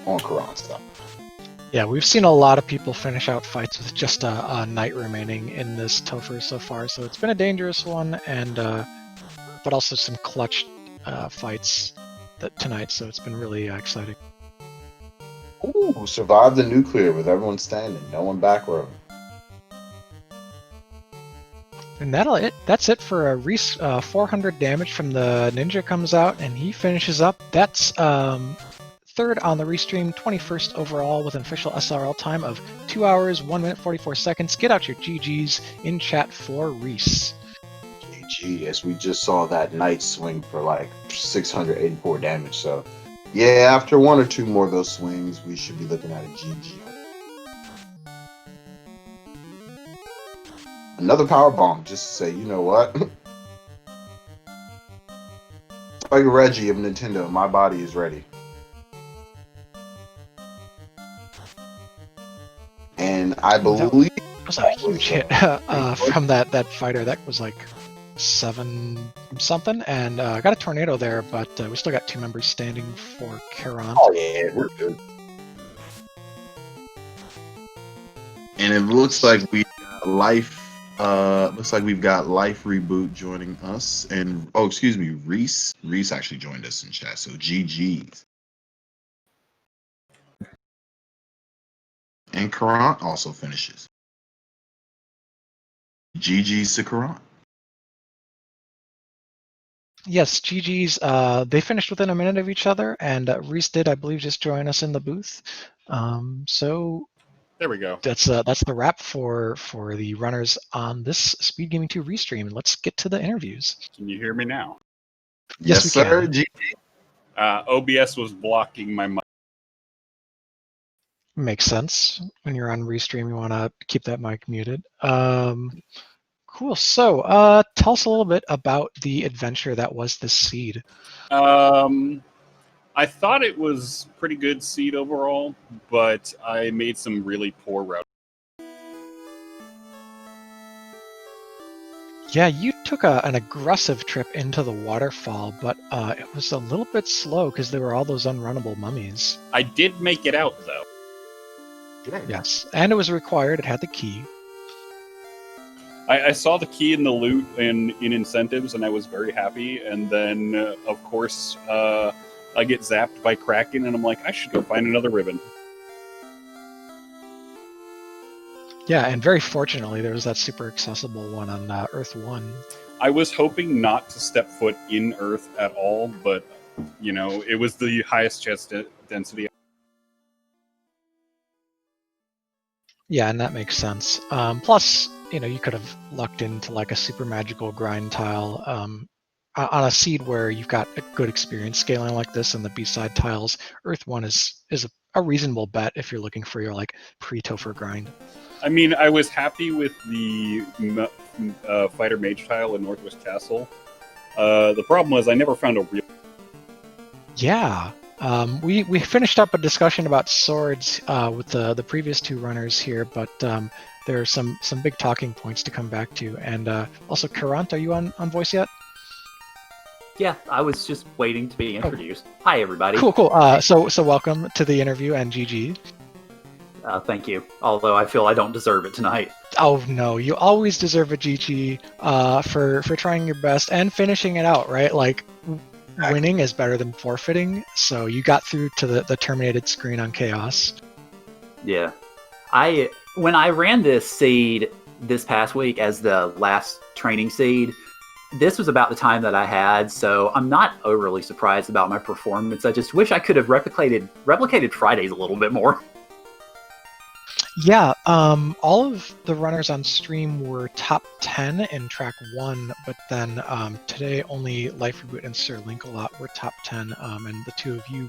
On Karan's side. Yeah, we've seen a lot of people finish out fights with just a knight remaining in this Topher so far, so it's been a dangerous one, and but also some clutch fights tonight, so it's been really exciting. Ooh, survived the Nuclear with everyone standing, no one back row. And that's it for a Reese. 400 damage from the ninja comes out, and he finishes up. That's third on the restream, 21st overall with an official SRL time of 2 hours, 1 minute, 44 seconds. Get out your GGs in chat for Reese. GG, as we just saw that knight swing for like 684 damage, so yeah, after 1 or 2 more of those swings, we should be looking at a GG. Another power bomb, just to say, you know what? Like Reggie of Nintendo, my body is ready. And I believe that was a huge hit from that fighter. That was like 7 something, and got a tornado there, but we still got 2 members standing for Karan. Oh yeah, we're good. And it looks like we looks like we've got Life Reboot joining us, and excuse me, Reese actually joined us in chat, so GG's. And Karan also finishes. GG's to Karan. Yes, GG's. They finished within a minute of each other, and Reese did, I believe, just join us in the booth. So there we go. That's the wrap for the runners on this Speed Gaming 2 restream. Let's get to the interviews. Can you hear me now? Yes, we sir. can. OBS was blocking my mic. Makes sense. When you're on restream, you want to keep that mic muted. Cool. So, tell us a little bit about the adventure that was this seed. I thought it was pretty good seed overall, but I made some really poor routes. Yeah, you took an aggressive trip into the waterfall, but it was a little bit slow because there were all those unrunnable mummies. I did make it out, though. Yes, and it was required. It had the key. I saw the key in the loot in incentives, and I was very happy. And then, of course, I get zapped by Kraken, and I'm like, I should go find another ribbon. Yeah, and very fortunately, there was that super accessible one on Earth 1. I was hoping not to step foot in Earth at all, but, you know, it was the highest chest density. Yeah, and that makes sense. Plus, you know, you could have lucked into like a super magical grind tile on a seed where you've got a good experience scaling like this, and the B-side tiles. Earth 1 is a reasonable bet if you're looking for your like pre-Topher grind. I mean, I was happy with the fighter mage tile in Northwest Castle. The problem was I never found a real... Yeah. We finished up a discussion about swords with the previous 2 runners here, but there are some big talking points to come back to. And also, Karant, are you on voice yet? Yeah, I was just waiting to be introduced. Oh. Hi, everybody. Cool. So welcome to the interview, and GG. Thank you. Although I feel I don't deserve it tonight. Oh no, you always deserve a GG for trying your best and finishing it out, right? Like, winning is better than forfeiting, so you got through to the terminated screen on Chaos. Yeah. When I ran this seed this past week as the last training seed, this was about the time that I had, so I'm not overly surprised about my performance. I just wish I could have replicated Fridays a little bit more. Yeah, all of the runners on stream were top 10 in track 1, but then today only Life Reboot and Sir Link-A-Lot were top 10, and the two of you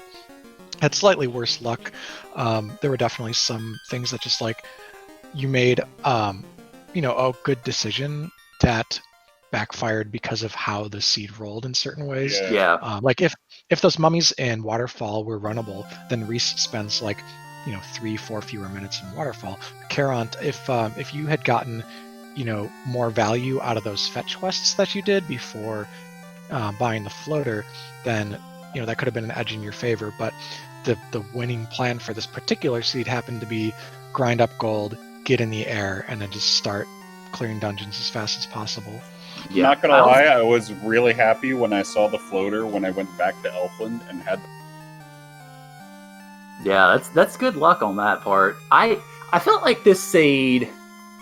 had slightly worse luck. There were definitely some things that just like you made, a good decision that backfired because of how the seed rolled in certain ways. Yeah. Yeah. Like if those mummies in Waterfall were runnable, then Reese spends like 3-4 fewer minutes in Waterfall. Caront, if you had gotten more value out of those fetch quests that you did before buying the floater, then that could have been an edge in your favor. But the winning plan for this particular seed happened to be grind up gold, get in the air, and then just start clearing dungeons as fast as possible. Yeah. Not gonna lie, I was really happy when I saw the floater when I went back to Elfland and had. Yeah, that's good luck on that part. I felt like this seed,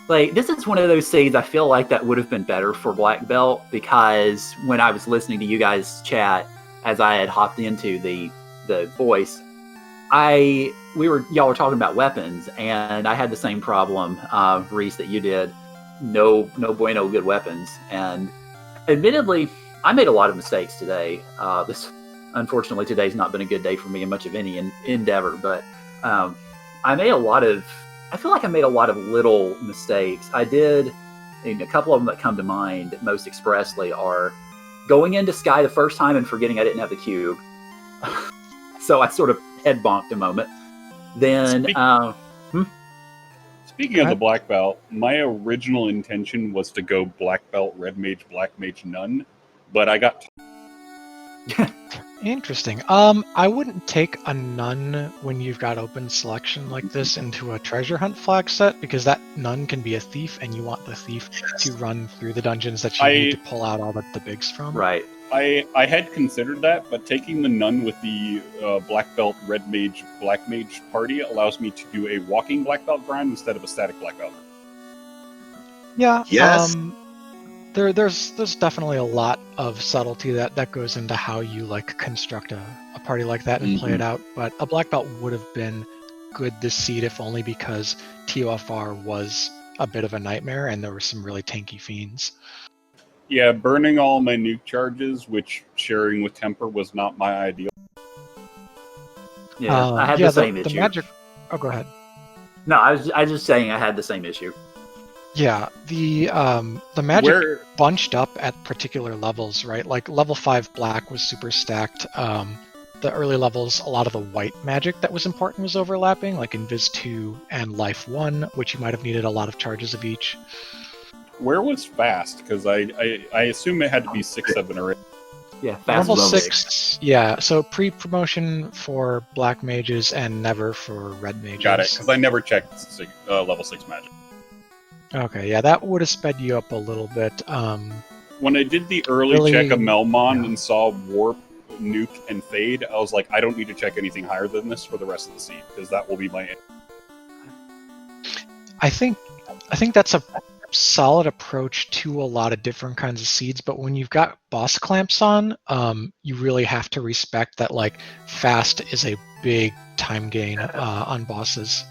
like this is one of those seeds I feel like that would have been better for Black Belt, because when I was listening to you guys chat as I had hopped into the voice, y'all were talking about weapons, and I had the same problem, Reese, that you did. No bueno good weapons, and admittedly, I made a lot of mistakes today. Unfortunately, today's not been a good day for me in much of any endeavor, but I feel like I made a lot of little mistakes. I did, and a couple of them that come to mind most expressly are going into Sky the first time and forgetting I didn't have the cube. So I sort of head bonked a moment. Then, Speaking of the Black Belt, my original intention was to go Black Belt, Red Mage, Black Mage, Nun, but I got. Interesting. I wouldn't take a nun when you've got open selection like this into a treasure hunt flag set, because that nun can be a thief, and you want the thief to run through the dungeons that you need to pull out all the bigs from. right. I had considered that, but taking the Nun with the Black Belt, Red Mage, Black Mage party allows me to do a walking Black Belt grind instead of a static Black Belt. Yeah. Yes. There's definitely a lot of subtlety that goes into how you like construct a party like that and play it out. But a Black Belt would have been good this seed, if only because TOFR was a bit of a nightmare and there were some really tanky fiends. Yeah, burning all my nuke charges, which sharing with Temper was not my ideal. Yeah, I had the same issue. The magic. Oh, go ahead. No, I was just saying I had the same issue. Yeah, the magic bunched up at particular levels, right? Like level 5 black was super stacked. The early levels, a lot of the white magic that was important was overlapping, like Invis 2 and Life 1, which you might have needed a lot of charges of each. Where was fast? Because I assume it had to be 6, 7, or 8. Yeah, fast level level 6. Yeah, so pre-promotion for black mages and never for red mages. Got it, because I never checked level 6 magic. Okay, yeah, that would have sped you up a little bit. When I did the early check of Melmon and saw Warp, Nuke, and Fade, I was like, I don't need to check anything higher than this for the rest of the seed, because that will be my... I think that's a solid approach to a lot of different kinds of seeds, but when you've got boss clamps on, you really have to respect that like fast is a big time gain on bosses.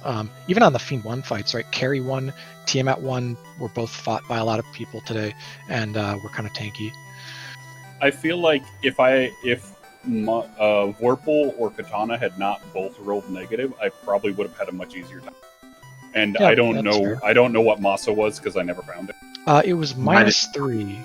Even on the Fiend 1 fights, right? Carry 1, Tiamat 1 were both fought by a lot of people today, and were kind of tanky. I feel like if Vorpal or Katana had not both rolled negative, I probably would have had a much easier time. And Yeah, I don't that's know. fair. I don't know what Masa was because I never found it. It was -3,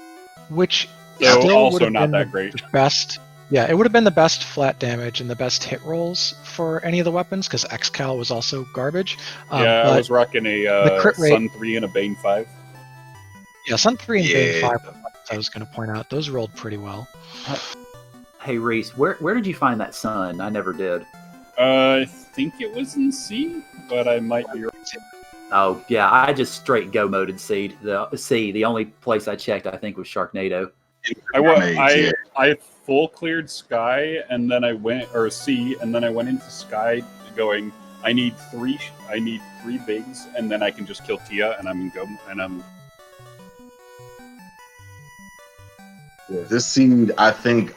which So still also would have not been that the great. best. Yeah, it would have been the best flat damage and the best hit rolls for any of the weapons, because Xcal was also garbage. Yeah, I but was rocking a the crit rate- Sun 3 and a Bane 5. yeah, Sun 3 and Bane Yeah. 5, I was going to point out, those rolled pretty well. Hey Reese, where did you find that sun? I never did. I think it was in C, but I might be wrong. Oh yeah, I just straight go moded seed. The only place I checked I think was Sharknado. I full cleared Sky, and then I went C, and then I went into Sky going, I need three bigs, and then I can just kill Tia, and I'm This seed, I think,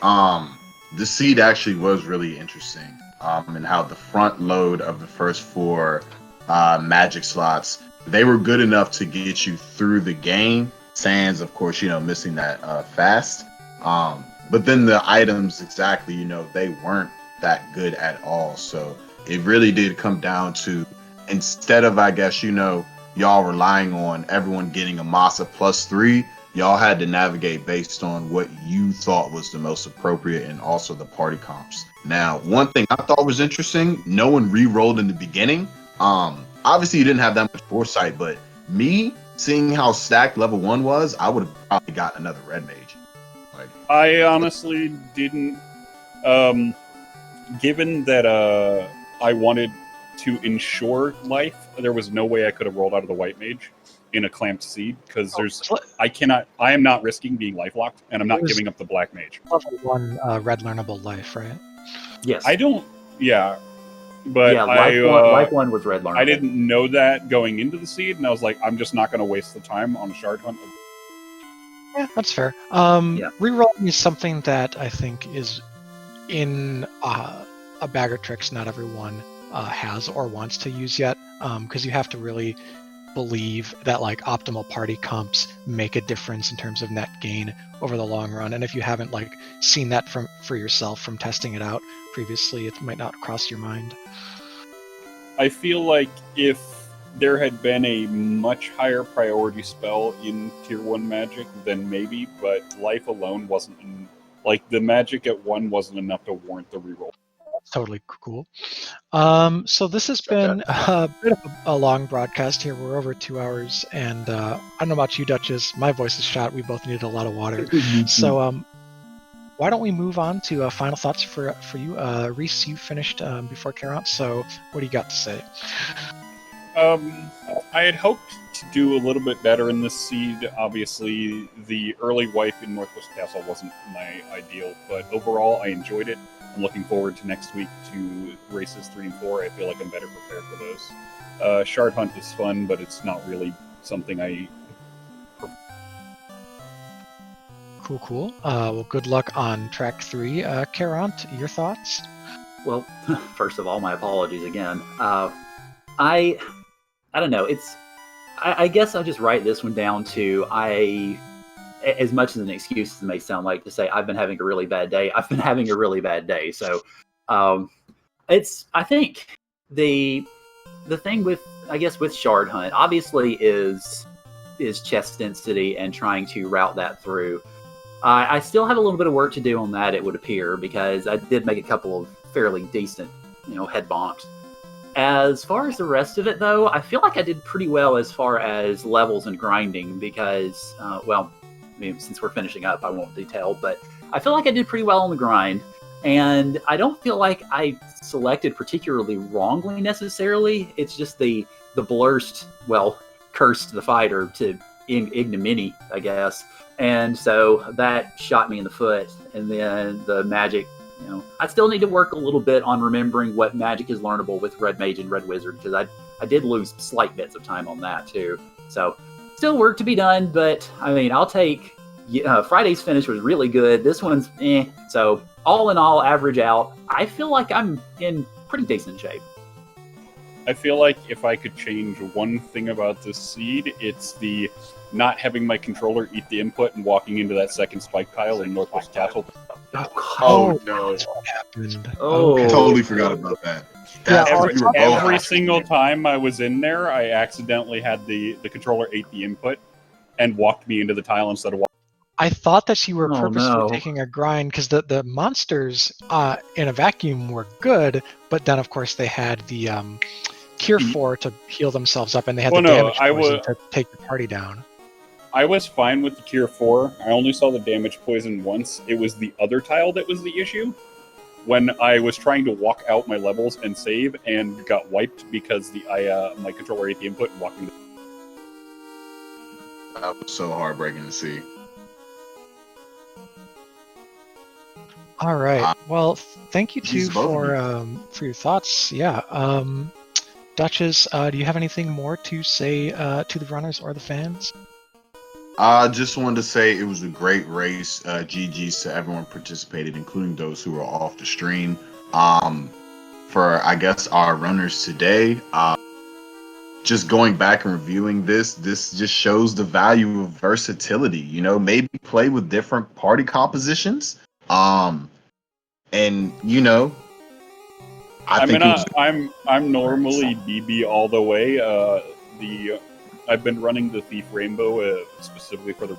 this seed actually was really interesting. And how the front load of the first 4 magic slots, they were good enough to get you through the game. Sans, of course, missing that fast. But then the items exactly, they weren't that good at all. So it really did come down to, instead of, I guess, y'all relying on everyone getting a Masa +3, y'all had to navigate based on what you thought was the most appropriate and also the party comps. Now, one thing I thought was interesting, no one re-rolled in the beginning. Obviously you didn't have that much foresight, but me seeing how stacked level 1 was, I would have probably got another red mage. Like, I honestly didn't. Given that I wanted to ensure life, there was no way I could have rolled out of the white mage in a clamped seed because I am not risking being life locked, and I'm not giving up the black mage. Level 1 red learnable life, right? Yes. I don't. Yeah. But yeah, life one was red learnable. I didn't know that going into the seed, and I was like, I'm just not going to waste the time on a shard hunt. Yeah, that's fair. Rerolling is something that I think is in a bag of tricks not everyone has or wants to use yet, because you have to really believe that like optimal party comps make a difference in terms of net gain over the long run. And if you haven't like seen that for yourself from testing it out previously, it might not cross your mind. I feel like if there had been a much higher priority spell in Tier 1 Magic, then maybe, but life alone wasn't, like, the magic at 1 wasn't enough to warrant the reroll. That's totally cool. So this has been a bit of a long broadcast here. We're over 2 hours, and I don't know about you, Duchess. My voice is shot. We both needed a lot of water. So why don't we move on to final thoughts for you? Reese, you finished before Caront, so what do you got to say? I had hoped to do a little bit better in this seed. Obviously, the early wipe in Northwest Castle wasn't my ideal, but overall, I enjoyed it. I'm looking forward to next week to races 3 and 4. I feel like I'm better prepared for those. Shard Hunt is fun, but it's not really something I... Cool. Well, good luck on track 3. Caront, your thoughts? Well, first of all, my apologies again. I don't know. I guess I'll just write this one down to as much as an excuse as it may sound like to say I've been having a really bad day. I've been having a really bad day. So I think the thing with Shard Hunt obviously is chest density and trying to route that through. I still have a little bit of work to do on that, it would appear, because I did make a couple of fairly decent, head bonks. As far as the rest of it, though, I feel like I did pretty well as far as levels and grinding because, since we're finishing up, I won't detail, but I feel like I did pretty well on the grind. And I don't feel like I selected particularly wrongly necessarily. It's just the blurst, cursed the fighter to ignominy, I guess. And so that shot me in the foot. And then the magic, I still need to work a little bit on remembering what magic is learnable with Red Mage and Red Wizard, because I did lose slight bits of time on that too. So still work to be done, but I'll take Friday's finish was really good. This one's So all in all, average out, I feel like I'm in pretty decent shape. I feel like if I could change one thing about this seed, it's the not having my controller eat the input and walking into that second spike tile in Northwest Castle. Oh no! What happened? Oh, I totally forgot about that. Every single time I was in there, I accidentally had the controller ate the input and walked me into the tile instead of walking. I thought that you were purposely taking a grind because the monsters in a vacuum were good, but then of course they had the Cure 4 to heal themselves up, and they had damage poison to take the party down. I was fine with the Cure 4. I only saw the damage poison once. It was the other tile that was the issue. When I was trying to walk out my levels and save and got wiped because my controller ate the input and walked me. That was so heartbreaking to see. All right. Well, thank you too for your thoughts. Yeah. Duchess, do you have anything more to say to the runners or the fans? I just wanted to say it was a great race. GG's to everyone participated, including those who were off the stream. For I guess our runners today, just going back and reviewing this just shows the value of versatility. You know, maybe play with different party compositions. And you know, I think it was. I'm normally BB all the way. I've been running the Thief Rainbow specifically for the.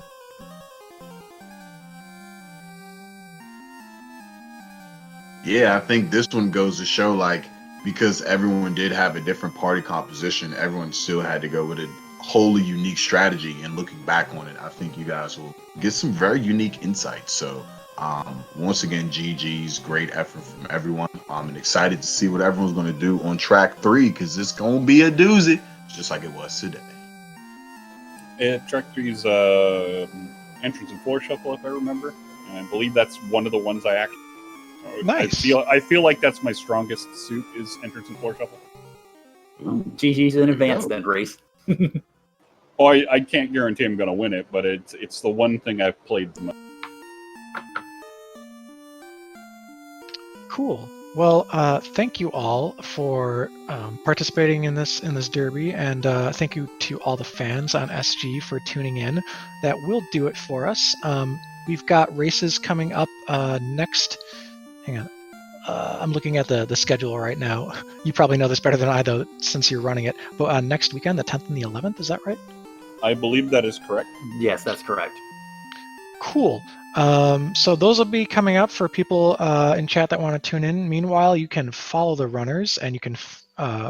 Yeah, I think this one goes to show, like, because everyone did have a different party composition, everyone still had to go with a wholly unique strategy. And looking back on it, I think you guys will get some very unique insights. So, once again, GG's, great effort from everyone. I'm excited to see what everyone's going to do on track 3 because it's going to be a doozy, just like it was today. Track 3's entrance and floor shuffle, if I remember. And I believe that's one of the ones I actually. Nice. I feel like that's my strongest suit is entrance and floor shuffle. GG's in advance then, Race. Oh, I can't guarantee I'm going to win it, but it's the one thing I've played the most. Cool. Well, thank you all for participating in this derby, and thank you to all the fans on SG for tuning in. That will do it for us. We've got races coming up next. Hang on. I'm looking at the schedule right now. You probably know this better than I, though, since you're running it. But next weekend, the 10th and the 11th, is that right? I believe that is correct. Yes, that's correct. Cool. So those will be coming up for people in chat that want to tune in. Meanwhile, you can follow the runners and you can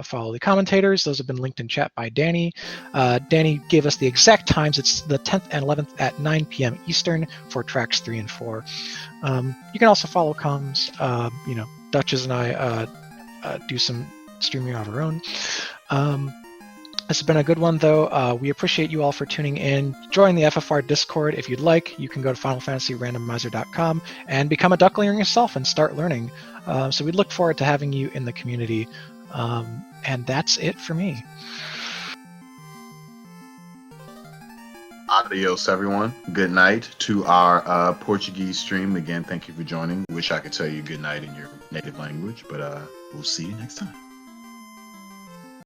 follow the commentators. Those have been linked in chat by Danny. Danny gave us the exact times. It's the 10th and 11th at 9 p.m. Eastern for tracks 3 and 4. You can also follow comms. Duchess and I do some streaming of our own. This has been a good one, though. We appreciate you all for tuning in. Join the FFR Discord if you'd like. You can go to FinalFantasyRandomizer.com and become a duckling yourself and start learning. So we look forward to having you in the community. And that's it for me. Adios, everyone. Good night to our Portuguese stream. Again, thank you for joining. Wish I could tell you good night in your native language, but we'll see you next time.